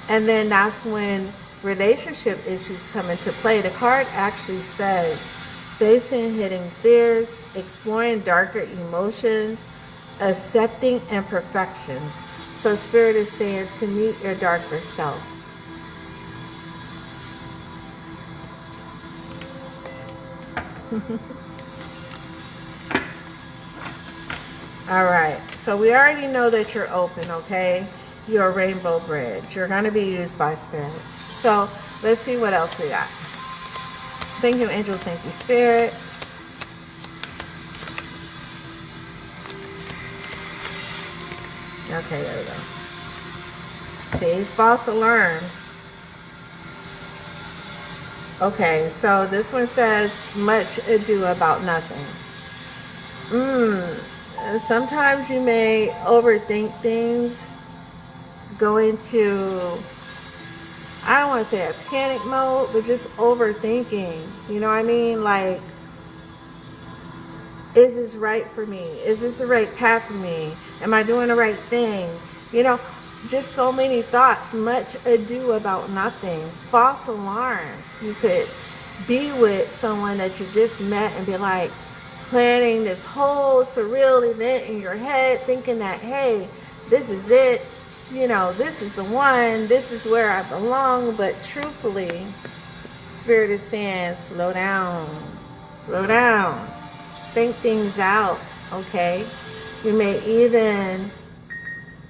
And then that's when relationship issues come into play. The card actually says facing hidden fears, exploring darker emotions, accepting imperfections. So Spirit is saying to meet your darker self. All right, so we already know that you're open, okay? You're a rainbow bridge. You're going to be used by Spirit. So let's see what else we got. Thank you, angels. Thank you, Spirit. Okay, there we go. See, false alarm. Okay, so this one says much ado about nothing. Sometimes you may overthink things, go into, I don't want to say a panic mode, but just overthinking. You know what I mean? Like, is this right for me? Is this the right path for me? Am I doing the right thing? You know, just so many thoughts, much ado about nothing. False alarms. You could be with someone that you just met and be like planning this whole surreal event in your head, thinking that, hey, this is it. You know, this is the one. This is where I belong. But truthfully, Spirit is saying, slow down. Slow down. Think things out, okay? You may even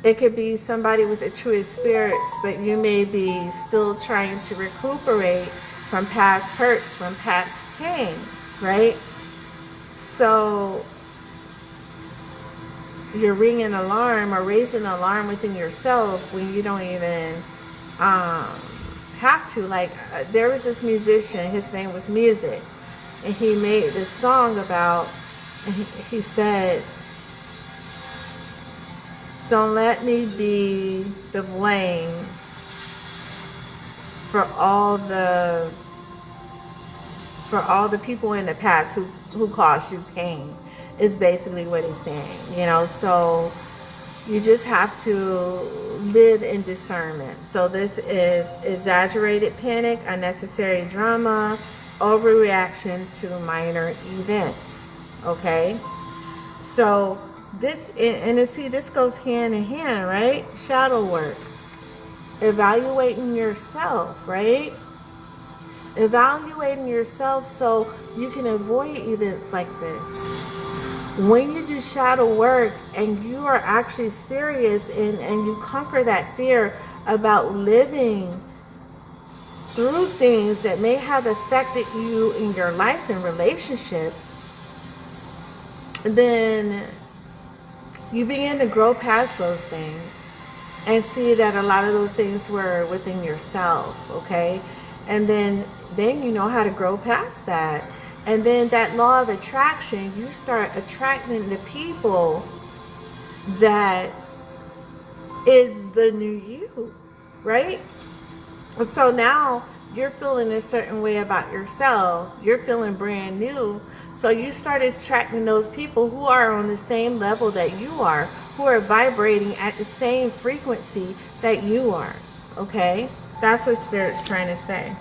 It could be somebody with the truest spirits, but you may be still trying to recuperate from past hurts, from past pains, right? So you're ringing an alarm or raising an alarm within yourself when you don't even have to. Like, there was this musician, his name was Music, and he made this song about, he said, don't let me be the blame for all the people in the past who caused you pain, is basically what he's saying, you know. So you just have to live in discernment. So this is exaggerated panic, unnecessary drama, overreaction to minor events, okay? So this, and see, this goes hand in hand, right? Shadow work, evaluating yourself, right? Evaluating yourself so you can avoid events like this. When you do shadow work and you are actually serious and you conquer that fear about living through things that may have affected you in your life and relationships, then you begin to grow past those things and see that a lot of those things were within yourself, okay? And then you know how to grow past that. And then that law of attraction, you start attracting the people that is the new you, right? And so now you're feeling a certain way about yourself. You're feeling brand new. So you start attracting those people who are on the same level that you are, who are vibrating at the same frequency that you are, okay? That's what Spirit's trying to say.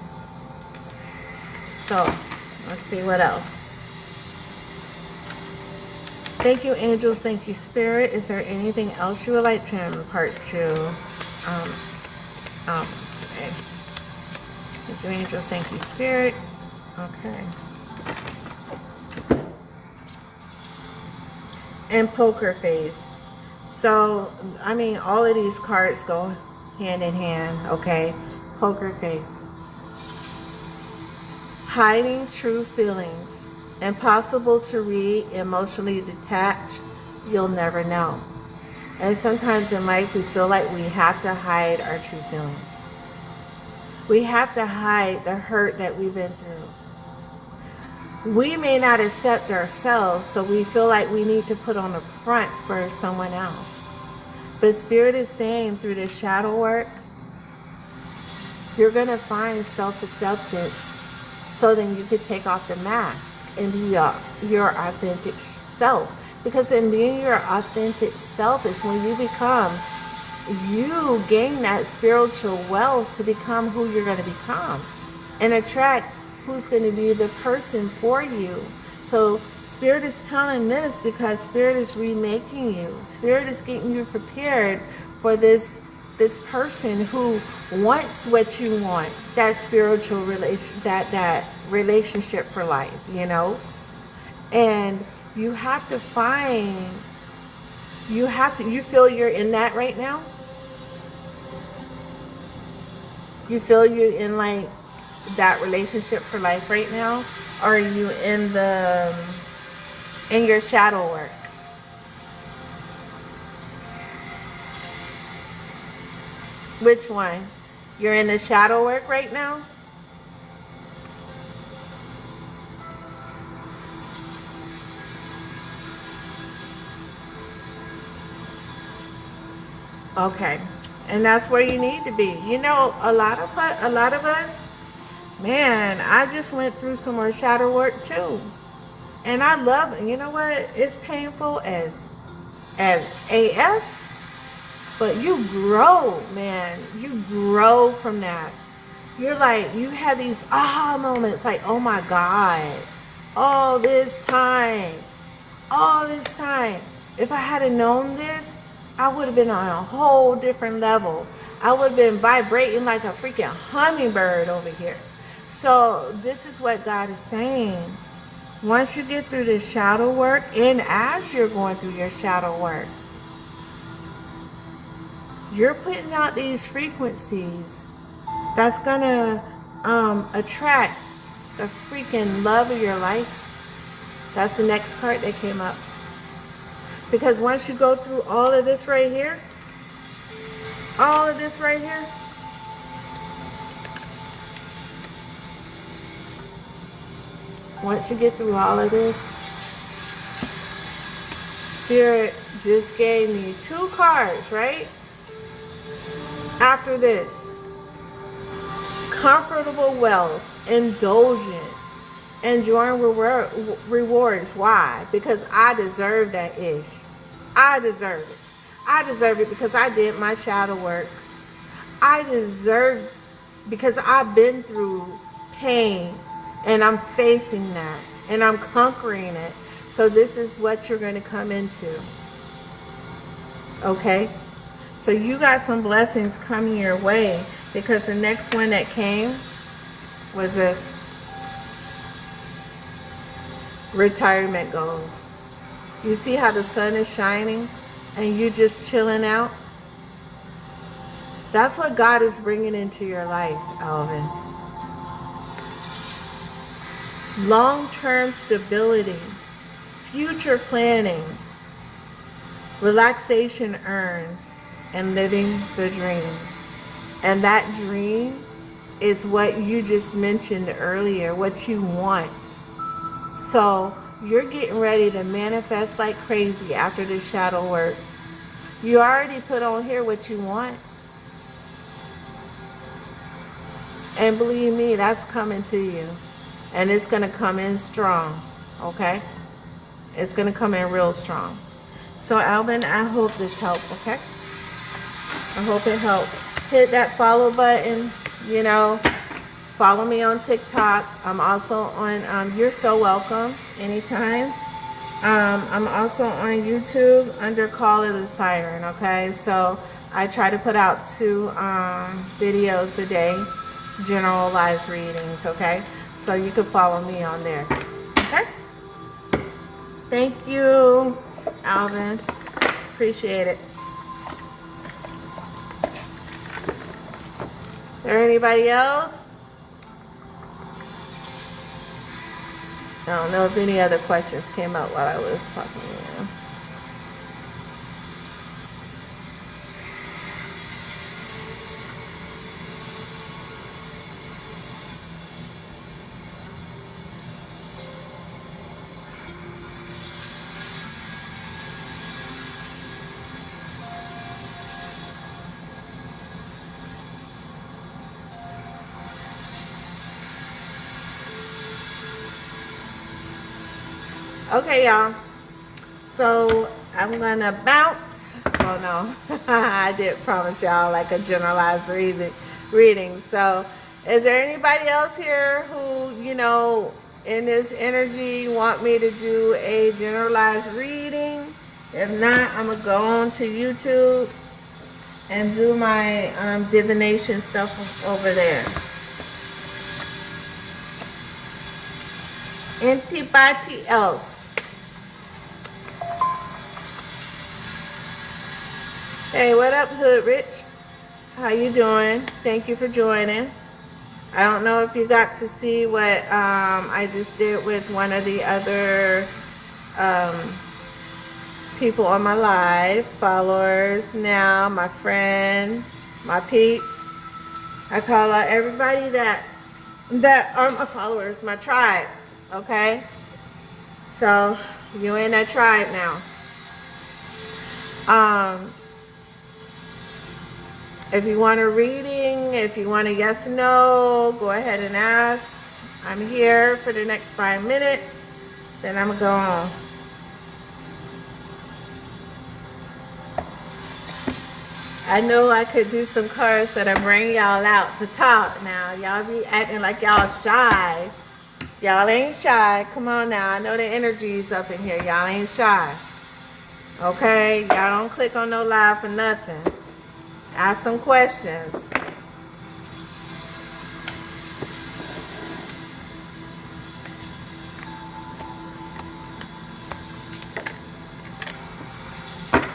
So let's see what else. Thank you, angels. Thank you, Spirit. Is there anything else you would like to impart to today? Thank you, angels. Thank you, Spirit. Okay. And poker face. So, I mean, all of these cards go hand in hand, okay? Poker face. Hiding true feelings. Impossible to read, emotionally detached, you'll never know. And sometimes in life we feel like we have to hide our true feelings. We have to hide the hurt that we've been through. We may not accept ourselves, so we feel like we need to put on a front for someone else. But Spirit is saying through this shadow work, you're going to find self-acceptance so then you could take off the mask and be your authentic self. Because in being your authentic self is when you gain that spiritual wealth to become who you're going to become and attract who's going to be the person for you. So Spirit is telling this because Spirit is remaking you. Spirit is getting you prepared for this person who wants what you want, that spiritual relation, that relationship for life, you know. And you have to you feel you're in that right now? You feel you're in like that relationship for life right now? Or are you in your shadow work? Which one? You're in the shadow work right now? Okay. And that's where you need to be. You know, a lot of us, man, I just went through some more shadow work too. And I love it. You know what? It's painful as AF. But you grow, man. You grow from that. You're like, you have these aha moments like, oh my God, all this time. If I had known this, I would have been on a whole different level. I would have been vibrating like a freaking hummingbird over here. So this is what God is saying. Once you get through this shadow work, and as you're going through your shadow work, You're putting out these frequencies that's gonna attract the freaking love of your life. That's the next card that came up. Because once you go through all of this right here, all of this right here, once you get through all of this, Spirit just gave me 2 cards, right? After this, comfortable wealth, indulgence, enjoying rewards. Why? Because I deserve that ish. I deserve it. I deserve it because I did my shadow work. I deserve, because I've been through pain and I'm facing that and I'm conquering it. So this is what you're going to come into. Okay? So you got some blessings coming your way, because the next one that came was this. Retirement goals. You see how the sun is shining and you just chilling out? That's what God is bringing into your life, Alvin. Long-term stability, future planning, relaxation earned, and living the dream. And that dream is what you just mentioned earlier, what you want. So you're getting ready to manifest like crazy after this shadow work. You already put on here what you want. And believe me, that's coming to you. And it's going to come in strong. Okay? It's going to come in real strong. So Alvin, I hope this helped. Okay? I hope it helped. Hit that follow button. You know, follow me on TikTok. I'm also on You're So Welcome anytime. I'm also on YouTube under Call of the Siren. Okay? So I try to put out 2 videos a day. Generalized readings. Okay? So you can follow me on there. Okay? Thank you, Alvin. Appreciate it. Is there anybody else? I don't know if any other questions came up while I was talking to you. Okay, y'all. So I'm gonna bounce. Oh no, I did promise y'all like a generalized reading. So is there anybody else here who, you know, in this energy want me to do a generalized reading? If not, I'm gonna go on to YouTube and do my divination stuff over there. Anybody else? Hey, what up, Hood Rich? How you doing? Thank you for joining. I don't know if you got to see what I just did with one of the other people on my live, followers now, my friend, my peeps. I call out everybody that are my followers, my tribe, okay? So you in that tribe now. If you want a reading, if you want a yes or no, go ahead and ask. I'm here for the next 5 minutes. Then I'm going to go on. I know I could do some cards that I bring y'all out to talk now. Y'all be acting like y'all shy. Y'all ain't shy. Come on now. I know the energy's up in here. Y'all ain't shy. Okay? Y'all don't click on no live for nothing. Ask some questions.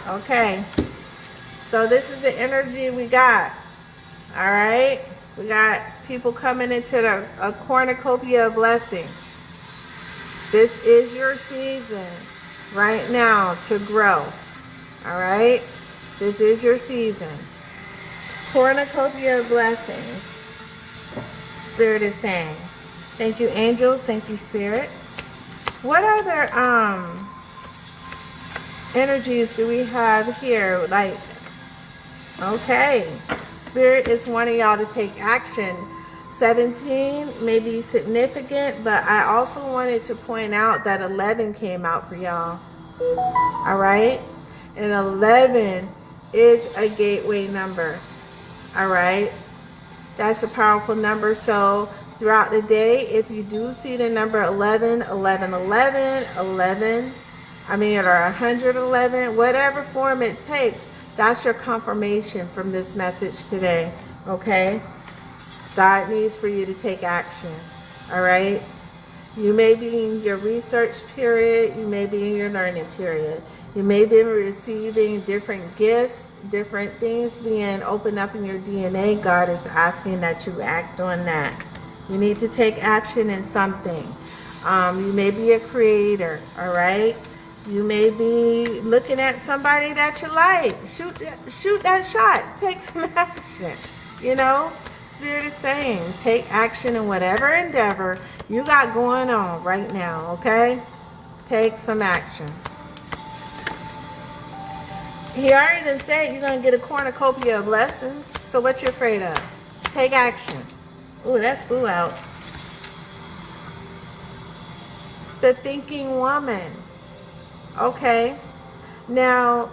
Okay. So this is the energy we got. All right. We got people coming into a cornucopia of blessings. This is your season right now to grow. All right. This is your season. Cornucopia of blessings. Spirit is saying. Thank you, angels. Thank you, Spirit. What other energies do we have here? Like, okay. Spirit is wanting y'all to take action. 17 may be significant, but I also wanted to point out that 11 came out for y'all. All right? And 11 is a gateway number. All right? That's a powerful number. So throughout the day, if you do see the number 11, 11, 11, 11, or 111, whatever form it takes, that's your confirmation from this message today, okay? God needs for you to take action, all right? You may be in your research period. You may be in your learning period. You may be receiving different gifts, different things being opened up in your DNA. God is asking that you act on that. You need to take action in something. You may be a creator, all right? You may be looking at somebody that you like. Shoot that shot. Take some action. You know, Spirit is saying, take action in whatever endeavor you got going on right now, okay? Take some action. He already said you're going to get a cornucopia of blessings. So what you afraid of? Take action. Ooh, that flew out. The thinking woman. Okay. Now,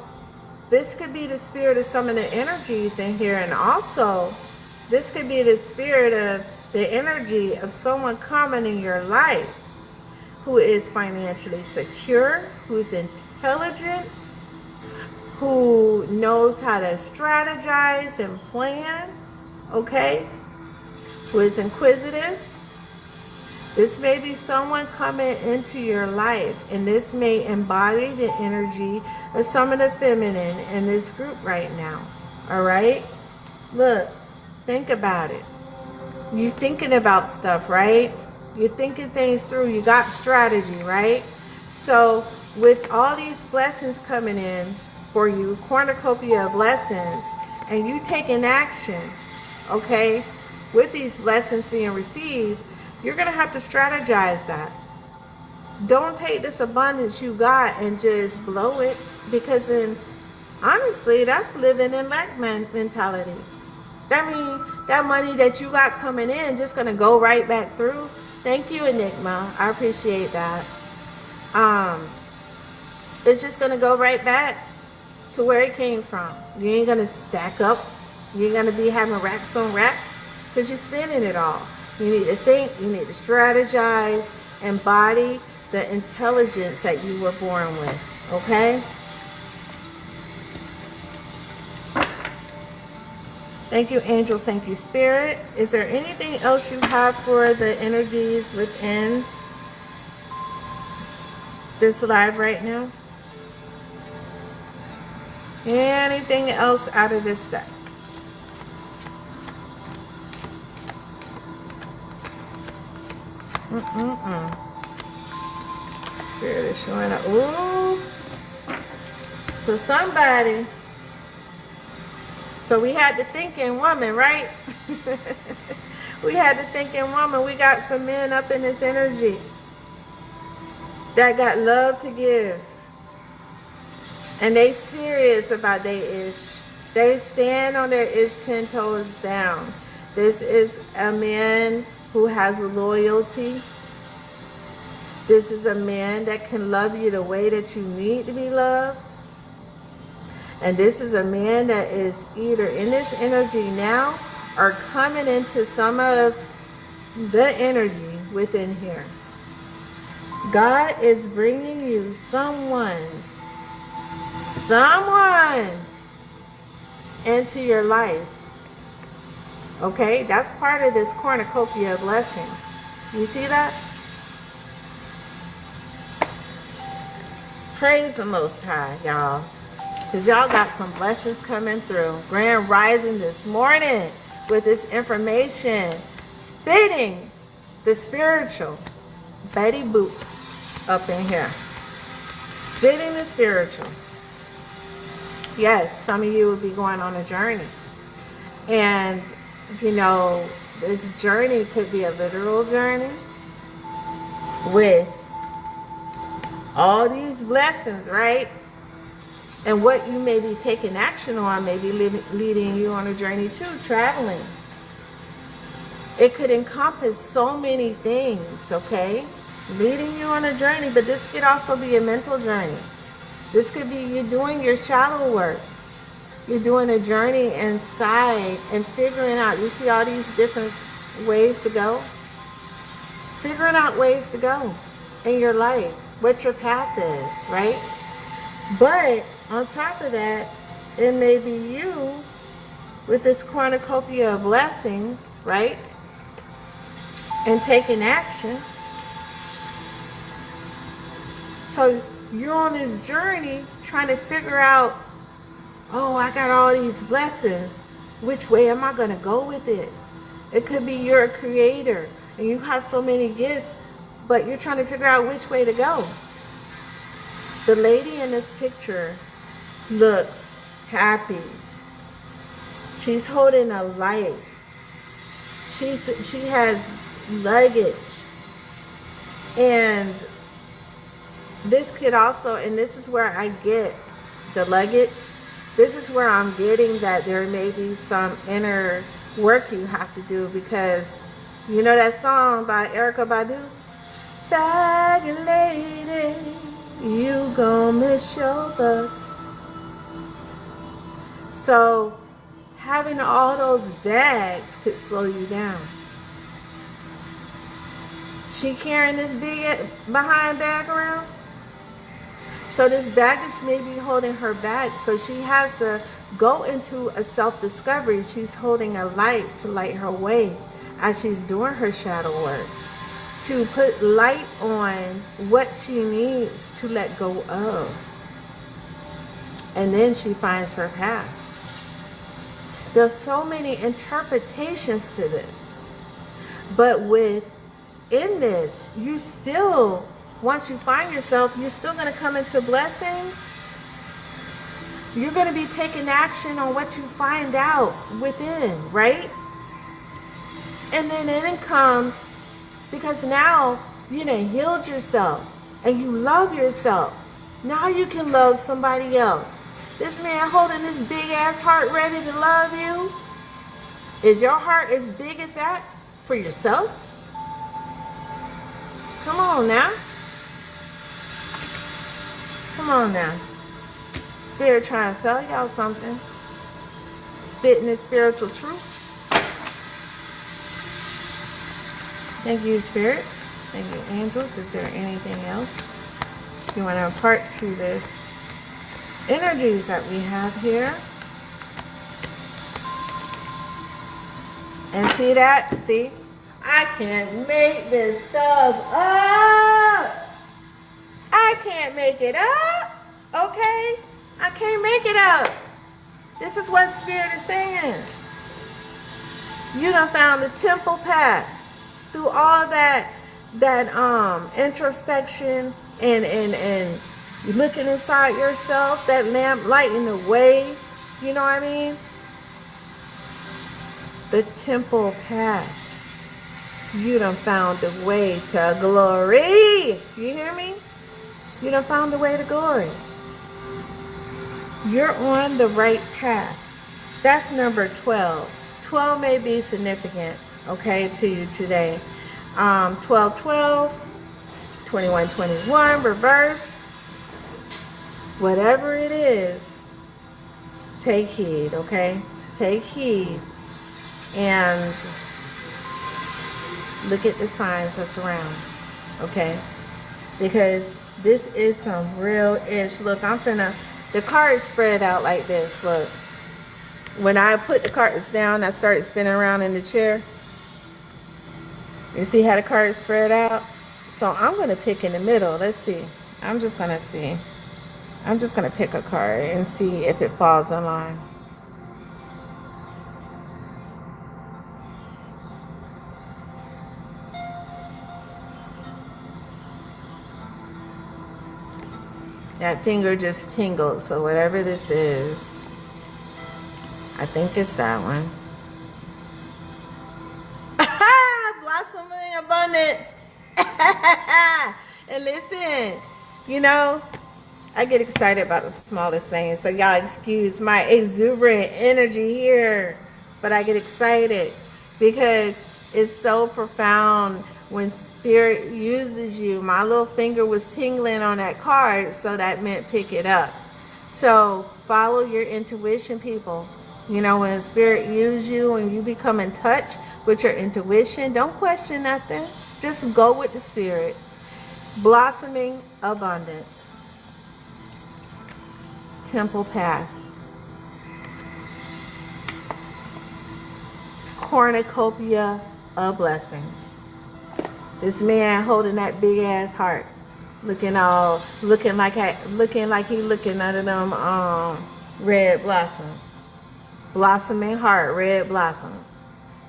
this could be the spirit of some of the energies in here. And also, this could be the spirit of the energy of someone coming in your life who is financially secure, who's intelligent, who knows how to strategize and plan, okay? Who is inquisitive. This may be someone coming into your life, and this may embody the energy of some of the feminine in this group right now, all right? Look, think about it. You're thinking about stuff, right? You're thinking things through. You got strategy, right? So with all these blessings coming in for you, cornucopia of blessings, and you taking action, okay, with these blessings being received, you're going to have to strategize that. Don't take this abundance you got and just blow it, because then, honestly, that's living in lack mentality. That means that money that you got coming in just going to go right back through. Thank you, Enigma. I appreciate that. It's just going to go right back to where it came from. You ain't going to stack up. You ain't going to be having racks on racks because you're spending it all. You need to think, you need to strategize, embody the intelligence that you were born with, okay? Thank you, angels. Thank you, Spirit. Is there anything else you have for the energies within this live right now? Anything else out of this deck? Spirit is showing up. Ooh. So somebody. So we had the thinking woman, right? We had the thinking woman. We got some men up in this energy that got love to give. And they serious about their ish. They stand on their ish 10 toes down. This is a man who has loyalty. This is a man that can love you the way that you need to be loved. And this is a man that is either in this energy now or coming into some of the energy within here. God is bringing you someone's into your life. Okay, that's part of this cornucopia of blessings. You see that? Praise the Most High, y'all. Because y'all got some blessings coming through. Grand rising this morning with this information. Spitting the spiritual. Betty Boop up in here. Spitting the spiritual. Yes, some of you will be going on a journey. And, you know, this journey could be a literal journey with all these blessings, right? And what you may be taking action on may be leading you on a journey too, traveling. It could encompass so many things, okay? Leading you on a journey, but this could also be a mental journey. This could be you doing your shadow work. You're doing a journey inside and figuring out, you see all these different ways to go? Figuring out ways to go in your life, what your path is, right? But on top of that, it may be you with this cornucopia of blessings, right? And taking action. So you're on this journey trying to figure out, oh, I got all these blessings. Which way am I going to go with it? It could be you're a creator and you have so many gifts, but you're trying to figure out which way to go. The lady in this picture looks happy. She's holding a light. She has luggage. And this could also, and this is where I get the luggage. This is where I'm getting that there may be some inner work you have to do, because you know that song by Erykah Badu? Bag lady, you gon' miss your bus. So having all those bags could slow you down. She carrying this big behind bag around. So this baggage may be holding her back. So she has to go into a self-discovery. She's holding a light to light her way as she's doing her shadow work, to put light on what she needs to let go of. And then she finds her path. There's so many interpretations to this. But within this, you still, once you find yourself, you're still going to come into blessings. You're going to be taking action on what you find out within, right? And then it comes, because now you done healed yourself and you love yourself. Now you can love somebody else. This man holding this big ass heart ready to love you. Is your heart as big as that for yourself? Come on now. Come on now. Spirit trying to tell y'all something. Spitting this spiritual truth. Thank you, spirits. Thank you, angels. Is there anything else you want to impart to this energies that we have here? And see that? See? I can't make this stuff up. I can't make it up. Okay? I can't make it up. This is what Spirit is saying. You done found the temple path through all that introspection and looking inside yourself, that lamp lighting the way. You know what I mean? The temple path. You done found the way to glory. You hear me? You done found the way to glory. You're on the right path. That's number 12. 12 may be significant, okay, to you today. 12-12, 21-21, reversed. Whatever it is, take heed, okay? Take heed and look at the signs that's around, okay? Because this is some real ish. Look, the cards spread out like this. Look, when I put the cards down, I started spinning around in the chair. You see how the cards spread out? So I'm going to pick in the middle. Let's see. I'm just going to see. I'm just going to pick a card and see if it falls in line. That finger just tingled, so whatever this is, I think it's that one. Blossoming abundance. And listen, you know, I get excited about the smallest things, so y'all excuse my exuberant energy here, but I get excited because it's so profound when spirit uses you. My little finger was tingling on that card, so that meant pick it up. So follow your intuition, people. You know, when spirit uses you and you become in touch with your intuition, don't question nothing. Just go with the spirit. Blossoming abundance. Temple path. Cornucopia of blessings. This man holding that big ass heart, looking like he looking under them red blossoms. Blossoming heart, red blossoms.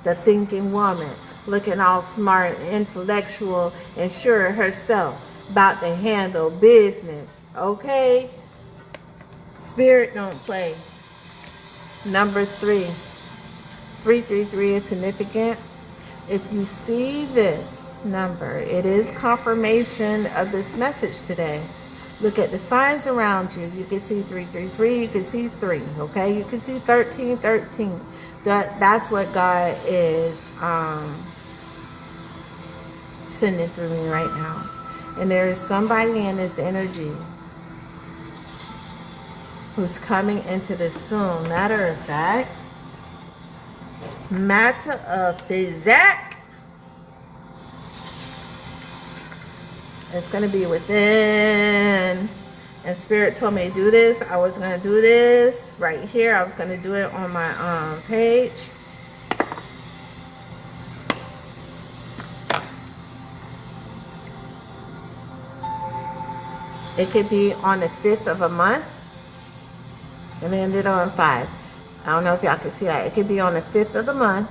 The thinking woman, looking all smart and intellectual and sure of herself, about to handle business. Okay? Spirit don't play. Number 3. 333 is significant. If you see this number, it is confirmation of this message today. Look at the signs around you. You can see 333. You can see 3. Okay? You can see 1313. That's what God is sending through me right now. And there is somebody in this energy who's coming into this soon. Matter of fact, it's going to be within. And Spirit told me to do this. I was going to do this right here. I was going to do it on my page. It could be on the 5th of a month. And ended on 5. I don't know if y'all can see that. It could be on the 5th of the month.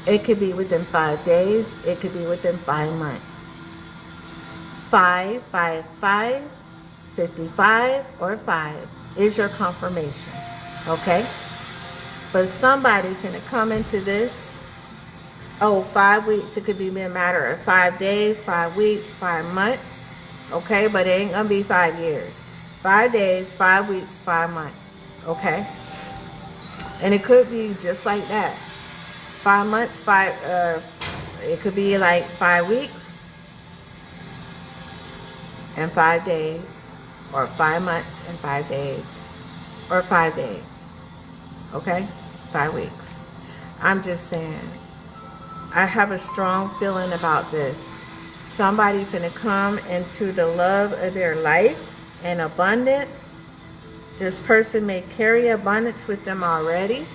It could be within 5 days. It could be within 5 months. 5, 5, 5, 55, or 5 is your confirmation. Okay? But somebody can come into this. 5 weeks. It could be a matter of 5 days, 5 weeks, 5 months. Okay? But it ain't going to be 5 years. 5 days, 5 weeks, 5 months. Okay? And it could be just like that. 5 months, it could be like 5 weeks and 5 days, or 5 months and 5 days, or 5 days. Okay? 5 weeks. I'm just saying, I have a strong feeling about this. Somebody finna come into the love of their life and abundance. This person may carry abundance with them already,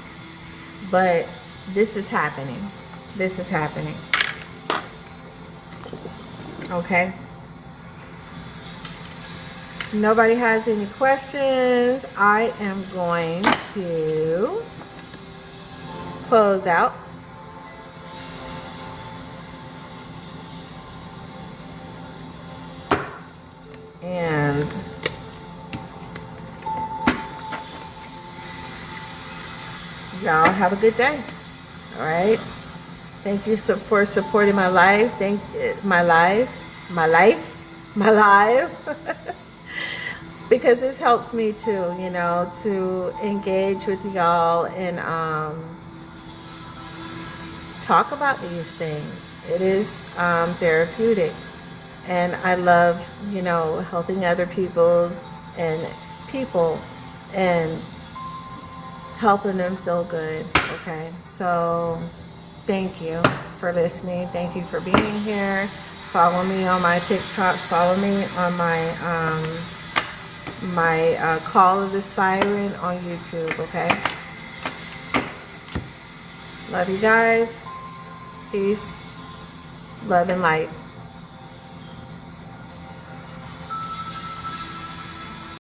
but this is happening. This is happening. Okay? If nobody has any questions, I am going to close out. And y'all have a good day. All right. Thank you for supporting my life. My life. Because this helps me too, you know, to engage with y'all and talk about these things. It is therapeutic. And I love, you know, helping other people and helping them feel good. Okay, so thank you for listening. Thank you for being here. Follow me on my TikTok. Follow me on my Call of the Siren on YouTube. Okay. Love you guys. Peace, love, and light.